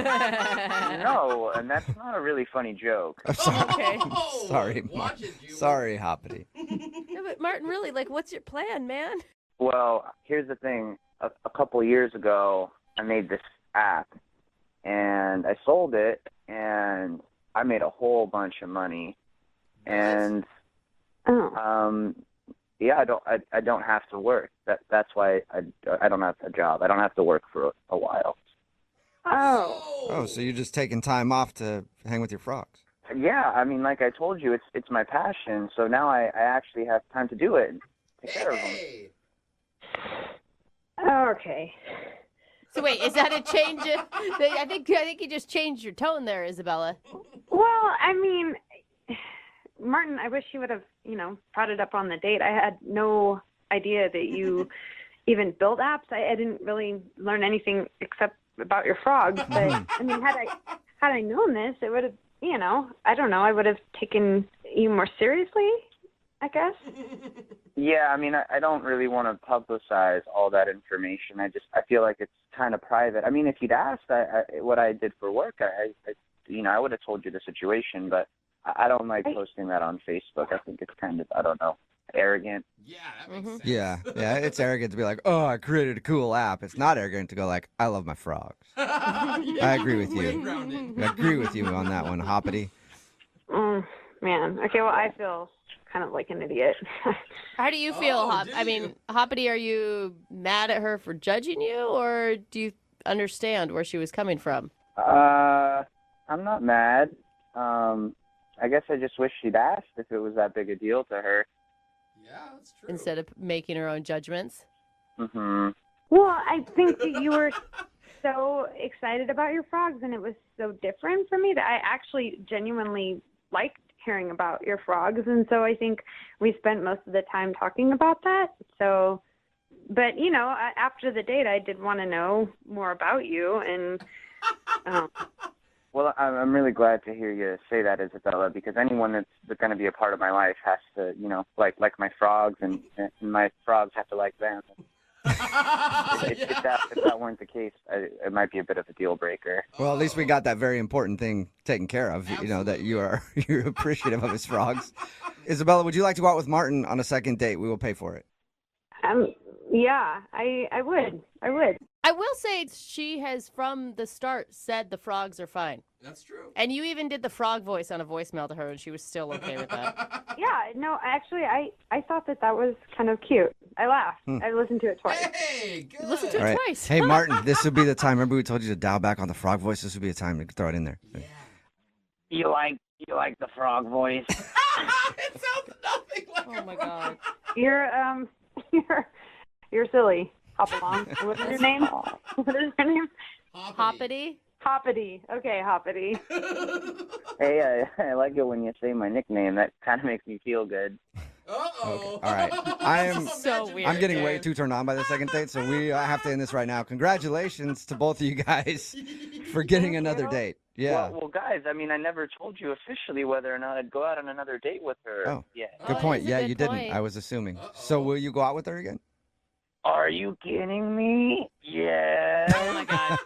No, and that's not a really funny joke. I'm sorry. Okay. Sorry, sorry, Hoppity. No, but Martin, really, what's your plan, man? Well, here's the thing. A couple years ago, I made this app, and I sold it, and I made a whole bunch of money. And yeah, I don't have to work. That's why I don't have a job. I don't have to work for a while. Oh, so you're just taking time off to hang with your frogs? Yeah, I mean, like I told you, it's my passion. So now I actually have time to do it and take care of them. Okay. So wait, is that a change? I think you just changed your tone there, Isabella. Well, I mean, Martin, I wish you would have, brought it up on the date. I had no idea that you even build apps. I didn't really learn anything except about your frogs. But I mean, had I known this, it would have, I don't know, I would have taken you more seriously, I guess. Yeah, I mean, I don't really want to publicize all that information. I feel like it's kind of private. I mean, if you'd asked what I did for work, I would have told you the situation, but I don't like posting that on Facebook. I think it's kind of, I don't know, arrogant. Yeah, that makes sense. Yeah, it's arrogant to be like, oh, I created a cool app. It's not arrogant to go like, I love my frogs. I agree with you. I agree with you on that one, Hoppity. Man. Okay, well, I feel kind of like an idiot. How do you feel, Hop? I mean, Hoppity, are you mad at her for judging you, or do you understand where she was coming from? I'm not mad. I guess I just wish she'd asked if it was that big a deal to her. Yeah, that's true. Instead of making her own judgments. Mm-hmm. Well, I think that you were so excited about your frogs, and it was so different for me that I actually genuinely liked hearing about your frogs, and so I think we spent most of the time talking about that. So, but after the date, I did want to know more about you, and Well, I'm really glad to hear you say that, Isabella, because anyone that's going to be a part of my life has to, like my frogs, and my frogs have to like them. If that weren't the case, it might be a bit of a deal breaker. Well, at least we got that very important thing taken care of. You know that you're appreciative of his frogs. Isabella, would you like to go out with Martin on a second date? We will pay for it. Yeah, I would. I will say she has from the start said the frogs are fine. That's true. And you even did the frog voice on a voicemail to her, and she was still okay with that. Yeah, no, actually, I thought that was kind of cute. I laughed. I listened to it twice. Hey, good. Listen to All it right. twice. Hey, Martin, this would be the time. Remember we told you to dial back on the frog voice? This would be a time to throw it in there. Yeah. You like the frog voice? It sounds nothing like Oh my god. You're silly. Hop along. What is your name? What is your name? Hoppity? Hoppity. Okay, Hoppity. Hey, I like it when you say my nickname. That kind of makes me feel good. Uh-oh. All right. I am So weird. I'm getting way too turned on by the second date, so we have to end this right now. Congratulations to both of you guys for getting another date. Yeah. Well, guys, I mean, I never told you officially whether or not I'd go out on another date with her. Oh. Yeah. Good Oh, point. that's a Yeah, good you didn't. point. I was assuming. So will you go out with her again? Are you kidding me? Yeah. Oh my god.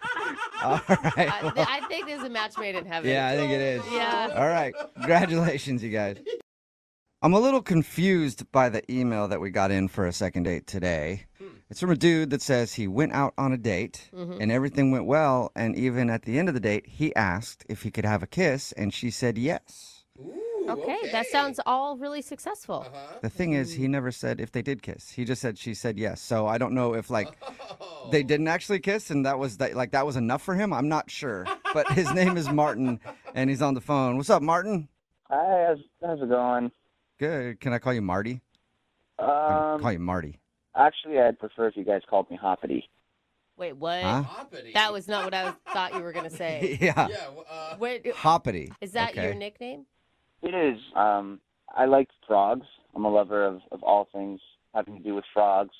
All right. I think there's a match made in heaven. Yeah, I think it is. Yeah. All right. Congratulations, you guys. I'm a little confused by the email that we got in for a second date today. It's from a dude that says he went out on a date and everything went well. And even at the end of the date, he asked if he could have a kiss, and she said yes. Ooh, Okay, that sounds all really successful. The thing is, he never said if they did kiss. He just said she said yes. So I don't know if they didn't actually kiss and that was enough for him. I'm not sure. But his name is Martin and he's on the phone. What's up, Martin? Hi, how's it going? Good. Can I call you Marty? Call you Marty. Actually, I'd prefer if you guys called me Hoppity. Wait, what? Huh? Hoppity. That was not what I thought you were going to say. Yeah. Yeah, Wait, Hoppity. is that Okay. your nickname? It is. I like frogs. I'm a lover of all things having to do with frogs.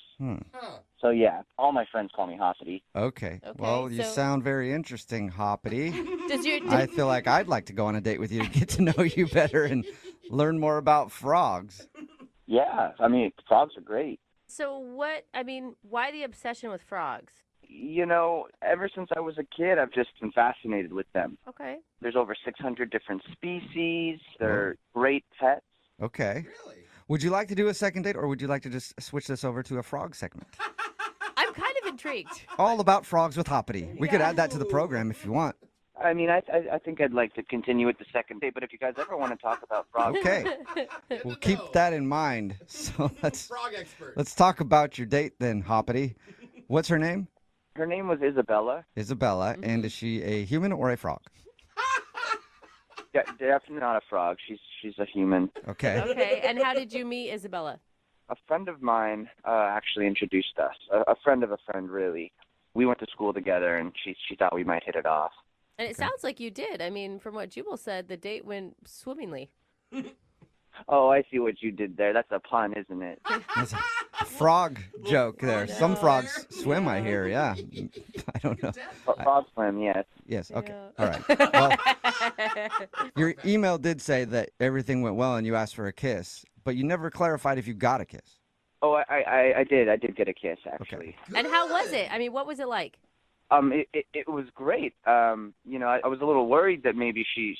So, yeah, all my friends call me Hoppity. Okay. Okay, Well, you so- sound very interesting, Hoppity. Did I feel like I'd like to go on a date with you to get to know you better and learn more about frogs. Yeah, I mean, frogs are great. So why the obsession with frogs? You know, ever since I was a kid, I've just been fascinated with them. Okay. There's over 600 different species. They're great pets. Okay. Really? Would you like to do a second date or would you like to just switch this over to a frog segment? I'm kind of intrigued. All about frogs with Hoppity. We could add that to the program if you want. I mean, I think I'd like to continue with the second date, but if you guys ever want to talk about frogs, Okay. We'll keep that in mind. So Frog expert. let's talk about your date then, Hoppity. What's her name? her name was Isabella. Isabella. And is she a human or a frog? Yeah, definitely not a frog. She's a human. Okay. Okay, and how did you meet Isabella? A friend of mine actually introduced us. A friend of a friend, really. We went to school together, and she thought we might hit it off. And it sounds like you did. I mean, from what Jubal said, the date went swimmingly. Oh, I see what you did there. That's a pun, isn't it? That's a frog joke there. Some frogs swim, I hear. Yeah. I don't know. Frog swim, yes. Yes. Okay. All right. Well, your email did say that everything went well and you asked for a kiss, but you never clarified if you got a kiss. Oh, I did. I did get a kiss, actually. And how was it? I mean, what was it like? It was great. You know, I was a little worried that maybe she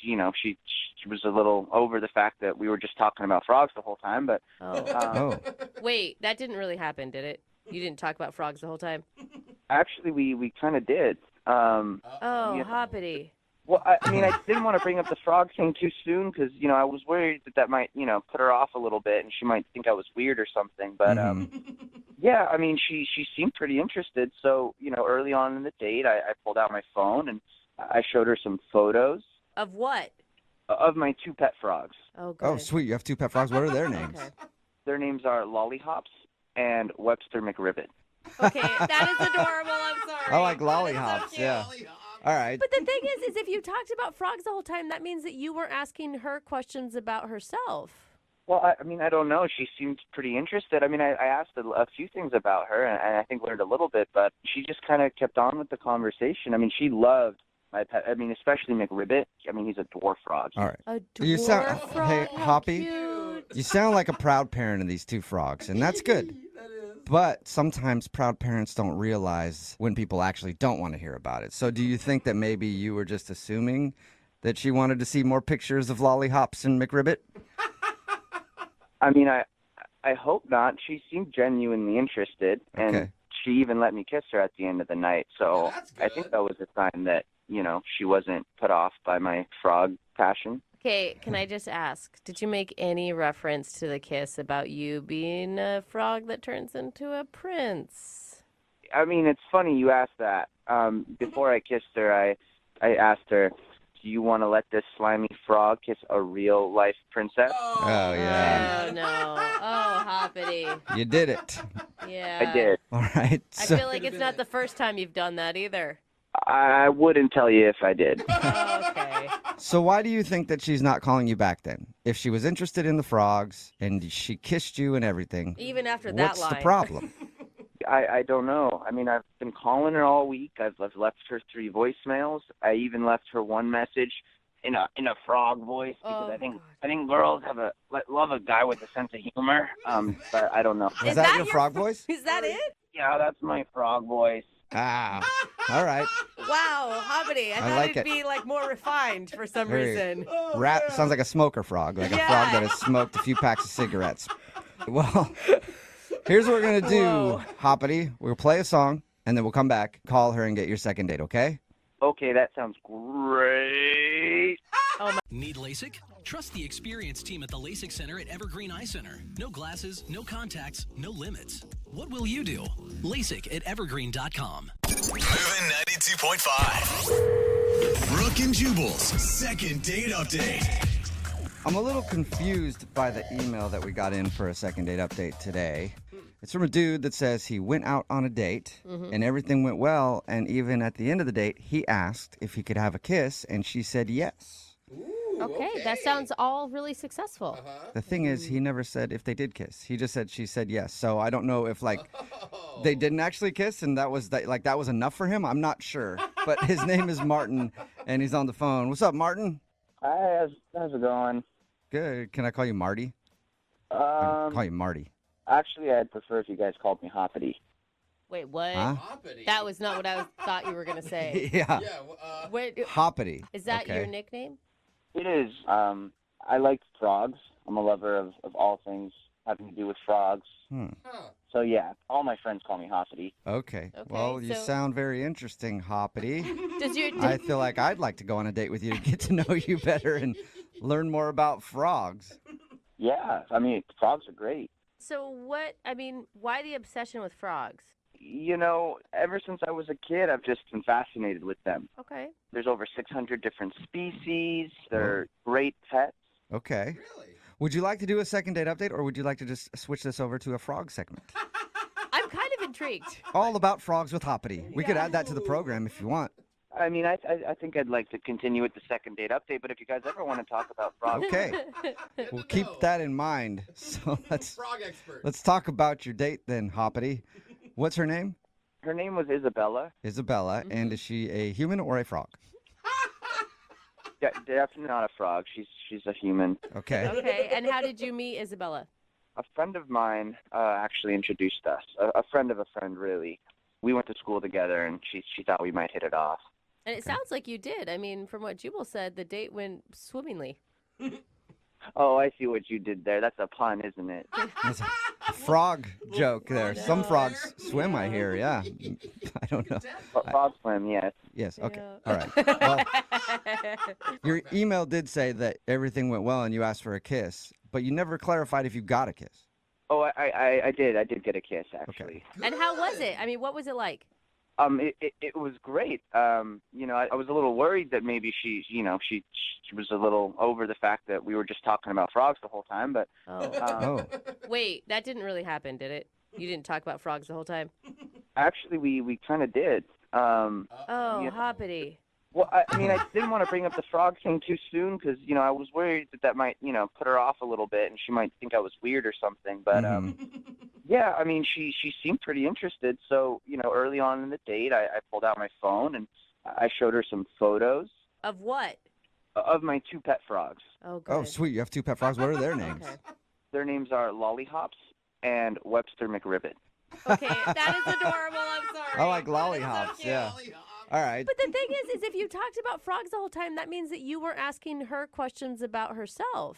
was a little over the fact that we were just talking about frogs the whole time, but Wait, that didn't really happen, did it? You didn't talk about frogs the whole time? actually we kind of did. Oh, yeah. Hoppity. Well, I mean, I didn't want to bring up the frog thing too soon because, you know, I was worried that might, you know, put her off a little bit and she might think I was weird or something. But, yeah, I mean, she seemed pretty interested. So, you know, early on in the date, I pulled out my phone and I showed her some photos. Of what? Of my two pet frogs. Oh, good. Oh, sweet. You have two pet frogs. What are their names? Their names are Lollihops and Webster McRibbit. Okay, that is adorable. I'm sorry. I like lollihops. Yeah. All right. But the thing is if you talked about frogs the whole time, that means that you were asking her questions about herself. Well, I mean, I don't know. She seemed pretty interested. I mean, I asked a few things about her, and I think learned a little bit, but she just kind of kept on with the conversation. I mean, she loved my pet. I mean, especially McRibbit. I mean, he's a dwarf frog. All right. A You sound, dwarf frog? hey, How Hoppy, cute. you sound like a proud parent of these two frogs, and that's good. But sometimes proud parents don't realize when people actually don't want to hear about it. So do you think that maybe you were just assuming that she wanted to see more pictures of lollipops and McRibbit? I mean, I hope not. She seemed genuinely interested, and she even let me kiss her at the end of the night. So I think that was a sign that, she wasn't put off by my frog passion. Okay, can I just ask, did you make any reference to the kiss about you being a frog that turns into a prince? I mean, it's funny you asked that. Before I kissed her, I asked her, do you want to let this slimy frog kiss a real-life princess? Oh, yeah. Oh, no. Oh, hoppity. You did it. Yeah. I did. All right. I feel like it's not the first time you've done that either. I wouldn't tell you if I did. Okay. So why do you think that she's not calling you back then? If she was interested in the frogs and she kissed you and everything, Even after that what's line. the problem? I don't know. I mean, I've been calling her all week. I've left her 3 voicemails. I even left her one message in a frog voice because I think girls love a guy with a sense of humor. But I don't know. Was that your frog voice? Is that it? Yeah, that's my frog voice. Ah, all right. Wow, hoppity. I thought like it'd it. be like more refined for some Very reason. Rat sounds like a smoker frog, like a frog that has smoked a few packs of cigarettes. Well, here's what we're going to do, Hoppity. We'll play a song, and then we'll come back, call her, and get your second date, okay? Okay, that sounds great. Need LASIK? Trust the experienced team at the LASIK Center at Evergreen Eye Center. No glasses, no contacts, no limits. What will you do? LASIK at evergreen.com. Moving 92.5. Brooke and Jubal's second date update. I'm a little confused by the email that we got in for a second date update today. It's from a dude that says he went out on a date and everything went well, and even at the end of the date, he asked if he could have a kiss, and she said yes. Okay, that sounds all really successful. The thing is, he never said if they did kiss. He just said she said yes. So I don't know if they didn't actually kiss and that was that was enough for him. I'm not sure. But his name is Martin and he's on the phone. What's up, Martin? Hi, how's it going? Good. Can I call you Marty? I'll call you Marty. Actually, I'd prefer if you guys called me Hoppity. Wait, what? Huh? That was not what I thought you were going to say. Yeah. Wait, Hoppity. is that Okay. your nickname? It is. I like frogs. I'm a lover of all things having to do with frogs. So, yeah, all my friends call me Hoppity. Okay. Well, you sound very interesting, Hoppity. Does your I feel like I'd like to go on a date with you to get to know you better and learn more about frogs. Yeah, I mean, frogs are great. So why the obsession with frogs? Ever since I was a kid, I've just been fascinated with them. Okay. There's over 600 different species. They're great pets. Okay. Really? Would you like to do a second date update, or would you like to just switch this over to a frog segment? I'm kind of intrigued. All about frogs with Hoppity. We could add that to the program if you want. I mean, I think I'd like to continue with the second date update, but if you guys ever want to talk about frogs... Okay. We'll keep that in mind. So Frog expert. let's talk about your date then, Hoppity. What's her name? Her name was Isabella. Isabella. And is she a human or a frog? Yeah, definitely not a frog. She's a human. Okay. Okay, and how did you meet Isabella? A friend of mine actually introduced us. A friend of a friend, really. We went to school together, and she thought we might hit it off. And it sounds like you did. I mean, from what Jubal said, the date went swimmingly. Oh, I see what you did there. That's a pun, isn't it? That's a frog joke there. Some frogs swim, I hear, yeah. I don't know. Frog swim, yes. Yes, okay. All right. Well, your email did say that everything went well and you asked for a kiss, but you never clarified if you got a kiss. Oh, I did. I did get a kiss, actually. Okay. And how was it? I mean, what was it like? It was great. I was a little worried that maybe she was a little over the fact that we were just talking about frogs the whole time, but Wait, that didn't really happen, did it? You didn't talk about frogs the whole time? actually we kind of did. Hoppity. Well, I mean, I didn't want to bring up the frog thing too soon because, I was worried that might, put her off a little bit and she might think I was weird or something. But, yeah, I mean, she seemed pretty interested. So, early on in the date, I pulled out my phone and I showed her some photos. Of what? Of my 2 pet frogs. Oh, good. Oh, sweet. You have 2 pet frogs. What are their names? Their names are Lollihops and Webster McRibbit. Okay, that is adorable. I'm sorry. I like lollihops. cute. Yeah. All right. But the thing is if you talked about frogs the whole time, that means that you weren't asking her questions about herself.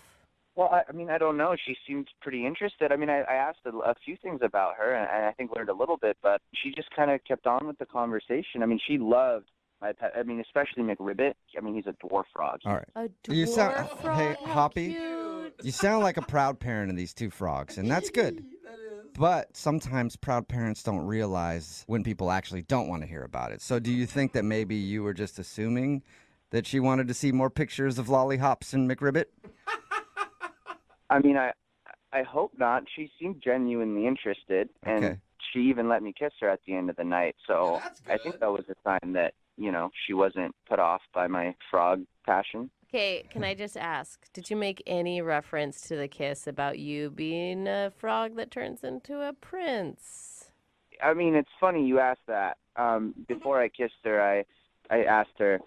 Well, I mean, I don't know. She seemed pretty interested. I mean, I asked a few things about her, and I think learned a little bit, but she just kind of kept on with the conversation. I mean, she loved my pet. I mean, especially McRibbit. I mean, he's a dwarf frog. All right. A You sound, dwarf frog, hey, how Hoppy, cute. you sound like a proud parent of these two frogs, and that's good. But sometimes proud parents don't realize when people actually don't want to hear about it. So do you think that maybe you were just assuming that she wanted to see more pictures of lollihops and McRibbit? I mean, I hope not. She seemed genuinely interested, and Okay. she even let me kiss her at the end of the night. So I think that was a sign that, she wasn't put off by my frog passion. Okay, can I just ask, did you make any reference to the kiss about you being a frog that turns into a prince? I mean, it's funny you asked that. Before I kissed her, I asked her,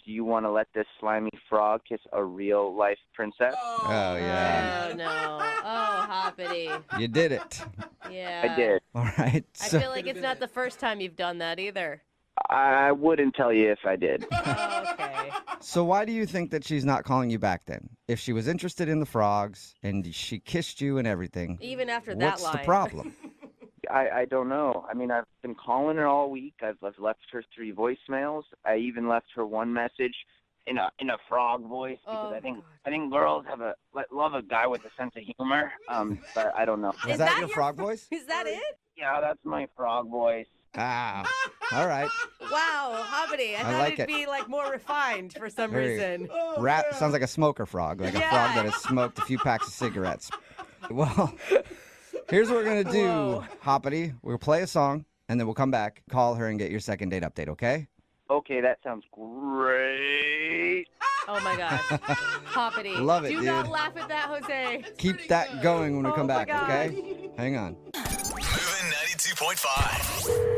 do you want to let this slimy frog kiss a real-life princess? Oh, yeah. Oh, no. Oh, Hoppity. You did it. Yeah. I did. All right. I feel like it's not the first time you've done that either. I wouldn't tell you if I did. Okay. So why do you think that she's not calling you back then? If she was interested in the frogs and she kissed you and everything, Even after that what's line. the problem? I don't know. I mean, I've been calling her all week. I've left her 3 voicemails. I even left her one message in a frog voice because I think girls love a guy with a sense of humor. But I don't know. Is that your frog voice? Is that it? Yeah, that's my frog voice. Ah, all right. Wow, Hoppity. I thought like it'd it. be like more refined for some Very reason. Rat sounds like a smoker frog, like a frog that has smoked a few packs of cigarettes. Well, here's what we're going to do, Whoa. Hoppity. We'll play a song, and then we'll come back, call her, and get your second date update, okay? Okay, that sounds great. Oh my gosh. Hoppity. Love it, Do dude. not laugh at that, Jose. Keep that going when we come my back, God. okay? Hang on. Moving 92.5.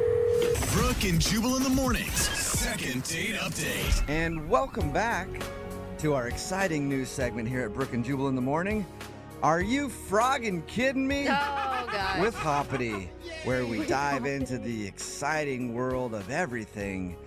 Brooke and Jubal in the mornings. Second date update. And welcome back to our exciting news segment here at Brooke and Jubal in the morning. Are you frogging kidding me? Oh, God. With Hoppity, where we dive into the exciting world of everything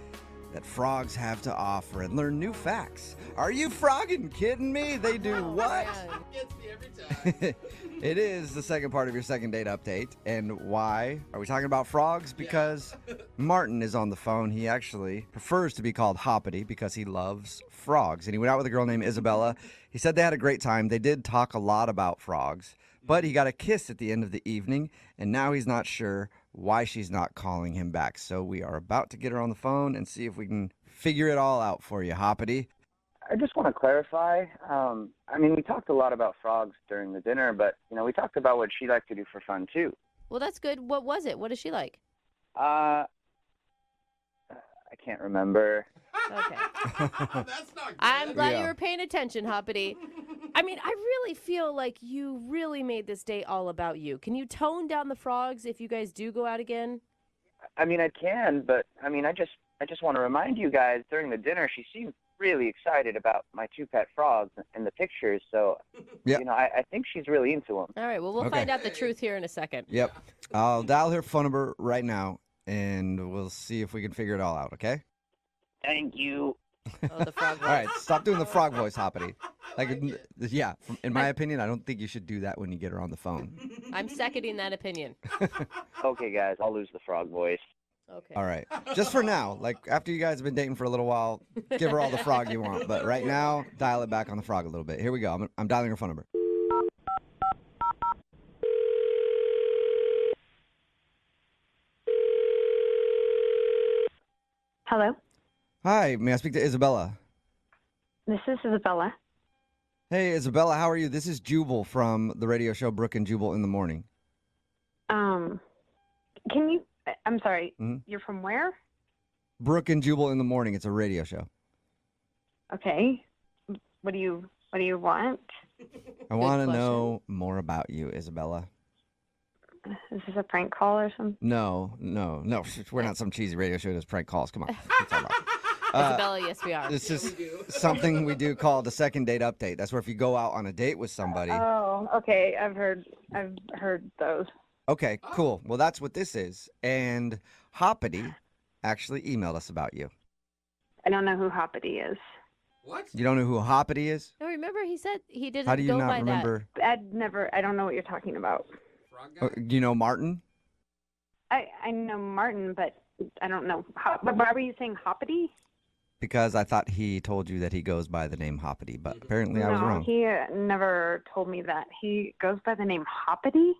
that frogs have to offer and learn new facts. Are you frogging kidding me? They do what? Gets me every time. It is the second part of your second date update. And why are we talking about frogs? Because Martin is on the phone. He actually prefers to be called Hoppity because he loves frogs. And he went out with a girl named Isabella. He said they had a great time. They did talk a lot about frogs, but he got a kiss at the end of the evening, and now he's not sure why she's not calling him back. So we are about to get her on the phone and see if we can figure it all out for you, Hoppity. I just want to clarify. I mean, we talked a lot about frogs during the dinner, but, we talked about what she liked to do for fun, too. Well, that's good. What was it? What is she like? I can't remember. Okay. That's not good. I'm glad Yeah. you were paying attention, Hoppity. I mean, I really feel like you really made this date all about you. Can you tone down the frogs if you guys do go out again? I mean, I can, but, I just want to remind you guys, during the dinner, she seemed really excited about my 2 pet frogs and the pictures, so, Yep. I think she's really into them. All right, well, we'll Okay. find out the truth here in a second. Yep. I'll dial her phone number right now, and we'll see if we can figure it all out, okay? Thank you. Oh, the frog voice. All right, stop doing the frog voice, Hoppity. Yeah, in my opinion, I don't think you should do that when you get her on the phone. I'm seconding that opinion. Okay, guys, I'll lose the frog voice. Okay. All right. Just for now. Like, after you guys have been dating for a little while, give her all the frog you want. But right now, dial it back on the frog a little bit. Here we go. I'm dialing her phone number. Hello, Hi, may I speak to Isabella? this is Isabella. Hey, Isabella, how are you? This is Jubal from the radio show Brooke and Jubal in the Morning. Can you? I'm sorry. Mhm. You're from where? Brooke and Jubal in the Morning. It's a radio show. Okay. What do you want? I want to question. know more about you, Isabella. Is this a prank call or something? No. We're not some cheesy radio show that does prank calls. Come on. What's all about? Isabella, yes, we are. This is something we do called a second date update. That's where if you go out on a date with somebody. Oh, okay. I've heard those. Okay, cool. Well, that's what this is. And Hoppity actually emailed us about you. I don't know who Hoppity is. What? You don't know who Hoppity is? No, remember he said he didn't How do you go not by remember? I don't know what you're talking about. You know Martin? I know Martin, but I don't know. But why were you saying Hoppity? Because I thought he told you that he goes by the name Hoppity, but apparently I was No, wrong. he never told me that. He goes by the name Hoppity?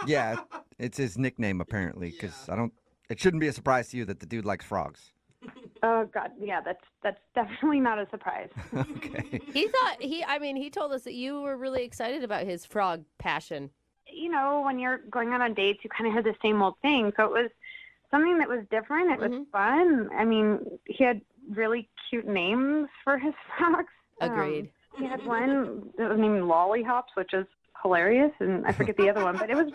Yeah, it's his nickname apparently, because it shouldn't be a surprise to you that the dude likes frogs. Oh, God. Yeah, that's definitely not a surprise. Okay. He told us that you were really excited about his frog passion. You know, when you're going on dates, you kind of have the same old thing. So it was something that was different. It was fun. I mean, he had really cute names for his frogs. Agreed. He had one that was named Lollyhops, which is hilarious, and I forget the other one. But it was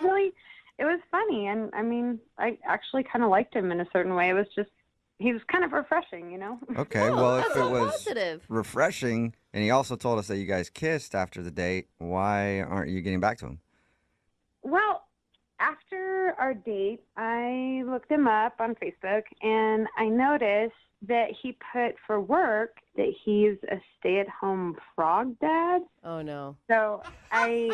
funny. And, I mean, I actually kind of liked him in a certain way. It was just, he was kind of refreshing, you know? Okay, well, if that's it so was positive. refreshing, and he also told us that you guys kissed after the date, why aren't you getting back to him? Well, after our date, I looked him up on Facebook, and I noticed that he put for work that he's a stay-at-home frog dad. Oh no. So I'm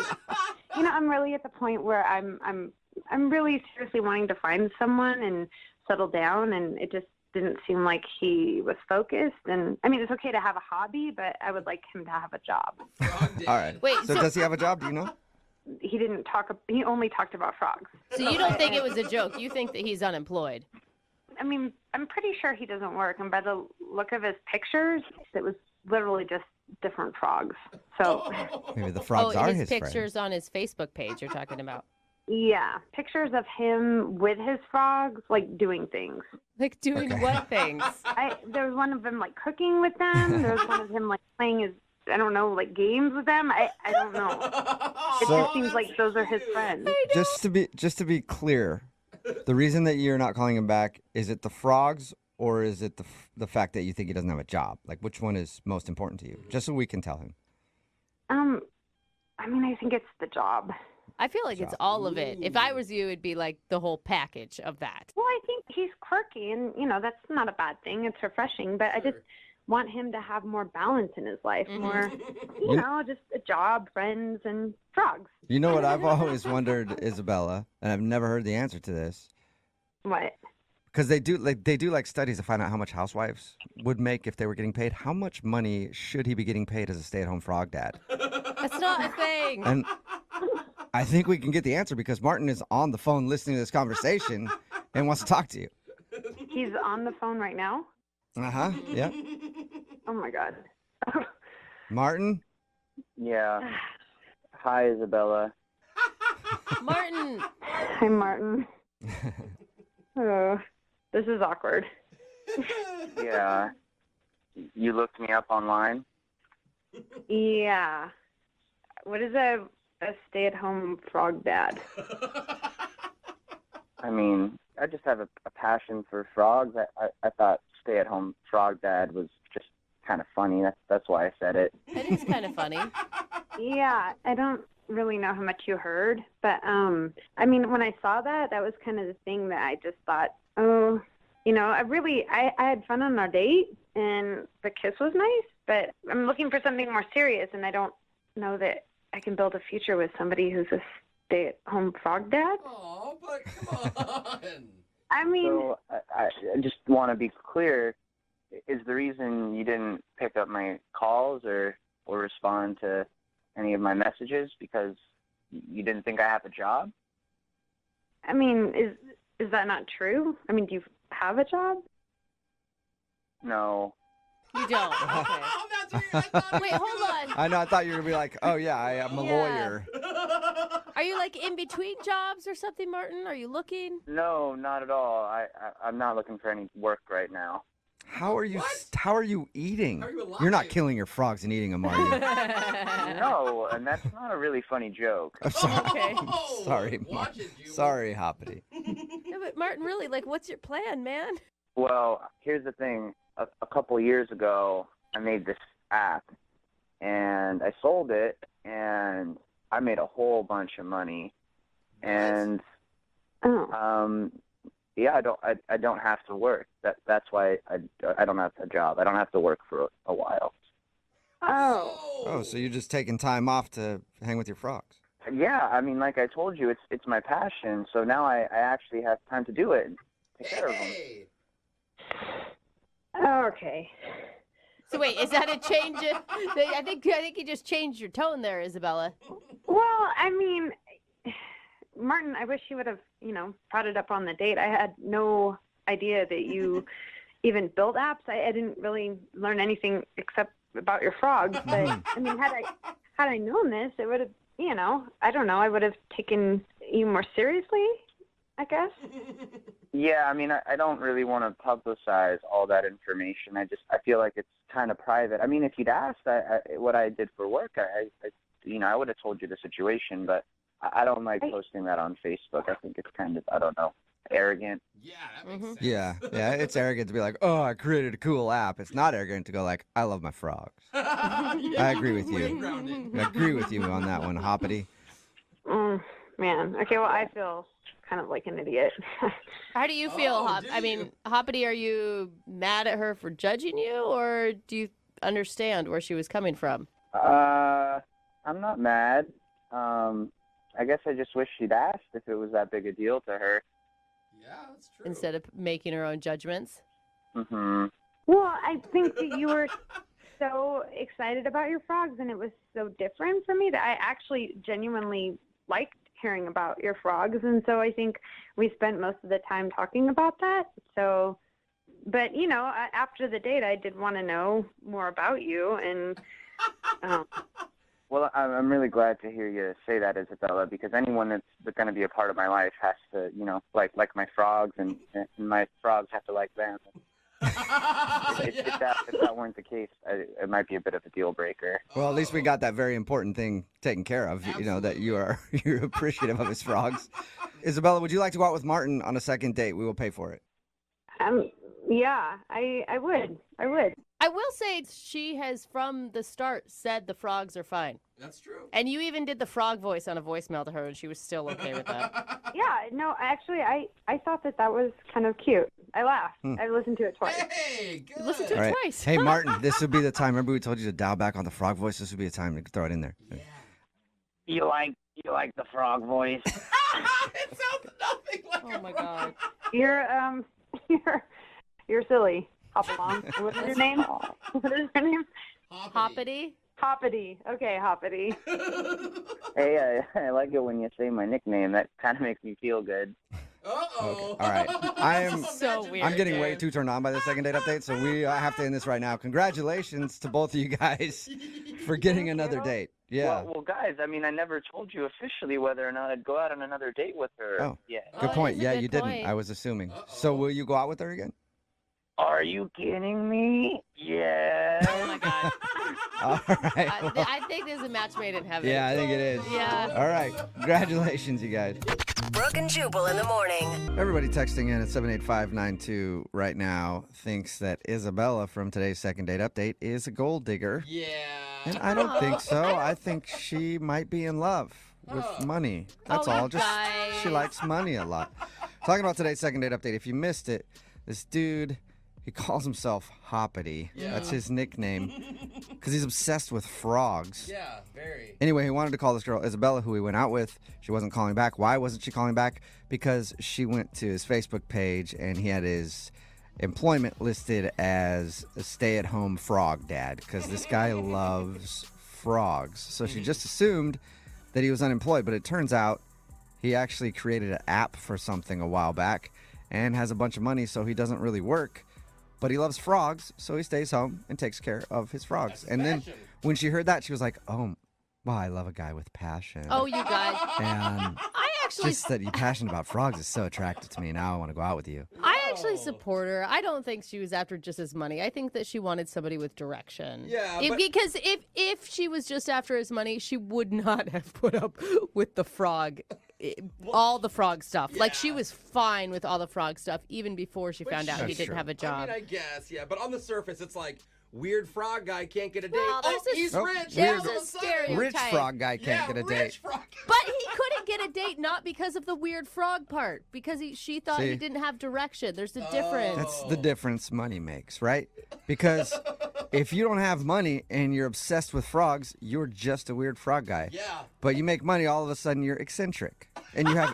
really at the point where I'm really seriously wanting to find someone and settle down, and it just didn't seem like he was focused. And I mean, it's okay to have a hobby, but I would like him to have a job. All right. Wait, so does he have a job? Do you know? He only talked about frogs. So you don't think it was a joke? You think that he's unemployed? I mean, I'm pretty sure he doesn't work, and by the look of his pictures, it was literally just different frogs. So Maybe the frogs are his pictures on his Facebook page you're talking about. Yeah, pictures of him with his frogs, like doing things. Like doing what things? There was one of them like cooking with them. There was one of him like playing his, I don't know, like games with them. I don't know. It just seems like those are his friends. Just to be clear, the reason that you're not calling him back, is it the frogs or is it the fact that you think he doesn't have a job? Like, which one is most important to you? Just so we can tell him. I mean, I think it's the job. I feel like it's all of it. If I was you, it'd be like the whole package of that. Well, I think he's quirky, and, that's not a bad thing. It's refreshing, but I just want him to have more balance in his life, more, just a job, friends, and frogs. You know what I've always wondered, Isabella, and I've never heard the answer to this. What? Because they do studies to find out how much housewives would make if they were getting paid. How much money should he be getting paid as a stay-at-home frog dad? That's not a thing. And I think we can get the answer because Martin is on the phone listening to this conversation and wants to talk to you. He's on the phone right now? Uh-huh, yeah. Oh, my God. Martin? Yeah. Hi, Isabella. Martin. Hi, Martin. Oh, this is awkward. Yeah. You looked me up online? Yeah. What is a stay-at-home frog dad? I mean, I just have a passion for frogs. I thought stay-at-home frog dad was just kind of funny. That's why I said it. It is kind of funny. Yeah, I don't really know how much you heard, but I mean, when I saw that was kind of the thing that I just thought, I had fun on our date, and the kiss was nice, but I'm looking for something more serious, and I don't know that I can build a future with somebody who's a stay-at-home frog dad. Oh, but come on. I mean, So I just want to be clear. Is the reason you didn't pick up my calls or respond to any of my messages because you didn't think I have a job? I mean, is that not true? I mean, do you have a job? No. You don't. Okay. Wait, hold on. I know, I thought you were going to be like, oh, yeah, I'm a lawyer. Are you like in between jobs or something, Martin? Are you looking? No, not at all. I'm not looking for any work right now. How are you eating? Are you alive? You're not killing your frogs and eating them, are you? No, and that's not a really funny joke. I'm sorry. Okay. Sorry, Watch it, Jubal. sorry, Hoppity. No, but Martin, really, like, what's your plan, man? Well, here's the thing. A couple years ago, I made this app, and I sold it, and I made a whole bunch of money. And Oh. Yeah, I don't have to work. That's why I don't have a job. I don't have to work for a while. Oh. Oh, so you're just taking time off to hang with your frogs? Yeah, I mean, like I told you, it's my passion. So now I actually have time to do it and take care of them. Okay. So wait, is that a change? I think you just changed your tone there, Isabella. Well, I mean, Martin, I wish you would have, brought it up on the date. I had no idea that you even built apps. I didn't really learn anything except about your frogs. But I mean, had I known this, it would have, I don't know, I would have taken you more seriously, I guess. Yeah, I mean, I don't really want to publicize all that information. I feel like it's kind of private. I mean, if you'd asked what I did for work, I would have told you the situation, but I don't like posting that on Facebook. I think it's kind of, I don't know, arrogant. Yeah, that makes sense. Yeah, it's arrogant to be like, oh, I created a cool app. It's not arrogant to go like, I love my frogs. I agree with you. I agree with you on that one, Hoppity. Man. Okay, well, I feel kind of like an idiot. How do you feel, I mean, Hoppity, are you mad at her for judging you, or do you understand where she was coming from? I'm not mad. I guess I just wish she'd asked if it was that big a deal to her. Yeah, that's true. Instead of making her own judgments? Mm-hmm. Well, I think that you were so excited about your frogs, and it was so different for me that I actually genuinely liked hearing about your frogs, and so I think we spent most of the time talking about that. So, but after the date, I did want to know more about you, and Well, I'm really glad to hear you say that, Isabella, because anyone that's going to be a part of my life has to, like my frogs, and my frogs have to like them. If that weren't the case, it might be a bit of a deal breaker. Well, at least we got that very important thing taken care of, that you're appreciative of his frogs. Isabella, would you like to go out with Martin on a second date? We will pay for it. Yeah, I would. I will say she has, from the start, said the frogs are fine. That's true. And you even did the frog voice on a voicemail to her, and she was still okay with that. Yeah, no, actually, I thought that was kind of cute. I laughed. I listened to it twice. Hey, good. Listen to All it right. twice. Hey, Martin, this would be the time. Remember we told you to dial back on the frog voice? This would be the time to throw it in there. Yeah. You like the frog voice? It sounds nothing like Oh, my God. You're silly. Hop along. What is your name? What is your name? Hoppity? Hoppity. Okay, Hoppity. Hey, I like it when you say my nickname. That kind of makes me feel good. Uh-oh. Okay. All right. I am So weird. I'm getting way too turned on by the second date update, so we have to end this right now. Congratulations to both of you guys for getting another date. Yeah. Well, guys, I mean, I never told you officially whether or not I'd go out on another date with her. Oh. Yeah. Good point. that's a Yeah, good you didn't. point. I was assuming. So will you go out with her again? Are you kidding me? Yeah. Oh, my God. All right. I think there's a match made in heaven. Yeah, I think it is. Yeah. All right. Congratulations, you guys. Brooke and Jubal in the morning. Everybody texting in at 78592 right now thinks that Isabella from today's second date update is a gold digger. Yeah. And I don't think so. I think she might be in love with money. That's Oh, all. you Just guys. she likes money a lot. Talking about today's second date update. If you missed it, this dude, he calls himself Hoppity. Yeah. That's his nickname because he's obsessed with frogs. Yeah, very. Anyway, he wanted to call this girl Isabella, who he went out with. She wasn't calling back. Why wasn't she calling back? Because she went to his Facebook page and he had his employment listed as a stay-at-home frog dad because this guy loves frogs. So she just assumed that he was unemployed, but it turns out he actually created an app for something a while back and has a bunch of money, so he doesn't really work. But he loves frogs, so he stays home and takes care of his frogs. And then when she heard that, she was like, oh, well, I love a guy with passion. Oh, you guys. And I actually just that you're passionate about frogs is so attractive to me. Now I want to go out with you. I actually support her. I don't think she was after just his money. I think that she wanted somebody with direction. Yeah, Because if she was just after his money, she would not have put up with the frog, all the frog stuff. Like, she was fine with all the frog stuff even before she found out he didn't have a job. I mean, I guess, yeah. But on the surface, it's like, weird frog guy can't get a date. Well, there's a- he's Oh, rich. there's all of a a sudden. stereotype. Rich frog guy can't get a date. Rich frog. But he couldn't get a date not because of the weird frog part, because she thought See? he didn't have direction. There's a difference. That's the difference money makes, right? Because if you don't have money and you're obsessed with frogs, you're just a weird frog guy. Yeah. But you make money, all of a sudden you're eccentric. And you have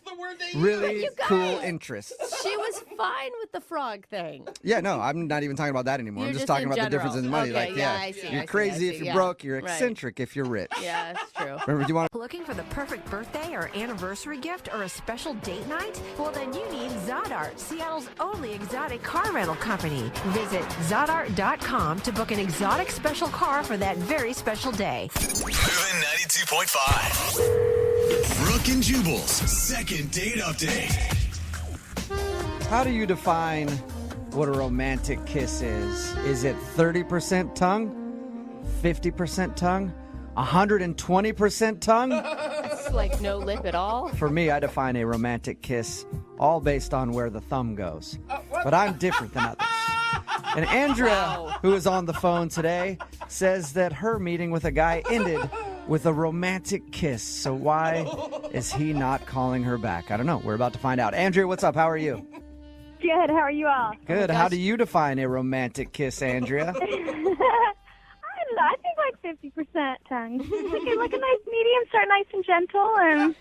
The word they really You guys- cool interests. She was fine with the frog thing. Yeah, no, I'm not even talking about that anymore. You're I'm just just talking in about the general. difference in money. Okay, Like, yeah, I see, you're I see, crazy I if see, you're yeah. broke. You're Right. eccentric if you're rich. Yeah, that's true. Remember, do you want Looking for the perfect birthday or anniversary gift or a special date night? Well, then you need Zodart, Seattle's only exotic car rental company. Visit Zodart.com to book an exotic special car for that very special day. Moving 92.5. Brooke and Jubal's second date update. How do you define what a romantic kiss is? Is it 30% tongue, 50% tongue, 120% tongue? It's like no lip at all. For me, I define a romantic kiss all based on where the thumb goes. But I'm different than others. And Andrea, who is on the phone today, says that her meeting with a guy ended with a romantic kiss. So why is he not calling her back? I don't know. We're about to find out. Andrea, what's up? How are you? Good. How are you all? Good. How do you define a romantic kiss, Andrea? I don't know. I think like 50% tongue. Like a nice medium, start nice and gentle, and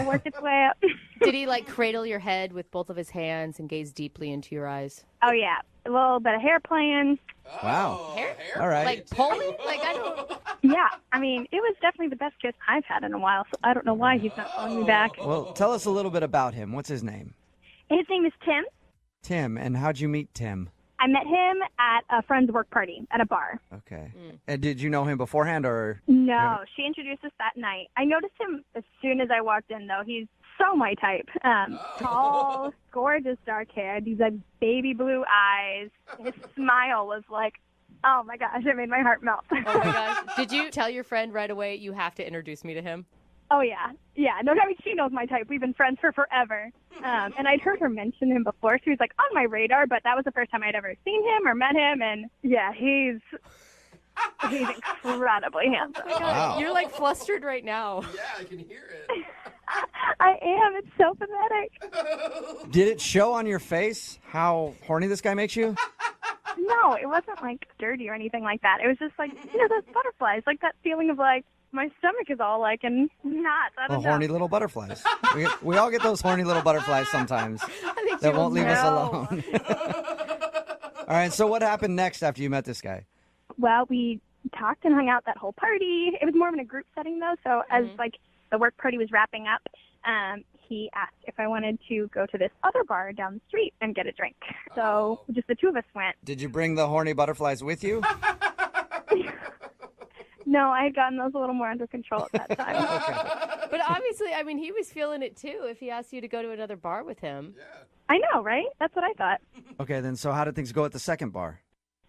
work its way up. Did he like cradle your head with both of his hands and gaze deeply into your eyes? Oh yeah, a little bit of hair playing. Wow. Hair? All right. Like pulling? Like I don't. Yeah, I mean, it was definitely the best kiss I've had in a while. So I don't know why he's not calling me back. Well, tell us a little bit about him. What's his name? His name is Tim. Tim. And how'd you meet Tim? I met him at a friend's work party at a bar. Okay. And did you know him beforehand or? No, she introduced us that night. I noticed him as soon as I walked in, though. He's so my type. Tall, gorgeous dark hair, these like baby blue eyes. His smile was like, oh my gosh, it made my heart melt. Oh my gosh. Did you tell your friend right away you have to introduce me to him? Oh yeah. No, I mean, she knows my type. We've been friends for forever. And I'd heard her mention him before, so he was like on my radar, but that was the first time I'd ever seen him or met him. And yeah, he's incredibly handsome. Oh my God, You're like flustered right now. Yeah, I can hear it. I am. It's so pathetic. Did it show on your face how horny this guy makes you? No, it wasn't like dirty or anything like that. It was just like, those butterflies, like that feeling of like, my stomach is all like and knots. I don't know. Horny little butterflies. We all get those horny little butterflies sometimes that won't leave us alone. All right, so what happened next after you met this guy? Well, we talked and hung out that whole party. It was more in a group setting, though, so as like the work party was wrapping up, he asked if I wanted to go to this other bar down the street and get a drink. So just the two of us went. Did you bring the horny butterflies with you? No, I had gotten those a little more under control at that time. But obviously, I mean, he was feeling it too if he asked you to go to another bar with him. I know, right? That's what I thought. Okay, then so how did things go at the second bar?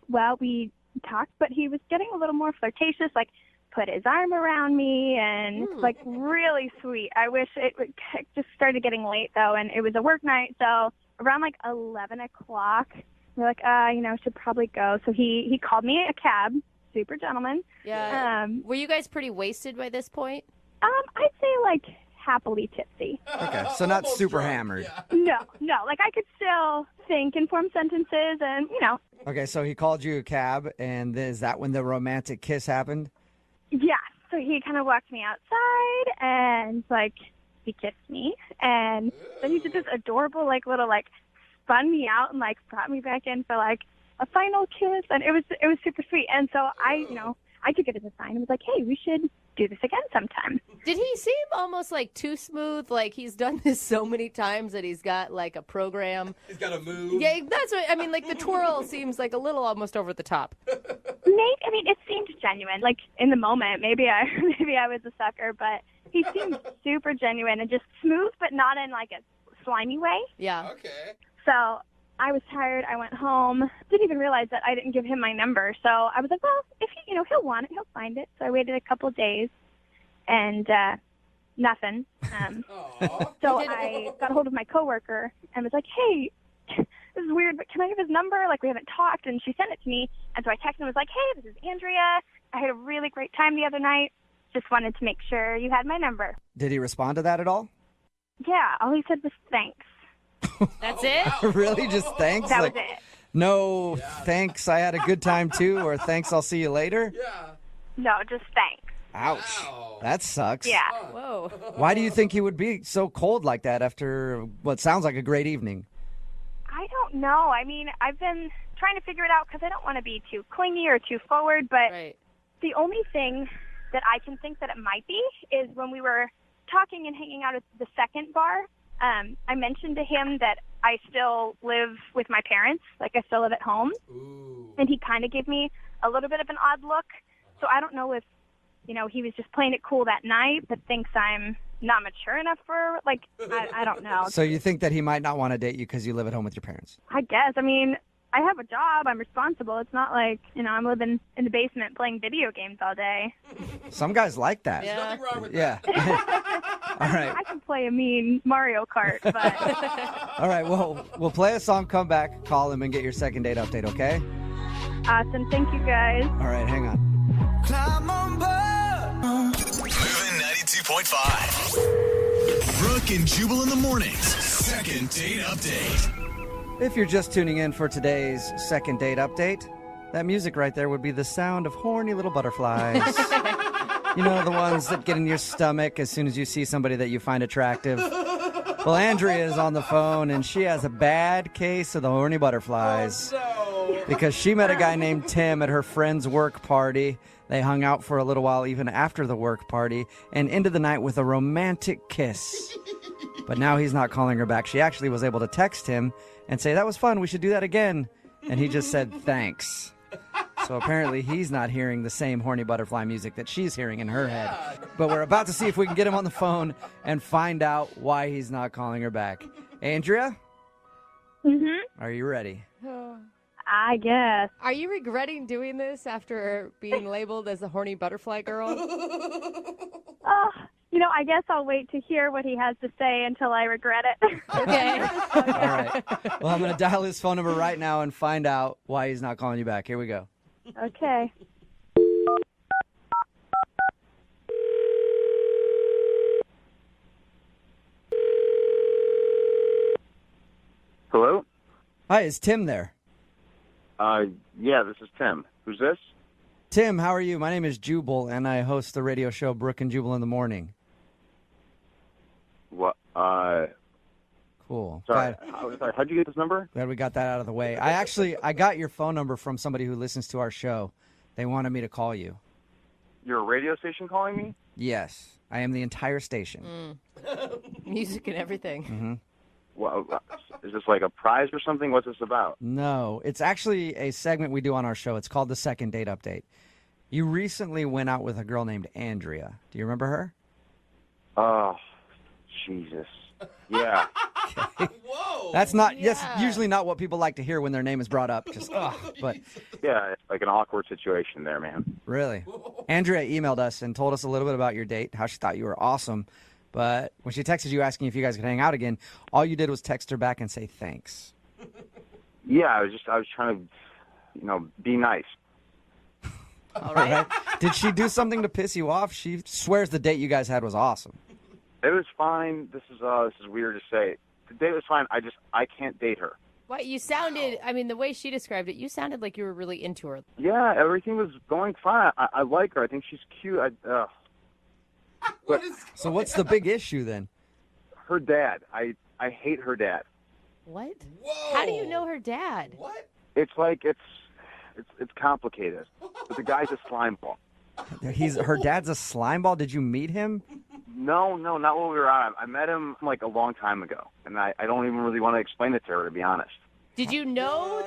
Well, we talked, but he was getting a little more flirtatious, like put his arm around me and like really sweet. I wish it just started getting late, though, and it was a work night, so around like 11 o'clock, we're like, should probably go. So he called me a cab. Super gentleman. Yeah. Were you guys pretty wasted by this point? I'd say like happily tipsy. Okay, so not super hammered. No, like I could still think and form sentences and, Okay, so he called you a cab, and is that when the romantic kiss happened? Yeah. So he kind of walked me outside and like he kissed me, and then he did this adorable like little like spun me out and like brought me back in for like a final kiss, and it was super sweet. And so I took it as a sign and was like, hey, we should do this again sometime. Did he seem almost like too smooth? Like he's done this so many times that he's got like a program. He's got a move. Yeah, that's what I mean. Like the twirl seems like a little almost over the top. I mean, it seemed genuine. Like in the moment, maybe I was a sucker, but he seemed super genuine and just smooth, but not in like a slimy way. Yeah. Okay. So I was tired. I went home. Didn't even realize that I didn't give him my number. So I was like, well, if he, he'll want it, he'll find it. So I waited a couple of days, and nothing. So I got a hold of my coworker and was like, hey, this is weird, but can I have his number? Like, we haven't talked. And she sent it to me. And so I texted and was like, hey, this is Andrea. I had a really great time the other night. Just wanted to make sure you had my number. Did he respond to that at all? Yeah, all he said was thanks. That's it? Really? Just thanks? That Like, was it. no, thanks, I had a good time too, or thanks, I'll see you later? No, just thanks. Ouch. That sucks. Yeah. Whoa. Why do you think he would be so cold like that after what sounds like a great evening? I don't know. I mean, I've been trying to figure it out because I don't want to be too clingy or too forward, but the only thing that I can think that it might be is when we were talking and hanging out at the second bar, I mentioned to him that I still live with my parents, like I still live at home. And he kind of gave me a little bit of an odd look. So I don't know if, you know, he was just playing it cool that night, but thinks I'm not mature enough for, like, I don't know. So you think that he might not want to date you because you live at home with your parents? I guess. I mean, I have a job. I'm responsible. It's not like, you know, I'm living in the basement playing video games all day. Some guys like that. Yeah. Nothing wrong with Yeah. All right. I can play a mean Mario Kart, but All right, well, we'll play a song, come back, call him, and get your second date update, okay? awesome. Thank you, guys. All right, hang on. Moving 92.5. Brooke and Jubal in the mornings. Second date update. If you're just tuning in for today's second date update, that music right there would be the sound of horny little butterflies. You know, the ones that get in your stomach as soon as you see somebody that you find attractive. Well, Andrea is on the phone, and she has a bad case of the horny butterflies. Because she met a guy named Tim at her friend's work party. They hung out for a little while even after the work party and ended the night with a romantic kiss. But now he's not calling her back. She actually was able to text him and say, that was fun, we should do that again. And he just said, thanks. So apparently he's not hearing the same horny butterfly music that she's hearing in her head. But we're about to see if we can get him on the phone and find out why he's not calling her back. Andrea? Mm-hmm. Are you ready? I guess. Are you regretting doing this after being labeled as a horny butterfly girl? Oh, you know, I guess I'll wait to hear what he has to say until I regret it. Okay. All right. Well, I'm going to dial his phone number right now and find out why he's not calling you back. Here we go. Okay. Hello? Hi, is Tim there? Yeah, this is Tim. Who's this? Tim, how are you? My name is Jubal, and I host the radio show Brooke and Jubal in the Morning. What? Cool. Sorry. Glad, How'd you get this number? glad we got that out of the way. I got your phone number from somebody who listens to our show. They wanted me to call you. You're a radio station calling me? Yes, I am the entire station. Music and everything. Mm-hmm. Well, is this like a prize or something? What's this about? No, it's actually a segment we do on our show. It's called the Second Date Update. You recently went out with a girl named Andrea. Do you remember her? Oh, Jesus. Yeah. Whoa. That's usually not what people like to hear when their name is brought up. Just, but Yeah, it's like an awkward situation there, man. really. Andrea emailed us and told us a little bit about your date, how she thought you were awesome. But when she texted you asking if you guys could hang out again, all you did was text her back and say thanks. Yeah, I was trying to, be nice. All right. Did she do something to piss you off? She swears the date you guys had was awesome. It was fine. This is weird to say. The date was fine. I can't date her. What you sounded, I mean, the way she described it, you sounded like you were really into her. Yeah, everything was going fine. I like her. I think she's cute. So what's the big issue then? Her dad. I hate her dad. What? Whoa. How do you know her dad? What? It's like it's complicated. But the guy's a slime ball. Her dad's a slime ball. Did you meet him? No, not while we were on. I met him like a long time ago, and I don't even really want to explain it to her, to be honest. Did you know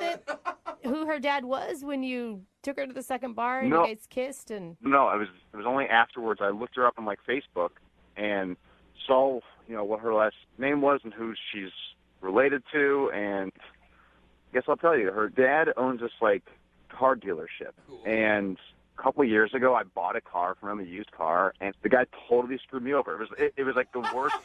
who her dad was when you took her to the second bar and No. you guys kissed? And No, it was only afterwards. I looked her up on like Facebook and saw what her last name was and who she's related to, and I guess I'll tell you, her dad owns this like car dealership, and a couple of years ago I bought a car from him, a used car, and the guy totally screwed me over. It was like the worst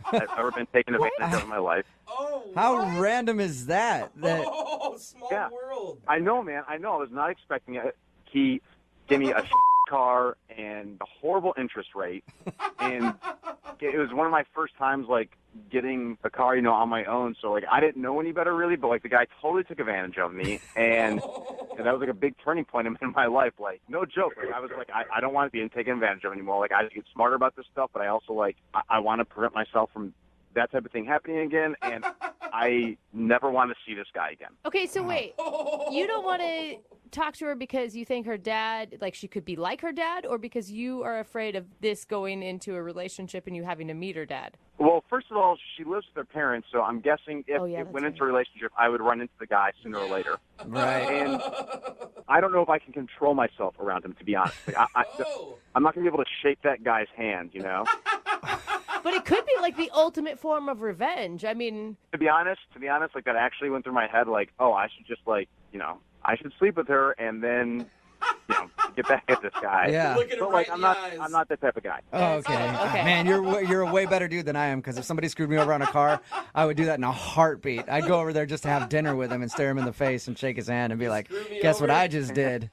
I've ever been taken advantage of in my life. Oh, How random is that? Oh, small Yeah. world. I know, man. I know. I was not expecting it. He gave me a car and a horrible interest rate, and it was one of my first times like getting a car, on my own. So like I didn't know any better really, but like the guy totally took advantage of me, and that was like a big turning point in my life. Like no joke. Like I was like I don't want to be taken advantage of anymore. Like I have to get smarter about this stuff, but I also like I want to prevent myself from that type of thing happening again, and I never want to see this guy again. Okay, so wait. You don't want to talk to her because you think her dad, like she could be like her dad, or because you are afraid of this going into a relationship and you having to meet her dad? Well, first of all, she lives with her parents, so I'm guessing if it went into a relationship, I would run into the guy sooner or later. Right. And I don't know if I can control myself around him, to be honest. Like, I'm not going to be able to shake that guy's hand, But it could be like the ultimate form of revenge. I mean, To be honest, like that actually went through my head. Like, oh, I should just I should sleep with her and then, get back at this guy. Yeah. Look at But like, I'm not that type of guy. Oh, okay. Man, you're a way better dude than I am, because if somebody screwed me over on a car, I would do that in a heartbeat. I'd go over there just to have dinner with him and stare him in the face and shake his hand and be like, guess what I just did?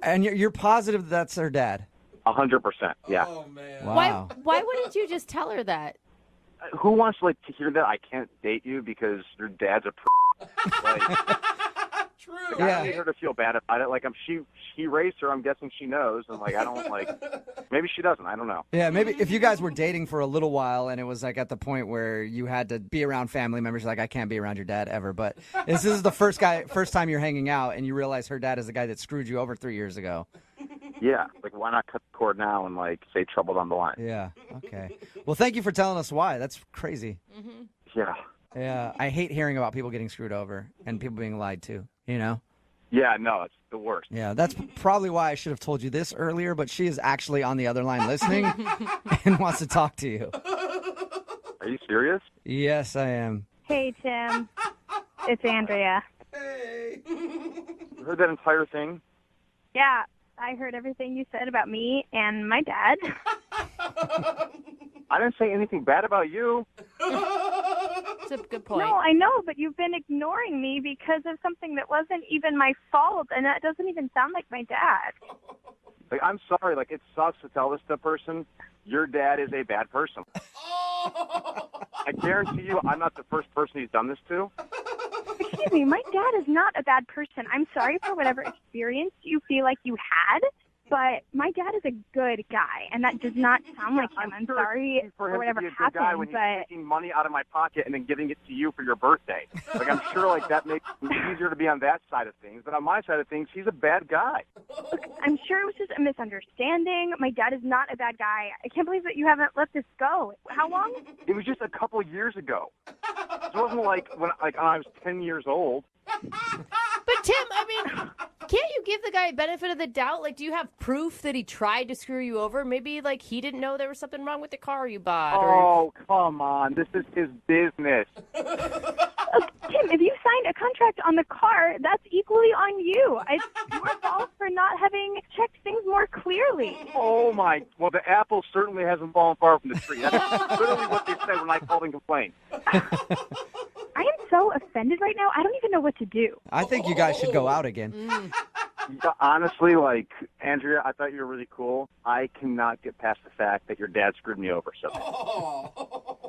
And you're positive that's her dad? 100%, yeah. Oh, man. Wow. why wouldn't you just tell her that? Who wants to hear that I can't date you because your dad's a True. Like, I don't need her to feel bad about it. Like, she raised her. I'm guessing she knows, and like I don't maybe she doesn't. I don't know. Yeah, maybe if you guys were dating for a little while and it was like at the point where you had to be around family members, like I can't be around your dad ever. But this is the first time you're hanging out and you realize her dad is the guy that screwed you over 3 years ago. Yeah, like why not cut the cord now and like say trouble down the line? Yeah. Okay. Well, thank you for telling us why. That's crazy. Yeah. Yeah, I hate hearing about people getting screwed over and people being lied to, Yeah, no, it's the worst. Yeah, that's probably why I should have told you this earlier, but she is actually on the other line listening and wants to talk to you. Are you serious? Yes, I am. Hey, Tim. It's Andrea. Hey. You heard that entire thing? Yeah, I heard everything you said about me and my dad. I didn't say anything bad about you. That's a good point. No, I know, but you've been ignoring me because of something that wasn't even my fault, and that doesn't even sound like my dad. Like, I'm sorry. Like, it sucks to tell this to a person. Your dad is a bad person. I guarantee you I'm not the first person he's done this to. Excuse me, my dad is not a bad person. I'm sorry for whatever experience you feel like you had, but my dad is a good guy, and that does not sound like him. I'm sorry for whatever to be a good guy when happened, he's but taking money out of my pocket and then giving it to you for your birthday. Like, I'm sure like that makes it easier to be on that side of things, but on my side of things, he's a bad guy. look, I'm sure it was just a misunderstanding. My dad is not a bad guy. I can't believe that you haven't let this go. How long? It was just a couple of years ago. It wasn't like when I was 10 years old. But Tim, I mean, can't you give the guy a benefit of the doubt? Like, do you have proof that he tried to screw you over? Maybe, like, he didn't know there was something wrong with the car you bought. Oh, come on. This is his business. Tim, if you signed a contract on the car, that's equally on you. It's your fault for not having checked things more clearly. Oh, my. Well, the apple certainly hasn't fallen far from the tree. That's literally what they said when I called and complained. I am so offended right now. I don't even know what to do. I think you guys should go out again. Yeah, honestly, like, Andrea, I thought you were really cool. I cannot get past the fact that your dad screwed me over. So,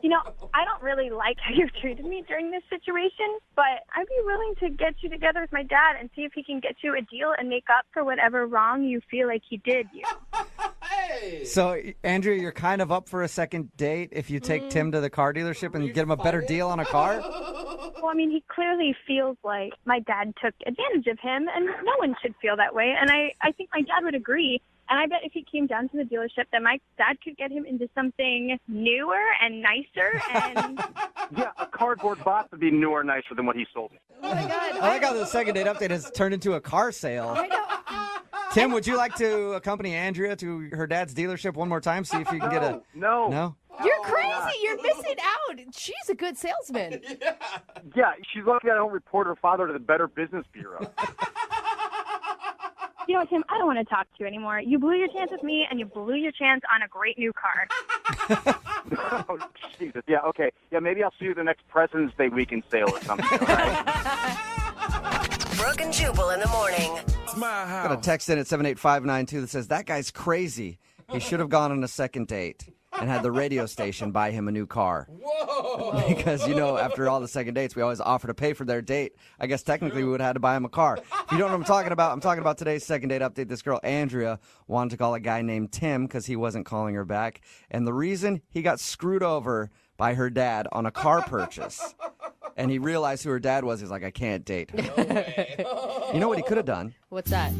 You know, I don't really like how you've treated me during this situation, but I'd be willing to get you together with my dad and see if he can get you a deal and make up for whatever wrong you feel like he did you. So, Andrea, you're kind of up for a second date if you take Tim to the car dealership and get him a better deal on a car? Well, I mean, he clearly feels like my dad took advantage of him, and no one should feel that way. And I think my dad would agree. And I bet if he came down to the dealership that my dad could get him into something newer and nicer. And yeah, a cardboard box would be newer and nicer than what he sold me. Oh, my God. I like how the second date update has turned into a car sale. I know. Tim, would you like to accompany Andrea to her dad's dealership one more time? See if you can get a... No. No? You're crazy. You're missing out. She's a good salesman. Yeah, she's lucky I don't report her father to the Better Business Bureau. you know what, Tim, I don't want to talk to you anymore. You blew your chance with me, and you blew your chance on a great new car. Oh, Jesus. Yeah, okay. Yeah, maybe I'll see you the next President's Day weekend sale or something. All right? Brooke and Jubal in the morning. It's my house. Got a text in at 78592 that says, that guy's crazy. He should have gone on a second date and had the radio station buy him a new car. Whoa! Because, after all the second dates, we always offer to pay for their date. I guess technically we would have had to buy him a car. If you don't know what I'm talking about today's second date update. This girl, Andrea, wanted to call a guy named Tim because he wasn't calling her back. And the reason, he got screwed over by her dad on a car purchase. And he realized who her dad was. He's like, I can't date her. No way. You know what he could have done? What's that?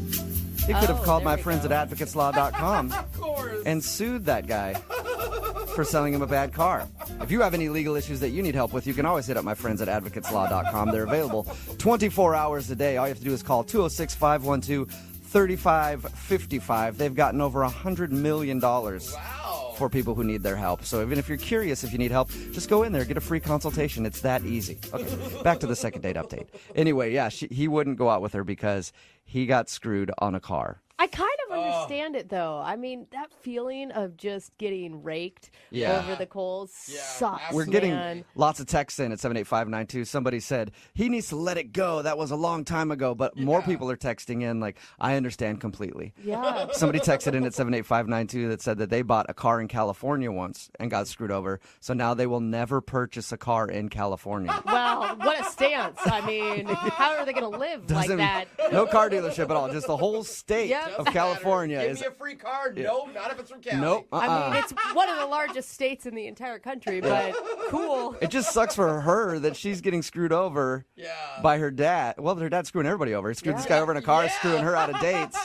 He could have called my friends at advocateslaw.com and sued that guy for selling him a bad car. If you have any legal issues that you need help with, you can always hit up my friends at advocateslaw.com. They're available 24 hours a day. All you have to do is call 206-512-3555. They've gotten over $100 million for people who need their help. So even if you're curious if you need help, just go in there, get a free consultation. It's that easy. Okay, back to the second date update. Anyway, yeah, he wouldn't go out with her because he got screwed on a car. I kind of understand it, though. I mean, that feeling of just getting raked over the coals sucks, We're getting lots of texts in at 78592. Somebody said, he needs to let it go. That was a long time ago. But more people are texting in like, I understand completely. Yeah. Somebody texted in at 78592 that said that they bought a car in California once and got screwed over. So now they will never purchase a car in California. Well, what a stance. I mean, how are they going to live like that? No car dealership at all. Just the whole state of California. Give me a free car? No, not if it's from Cali. Nope. I mean, it's one of the largest states in the entire country, but cool. It just sucks for her that she's getting screwed over by her dad. Well, her dad's screwing everybody over. He screwed this guy over in a car, screwing her out of dates,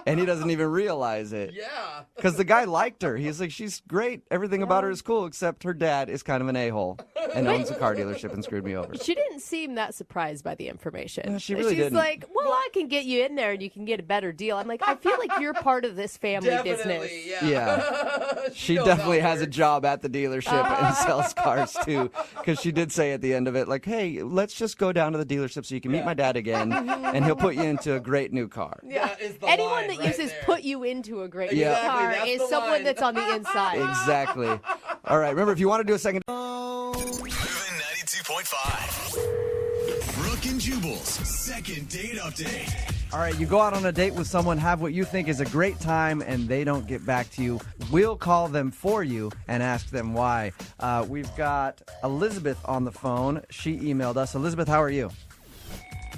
and he doesn't even realize it. Yeah. Because the guy liked her. He's like, she's great. Everything about her is cool, except her dad is kind of an a-hole and owns a car dealership and screwed me over. She didn't seem that surprised by the information. No, she really She's didn't. like, well, I can get you in there and you can get a better deal. I'm like, I feel like you're part of this family business. Yeah. She definitely has a job at the dealership and sells cars too. Because she did say at the end of it, like, hey, let's just go down to the dealership so you can meet my dad again and he'll put you into a great new car. Yeah. Anyone that uses put you into a great new car is someone that's on the inside. Exactly. All right. Remember, if you want to do a second. Moving 92.5. Brooke and Jubal's second date update. All right, you go out on a date with someone, have what you think is a great time, and they don't get back to you. We'll call them for you and ask them why. We've got Elizabeth on the phone. She emailed us. Elizabeth, how are you?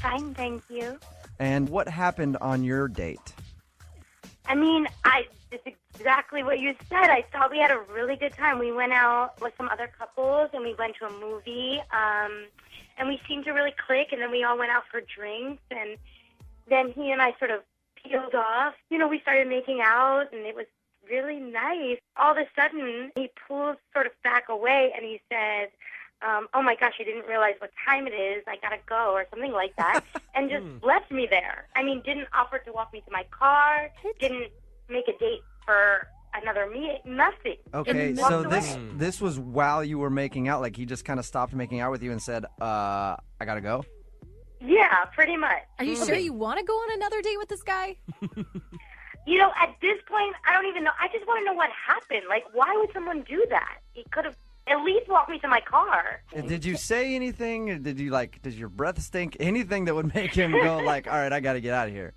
Fine, thank you. And what happened on your date? I mean, it's exactly what you said. I thought we had a really good time. We went out with some other couples, and we went to a movie, and we seemed to really click, and then we all went out for drinks, and then he and I sort of peeled off. We started making out, and it was really nice. All of a sudden, he pulls sort of back away, and he said, oh, my gosh, I didn't realize what time it is. I got to go, or something like that, and just left me there. I mean, didn't offer to walk me to my car, didn't make a date for another meeting, nothing. Okay, so this was while you were making out. Like, he just kind of stopped making out with you and said, I got to go? Yeah, pretty much. Are you sure you want to go on another date with this guy? At this point, I don't even know. I just want to know what happened. Like, why would someone do that? He could have at least walked me to my car. Did you say anything? Did your breath stink? Anything that would make him go like, all right, I got to get out of here?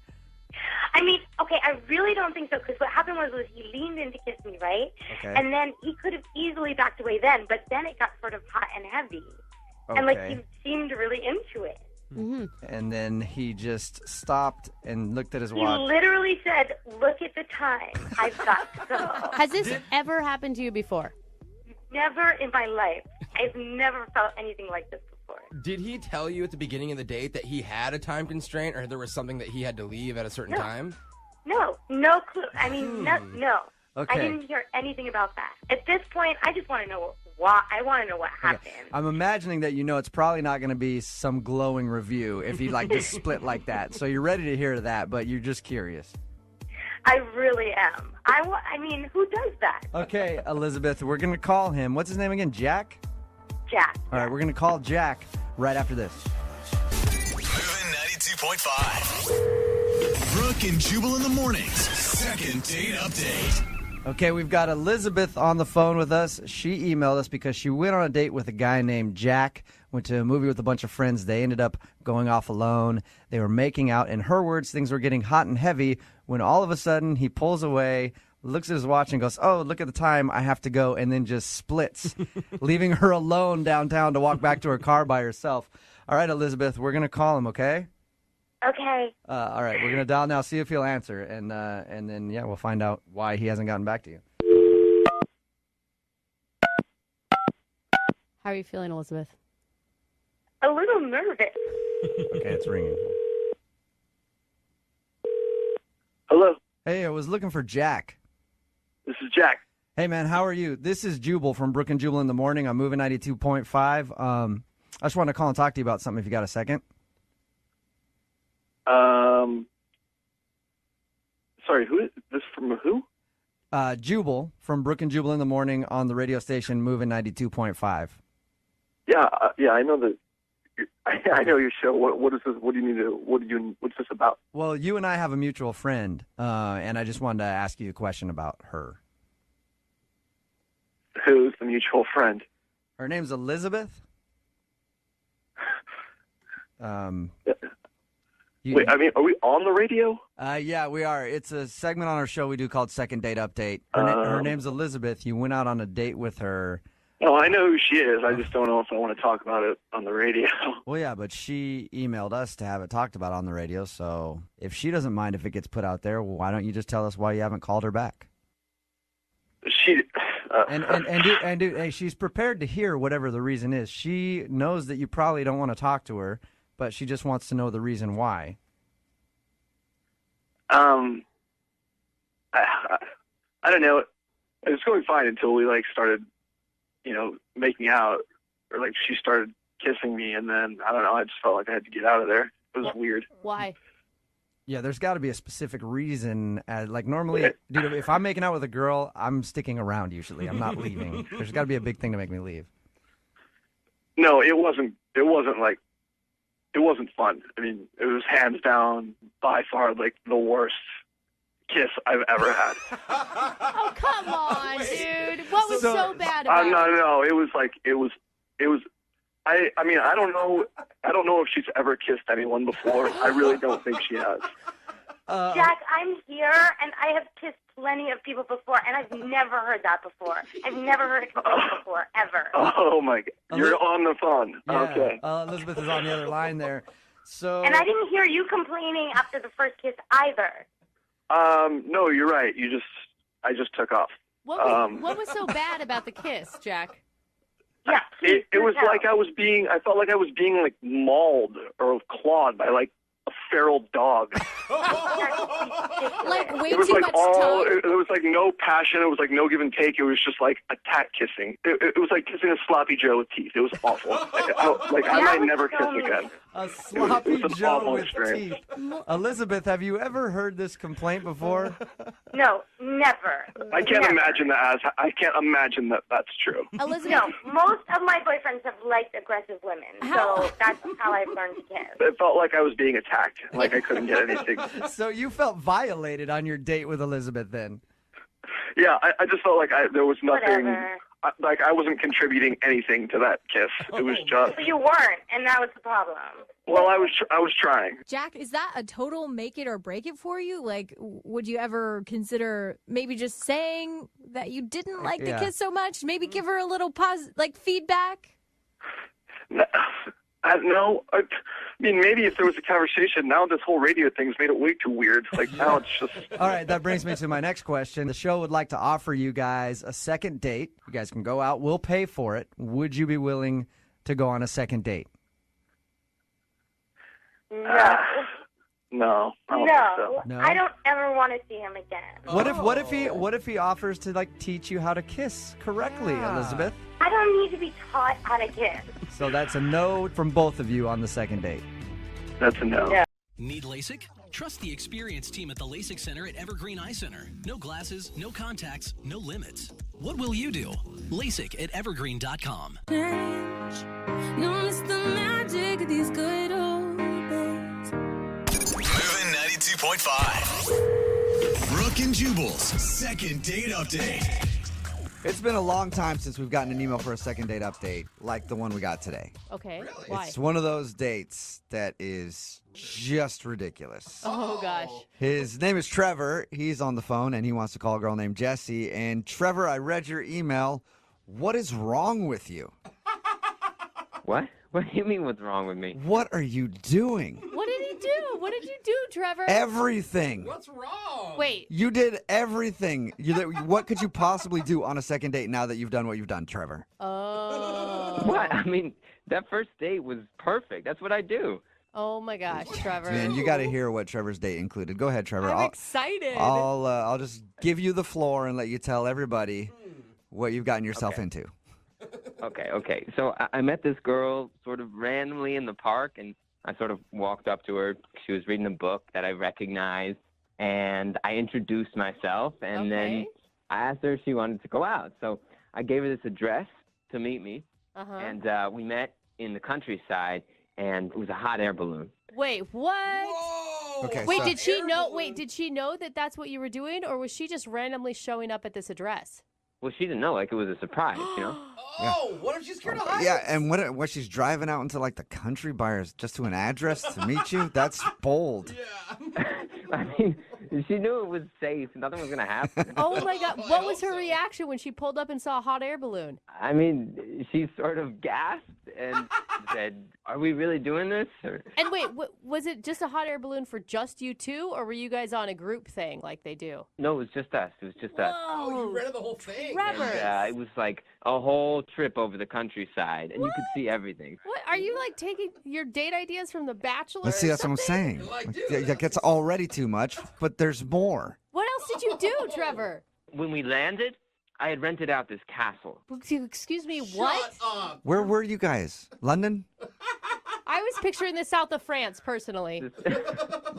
I mean, okay, I really don't think so, because what happened was he leaned in to kiss me, right? Okay. And then he could have easily backed away then, but then it got sort of hot and heavy. Okay. And, he seemed really into it. Mm-hmm. And then he just stopped and looked at his He watch. literally said, look at the time. I've got to go. Has this ever happened to you before? Never in my life. I've never felt anything like this before. Did he tell you at the beginning of the date that he had a time constraint, or there was something that he had to leave at a certain time? No clue. I mean, no. Okay. I didn't hear anything about that. At this point, I just want to know why. I want to know what happened. I'm imagining that it's probably not going to be some glowing review if he just split like that. So you're ready to hear that, but you're just curious. I really am. I mean, who does that? Okay, Elizabeth, we're going to call him. What's his name again? Jack? Jack. All right, we're going to call Jack right after this. Moving 92.5. Brooke and Jubal in the mornings. Second date update. Okay, we've got Elizabeth on the phone with us. She emailed us because she went on a date with a guy named Jack, went to a movie with a bunch of friends. They ended up going off alone. They were making out. In her words, things were getting hot and heavy when all of a sudden he pulls away, looks at his watch and goes, oh, look at the time, I have to go, and then just splits, leaving her alone downtown to walk back to her car by herself. All right, Elizabeth, we're going to call him, okay? Okay. All right, we're going to dial now, see if he'll answer, and then, yeah, we'll find out why he hasn't gotten back to you. How are you feeling, Elizabeth? A little nervous. Okay, it's ringing. Hello. Hey, I was looking for Jack. This is Jack. Hey, man, how are you? This is Jubal from Brooke and Jubal in the Morning. I'm moving 92.5. I just wanted to call and talk to you about something if you got a second. Sorry, who is this from who? Jubal from Brooke and Jubal in the Morning on the radio station moving 92.5. Yeah, I know that. I know your show. What is this? What do you need to? What's this about? Well, you and I have a mutual friend, and I just wanted to ask you a question about her. Who's the mutual friend? Her name's Elizabeth. Wait, I mean, are we on the radio? Yeah, we are. It's a segment on our show we do called Second Date Update. Her name's Elizabeth. You went out on a date with her. Oh, I know who she is. I just don't know if I want to talk about it on the radio. Well, yeah, but she emailed us to have it talked about on the radio, so if she doesn't mind if it gets put out there, why don't you just tell us why you haven't called her back? She... Hey, she's prepared to hear whatever the reason is. She knows that you probably don't want to talk to her, but she just wants to know the reason why. I don't know. It was going fine until we started, making out, or she started kissing me, and then I don't know. I just felt like I had to get out of there. It was weird. Why? Yeah, there's got to be a specific reason. Normally, dude, if I'm making out with a girl, I'm sticking around usually. I'm not leaving. There's got to be a big thing to make me leave. No, it wasn't. It wasn't fun. I mean, it was hands down, by far, the worst kiss I've ever had. Oh, come on, dude. What was so bad about it? No. It was. I mean, I don't know if she's ever kissed anyone before. I really don't think she has. Jack, I'm here, and I have kissed plenty of people before, and I've never heard that before. I've never heard a complaint before, ever. Oh, my God. You're on the phone. Yeah, Okay. Elizabeth is on the other line there. So. And I didn't hear you complaining after the first kiss either. No, you're right. I just took off. What was so bad about the kiss, Jack? Yeah, it was like I felt like I was being mauled or clawed by a feral dog. Way it was too much time. There was no passion. It was no give and take. It was just attack kissing. It was like kissing a sloppy Joe with teeth. It was awful. I might never kiss again. A sloppy an Joe awful with experience. teeth. Elizabeth, have you ever heard this complaint before? No, never. I can't imagine that that's true. Elizabeth, no, most of my boyfriends have liked aggressive women, so that's how I've learned to kiss. It felt like I was being attacked, like I couldn't get anything. So you felt violated on your date with Elizabeth then? Yeah, I just felt like there was nothing. Whatever. I wasn't contributing anything to that kiss. It was just. But you weren't, and that was the problem. Well, I was trying. Jack, is that a total make it or break it for you? Would you ever consider maybe just saying that you didn't like the kiss so much? Maybe give her a little feedback? No, I mean, maybe if there was a conversation. Now this whole radio thing's made it way too weird. Now it's just... All right, that brings me to my next question. The show would like to offer you guys a second date. You guys can go out. We'll pay for it. Would you be willing to go on a second date? No. No. I don't think so. No? I don't ever want to see him again. What if he offers to teach you how to kiss correctly, Elizabeth? I don't need to be taught how to kiss. So that's a no from both of you on the second date. That's a no. Yeah. Need LASIK? Trust the experienced team at the LASIK Center at Evergreen Eye Center. No glasses, no contacts, no limits. What will you do? LASIK at evergreen.com. You miss the magic of these good old days. Moving 92.5. Brooke Brooke and Jubal's second date update. It's been a long time since we've gotten an email for a second date update like the one we got today. Okay. Why? It's one of those dates that is just ridiculous. Oh, gosh. His name is Trevor. He's on the phone, and he wants to call a girl named Jessie. And Trevor, I read your email. What is wrong with you? What? What do you mean what's wrong with me? What are you doing? What did he do? What did you do, Trevor? Everything. What's wrong? Wait. You did everything. What could you possibly do on a second date now that you've done what you've done, Trevor? Oh. What? I mean, that first date was perfect. That's what I do. Oh, my gosh, Trevor. Man, you got to hear what Trevor's date included. Go ahead, Trevor. I'm excited. I'll just give you the floor and let you tell everybody what you've gotten yourself into. Okay. So I met this girl sort of randomly in the park, and I sort of walked up to her. She was reading a book that I recognized, and I introduced myself, and then I asked her if she wanted to go out. So I gave her this address to meet me, and we met in the countryside, and it was a hot air balloon. Wait, what? Whoa. Okay, Wait, so- did she know? Wait, did she know that that's what you were doing, or was she just randomly showing up at this address? Well, she didn't know. Like, it was a surprise, you know? Oh, what if she's scared of heights? Yeah, and what she's driving out into like the country buyers just to an address to meet you? That's bold. I mean, she knew it was safe. Nothing was going to happen. Oh my God! What was her reaction when she pulled up and saw a hot air balloon? I mean, she sort of gasped and said, "Are we really doing this?" Or, And wait, was it just a hot air balloon for just you two, or were you guys on a group thing like they do? no, it was just us. It was just us. Oh, you read the whole thing. Trevor. And, it was like a whole trip over the countryside, and you could see everything. What are you like taking your date ideas from The Bachelor? Let's see, or that's what I'm something? saying. Like, Like, dude, that gets already too much, but there's more. What else did you do, Trevor? When we landed, I had rented out this castle. Excuse me, what? Shut up. Where were you guys? London? I was picturing the south of France, personally.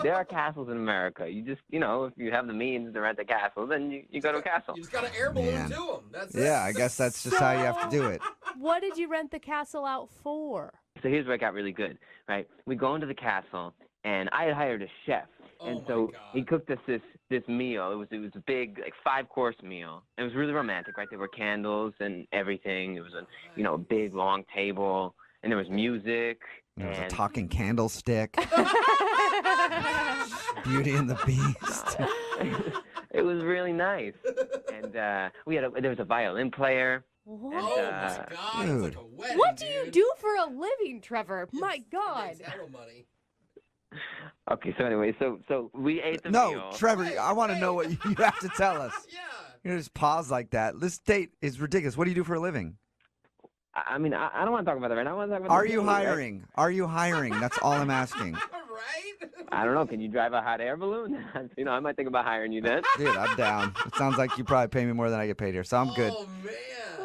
There are castles in America. You just, if you have the means to rent a castle, then you go to a castle. You just got an air balloon Man. to them. That's it. Yeah, I guess that's just how you have to do it. What did you rent the castle out for? So here's where it got really good, right? We go into the castle, and I had hired a chef. And so he cooked us this meal. It was a big, like, 5-course meal. It was really romantic, right? There were candles and everything. It was a big long table, and there was music. There was a and talking candlestick. Beauty and the Beast. it was really nice. And there was a violin player. What? And, Oh, my God. Dude. It's like a wedding, What do you dude. do for a living, Trevor? My God. Saddle money. Okay, so anyway, so we ate the No, meal. Trevor, I want to know what you have to tell us. Yeah. You just pause like that. This date is ridiculous. What do you do for a living? I mean, I don't want to talk about that right now. I want to talk about Are the you date, right? hiring? Are you hiring? That's all I'm asking. Right? I don't know. Can you drive a hot air balloon? I might think about hiring you then. Dude, I'm down. It sounds like you probably pay me more than I get paid here, so I'm good. Oh, man.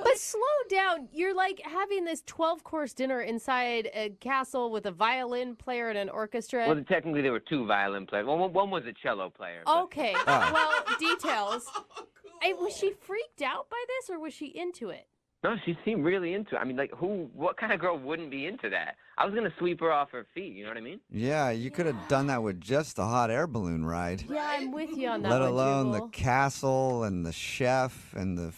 But slow down. You're like having this 12-course dinner inside a castle with a violin player and an orchestra. Well, technically there were 2 violin players. One was a cello player. but- Okay. Oh. Well, details. Hey, was she freaked out by this, or was she into it? No, she seemed really into it. I mean, like, what kind of girl wouldn't be into that? I was going to sweep her off her feet, you know what I mean? Yeah, you could have done that with just the hot air balloon ride. Yeah, I'm with you on that Let one, alone the Jubal. castle and the chef and the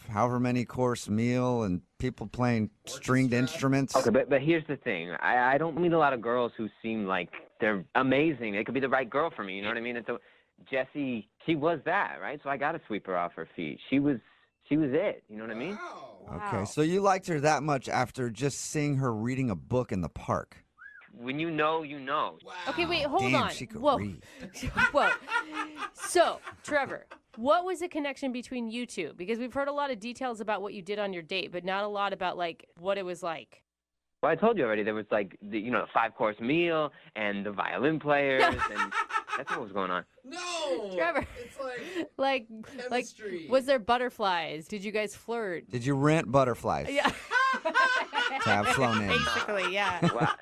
however many course meal and people playing stringed instruments. Okay, but here's the thing. I don't meet a lot of girls who seem like they're amazing. They could be the right girl for me, you know what I mean? And so Jessie, she was that, right? So I got to sweep her off her feet. She was it, you know what I mean? Okay, so you liked her that much after just seeing her reading a book in the park. When you know, you know. Okay, wait, hold Damn, on. she could Whoa. read. Whoa. So, Trevor, what was the connection between you two? Because we've heard a lot of details about what you did on your date, but not a lot about, like, what it was like. Well, I told you already. There was like the 5-course meal and the violin players, and that's what was going on. No, Trevor, it's like like, chemistry. was there butterflies? Did you guys flirt? Did you rent butterflies Yeah. to have flown in? Basically, yeah. Well,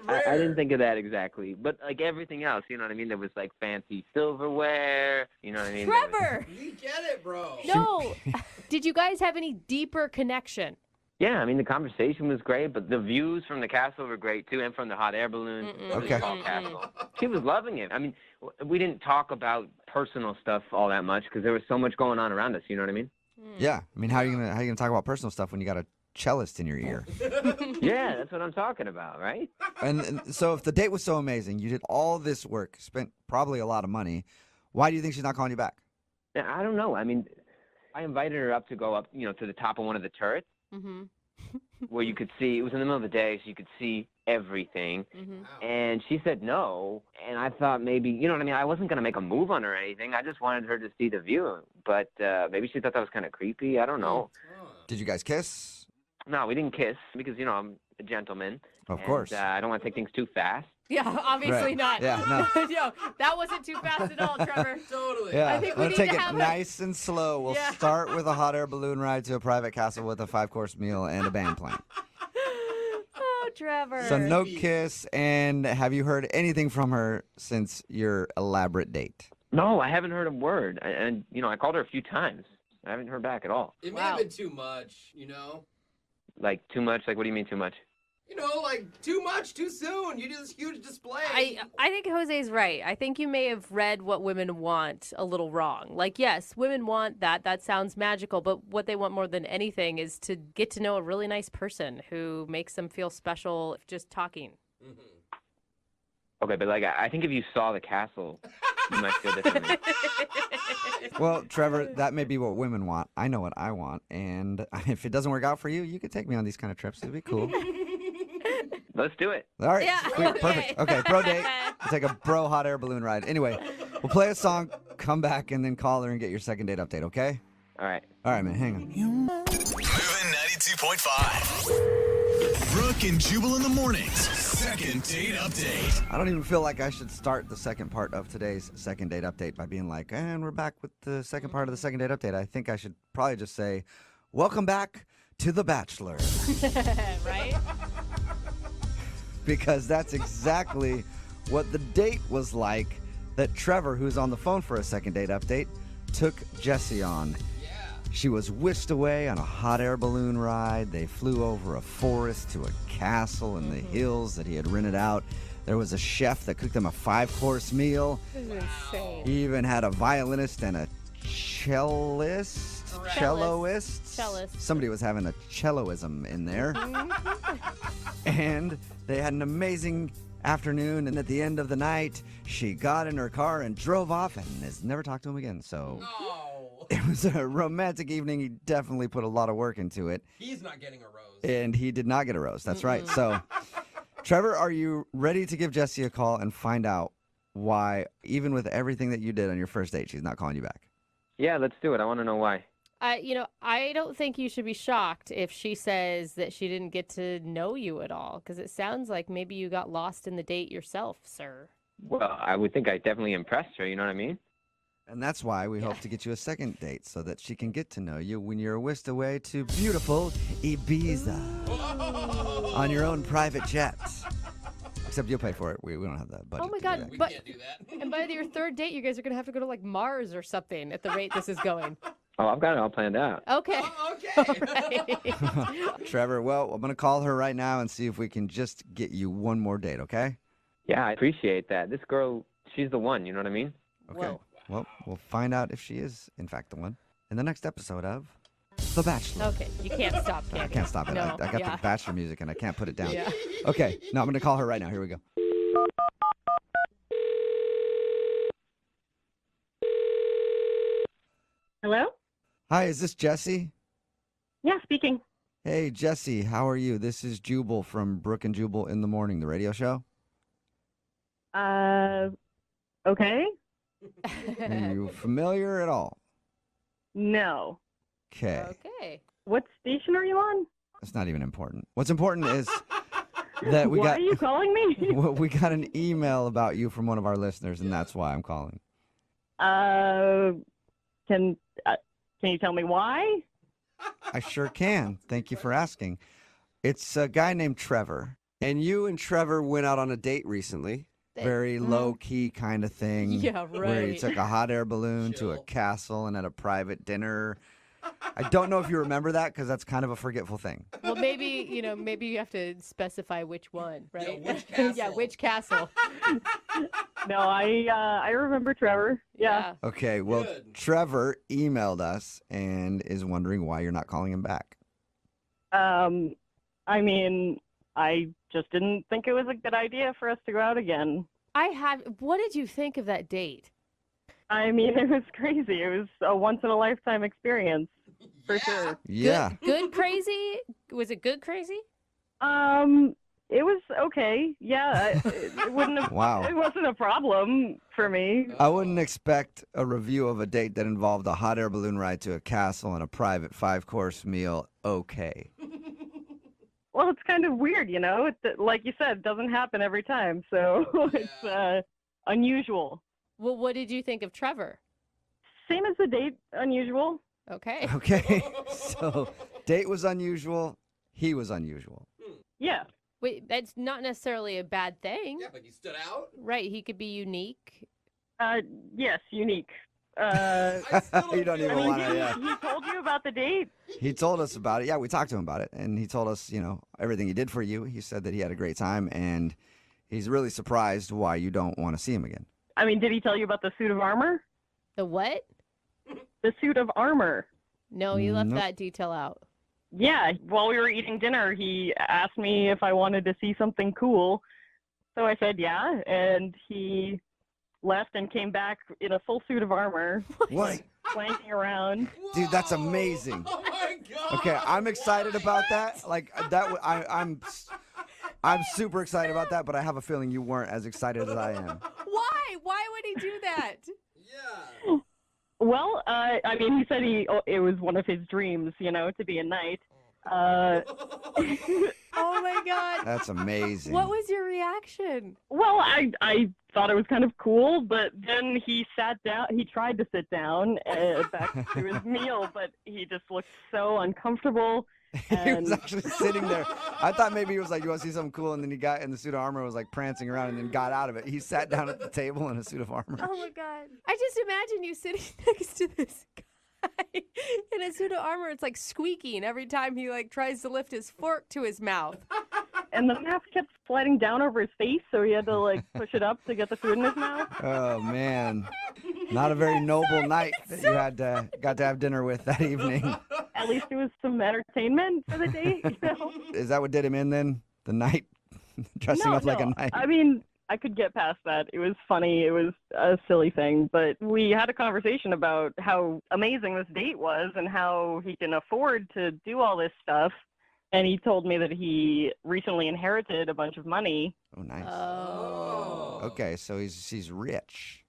I didn't think of that exactly, but like everything else, you know what I mean? There was like fancy silverware, you know what I mean? Trevor! We get it, bro. No. Did you guys have any deeper connection? Yeah, I mean, the conversation was great, but the views from the castle were great, too, and from the hot air balloon. Okay. Castle. She was loving it. I mean, we didn't talk about personal stuff all that much because there was so much going on around us, you know what I mean? Yeah. I mean, how are you gonna talk about personal stuff when you got a cellist in your ear? Yeah, that's what I'm talking about, right? And so if the date was so amazing, you did all this work, spent probably a lot of money, why do you think she's not calling you back? Yeah, I don't know. I mean, I invited her up to go up, to the top of one of the turrets. Mm-hmm. Where you could see, it was in the middle of the day, so you could see everything. Mm-hmm. And she said no. And I thought maybe, you know what I mean? I wasn't going to make a move on her or anything. I just wanted her to see the view. But maybe she thought that was kind of creepy. I don't know. Did you guys kiss? No, we didn't kiss because, I'm a gentleman. Of course. I don't want to take things too fast. Yeah, obviously Right. not. Yeah, no. Yo, that wasn't too fast at all, Trevor. Totally. Yeah, I think we let's need take to it have nice and slow. We'll Yeah. start with a hot air balloon ride to a private castle with a 5-course meal and a band playing. Oh, Trevor. So no kiss, and have you heard anything from her since your elaborate date? No, I haven't heard a word. And, I called her a few times. I haven't heard back at all. It may have been too much, Like, too much? Like, what do you mean too much? Like too much, too soon. You do this huge display. I think Jose's right. I think you may have read what women want a little wrong. Like, yes, women want that. That sounds magical. But what they want more than anything is to get to know a really nice person who makes them feel special just talking. Okay, but, I think if you saw the castle, you might feel differently. Well, Trevor, that may be what women want. I know what I want, and if it doesn't work out for you, you could take me on these kind of trips. It'd be cool. Let's do it. All right, Yeah, sweet, okay. perfect. Okay, bro date. We'll take a bro hot air balloon ride. Anyway, we'll play a song, come back, and then call her and get your second date update, okay? All right. All right, man, hang on. Moving 92.5. Brooke and Jubal in the mornings. Second date update. I don't even feel like I should start the second part of today's second date update by being like, and we're back with the second part of the second date update. I think I should probably just say, welcome back to The Bachelor. Right? Because that's exactly what the date was like that Trevor, who's on the phone for a second date update, took Jessie on. She was whisked away on a hot air balloon ride. They flew over a forest to a castle in the hills that he had rented out. There was a chef that cooked them a 5-course meal. This is insane. He even had a violinist and a cellist. Cellist. Somebody was having a celloism in there. And they had an amazing afternoon, and at the end of the night, she got in her car and drove off and has never talked to him again. So it was a romantic evening. He definitely put a lot of work into it. He's not getting a rose. And he did not get a rose. That's right. So, Trevor, are you ready to give Jessie a call and find out why, even with everything that you did on your first date, she's not calling you back? Yeah, let's do it. I want to know why. I don't think you should be shocked if she says that she didn't get to know you at all, because it sounds like maybe you got lost in the date yourself, sir. Well, I would think I definitely impressed her, you know what I mean? And that's why we hope to get you a second date so that she can get to know you when you're whisked away to beautiful Ibiza on your own private jet. Except you'll pay for it. We don't have that budget. Oh my to do God! that. We But can't do that. and by your third date, you guys are gonna have to go to like Mars or something at the rate this is going. Oh, I've got it all planned out. Okay. Okay. Trevor, well, I'm going to call her right now and see if we can just get you one more date, okay? Yeah, I appreciate that. This girl, she's the one, you know what I mean? Okay. Whoa. Well, we'll find out if she is, in fact, the one in the next episode of The Bachelor. Okay, you can't stop, can I you? can't stop it. No, I got yeah. the Bachelor music and I can't put it down. Yeah. Okay, no, I'm going to call her right now. Here we go. Hello? Hi, is this Jessie? Yeah, speaking. Hey, Jessie, how are you? This is Jubal from Brooke and Jubal in the Morning, the radio show. Okay. Are you familiar at all? No. Okay. Okay. What station are you on? That's not even important. What's important is that we Why got are you calling me? well, we got an email about you from one of our listeners, and that's why I'm calling. Can you tell me why? I sure can. Thank you for asking. It's a guy named Trevor. And you and Trevor went out on a date recently. Very low-key kind of thing. Yeah, Where you right. took a hot air balloon to a castle and had a private dinner. I don't know if you remember that because that's kind of a forgetful thing. Well, maybe you have to specify which one, right? Yeah, which castle? Yeah, which castle? No, I remember Trevor. Yeah. Okay, well, Good. Trevor emailed us and is wondering why you're not calling him back. I mean, I just didn't think it was a good idea for us to go out again. What did you think of that date? I mean, it was crazy. It was a once-in-a-lifetime experience, for sure. Yeah. Good crazy? Was it good crazy? It was okay. Yeah, it wouldn't have. Wow. It wasn't a problem for me. I wouldn't expect a review of a date that involved a hot air balloon ride to a castle and a private 5-course meal. Okay. Well, it's kind of weird, you know. Like you said, it doesn't happen every time, so it's unusual. Well, what did you think of Trevor? Same as the date, unusual. Okay. Okay. So, date was unusual. He was unusual. Yeah. Wait, that's not necessarily a bad thing. Yeah, but he stood out. Right, he could be unique. Yes, unique. You don't even want to, yeah. He told you about the date? He told us about it. Yeah, we talked to him about it. And he told us, everything he did for you. He said that he had a great time. And he's really surprised why you don't want to see him again. I mean, did he tell you about the suit of armor? The what? The suit of armor. No, he left Nope. that detail out. Yeah, while we were eating dinner, he asked me if I wanted to see something cool. So I said yeah, and he left and came back in a full suit of armor. What? Flanking around. Dude, that's amazing. Oh my god. Okay, I'm excited about that. Like that, I'm super excited about that. But I have a feeling you weren't as excited as I am. Why? Why would he do that? Yeah. Well, I mean, he said it was one of his dreams, to be a knight. Oh my god. That's amazing. What was your reaction? Well, I thought it was kind of cool, but then he sat down. He tried to sit down back to his meal, but he just looked so uncomfortable. He was actually sitting there. I thought maybe he was like, "You want to see something cool?" And then he got in the suit of armor, and was like prancing around, and then got out of it. He sat down at the table in a suit of armor. Oh my god. I just imagine you sitting next to this guy in a suit of armor. It's like squeaking every time he tries to lift his fork to his mouth. And the mask kept sliding down over his face, so he had to push it up to get the food in his mouth. Oh man, not a very noble night that you got to have dinner with that evening. At least it was some entertainment for the date. Is that what did him in then? The night, dressing up like a knight. I mean, I could get past that. It was funny. It was a silly thing, but we had a conversation about how amazing this date was and how he can afford to do all this stuff. And he told me that he recently inherited a bunch of money. Oh, nice. Oh. Okay, so he's rich.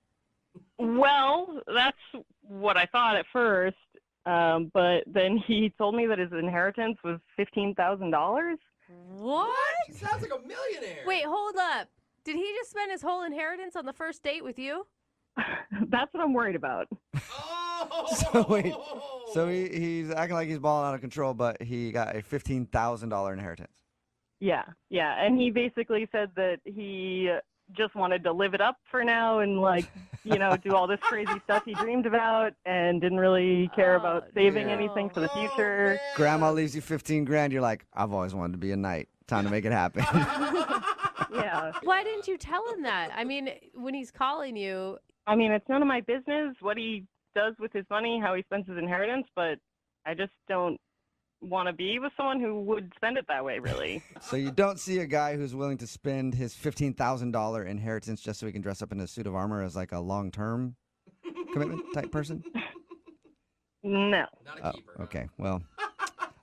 Well, that's what I thought at first. But then he told me that his inheritance was $15,000. What? He sounds like a millionaire. Wait, hold up. Did he just spend his whole inheritance on the first date with you? That's what I'm worried about. So wait, so he's acting like he's balling out of control, but he got a $15,000 inheritance. Yeah. And he basically said that he just wanted to live it up for now and do all this crazy stuff he dreamed about and didn't really care about saving anything for the future. Grandma leaves you 15 grand. You're like, I've always wanted to be a knight. Time to make it happen. Yeah. Why didn't you tell him that? I mean, when he's calling you. I mean, it's none of my business what he does with his money, how he spends his inheritance, but I just don't want to be with someone who would spend it that way, really. So you don't see a guy who's willing to spend his $15,000 inheritance just so he can dress up in a suit of armor as like a long-term commitment type person? No. Oh, okay. Well,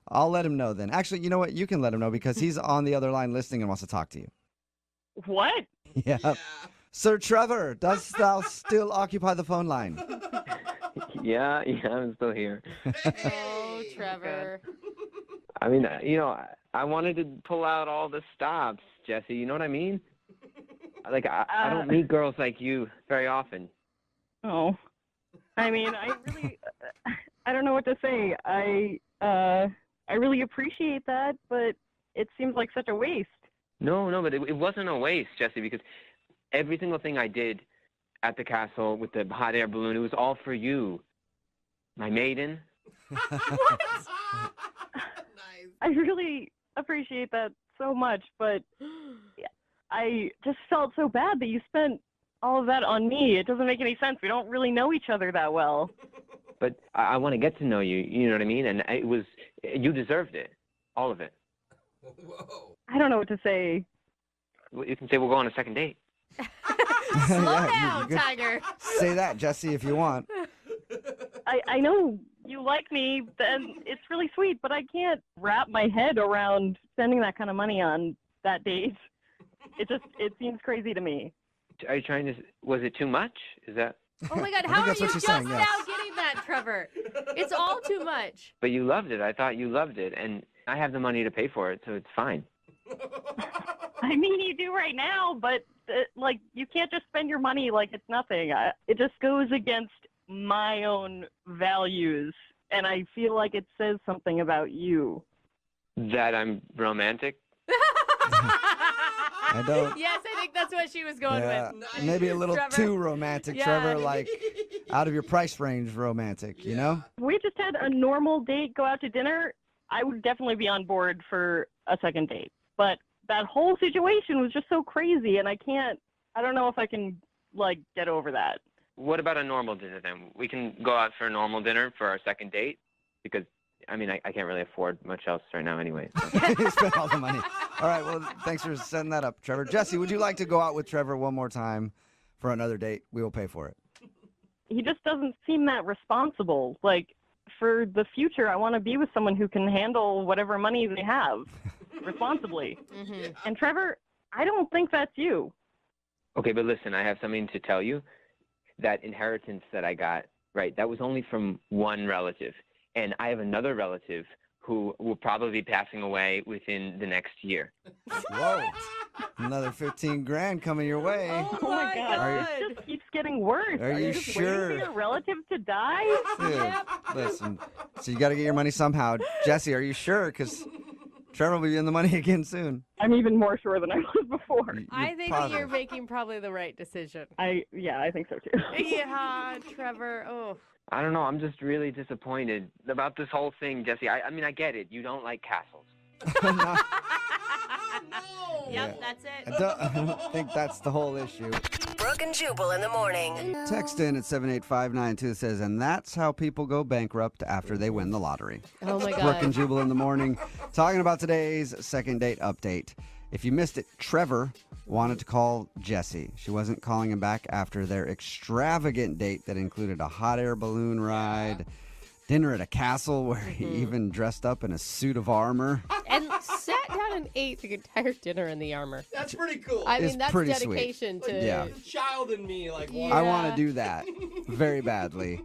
I'll let him know then. Actually, you know what? You can let him know because he's on the other line listening and wants to talk to you. What? Yeah. Sir Trevor, dost thou still occupy the phone line? Yeah, I'm still here. Oh, Trevor. I mean, I wanted to pull out all the stops, Jesse. You know what I mean? I don't meet girls like you very often. Oh. I mean, I don't know what to say. I really appreciate that, but it seems like such a waste. No, but it wasn't a waste, Jesse, because every single thing I did at the castle with the hot air balloon, it was all for you. My maiden, I really appreciate that so much, but I just felt so bad that you spent all of that on me. It doesn't make any sense. We don't really know each other that well. But I want to get to know you. You know what I mean? And you deserved it, all of it. I don't know what to say. You can say we'll go on a second date. Slow Yeah, down, you could Tiger. Say that, Jesse, if you want. I know you like me, and it's really sweet, but I can't wrap my head around spending that kind of money on that date. It seems crazy to me. Are you trying to? Was it too much? Is that? Oh my God, how are you just now getting that, Trevor? It's all too much. But you loved it. I thought you loved it, and I have the money to pay for it, so it's fine. I mean, you do right now, but like you can't just spend your money like it's nothing. It just goes against my own values, and I feel like it says something about you. That I'm romantic? I don't. Yes, I think that's what she was going Yeah, with. maybe a little Trevor. too romantic, Yeah. Trevor. Like out of your price range, romantic. You know? If we just had a normal date, go out to dinner, I would definitely be on board for a second date. But that whole situation was just so crazy, and I don't know if I can, like, get over that. What about a normal dinner then? We can go out for a normal dinner for our second date because, I mean, I can't really afford much else right now anyway. So. Spend all the money. All right, well, thanks for setting that up, Trevor. Jesse, would you like to go out with Trevor one more time for another date? We will pay for it. He just doesn't seem that responsible. Like, for the future, I want to be with someone who can handle whatever money they have responsibly. Mm-hmm. And Trevor, I don't think that's you. Okay, but listen, I have something to tell you. That inheritance that I got, right, that was only from one relative. And I have another relative who will probably be passing away within the next year. Whoa. Another 15 grand coming your way. Oh my God. Are It just keeps getting worse. Are you just sure? waiting for your relative to die? Dude, listen. So you got to get your money somehow. Jesse, are you sure? Because Trevor will be in the money again soon. I'm even more sure than I was before. I think that you're making probably the right decision. I think so too. Yeah, Trevor. Oh. I don't know. I'm just really disappointed about this whole thing, Jesse. I mean, I get it. You don't like castles. Yep, that's it. I don't think that's the whole issue. Brooke and Jubal in the morning. Text in at 78592 says, and that's how people go bankrupt after they win the lottery. Oh my God. Brooke and Jubal in the morning, talking about today's second date update. If you missed it, Trevor wanted to call Jesse. She wasn't calling him back after their extravagant date that included a hot air balloon ride, dinner at a castle where he even dressed up in a suit of armor. And sat down and ate the entire dinner in the armor. That's pretty cool. I It's mean, that's pretty dedication sweet. to... Yeah. The child in me, like, I want to do that very badly.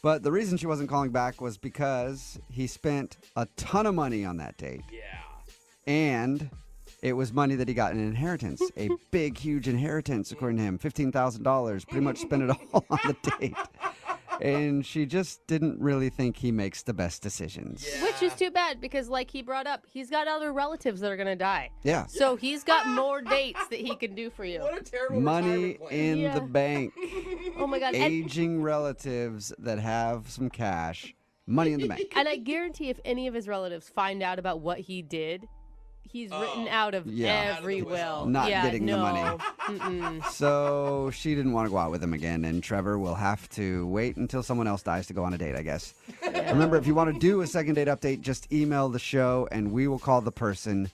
But the reason she wasn't calling back was because he spent a ton of money on that date. Yeah. And it was money that he got in inheritance. A big, huge inheritance, according to him. $15,000. Pretty much spent it all on the date. And she just didn't really think he makes the best decisions. Which is too bad because, like he brought up, he's got other relatives that are going to die. Yeah. So he's got more dates that he can do for you. What a terrible Money in Yeah. the bank. Oh my God. Aging relatives that have some cash. Money in the bank. And I guarantee if any of his relatives find out about what he did, he's written out of Yeah. every will. Not yeah, getting the no. money. Mm-mm. So she didn't want to go out with him again, and Trevor will have to wait until someone else dies to go on a date, I guess. Remember, if you want to do a second date update, just email the show, and we will call the person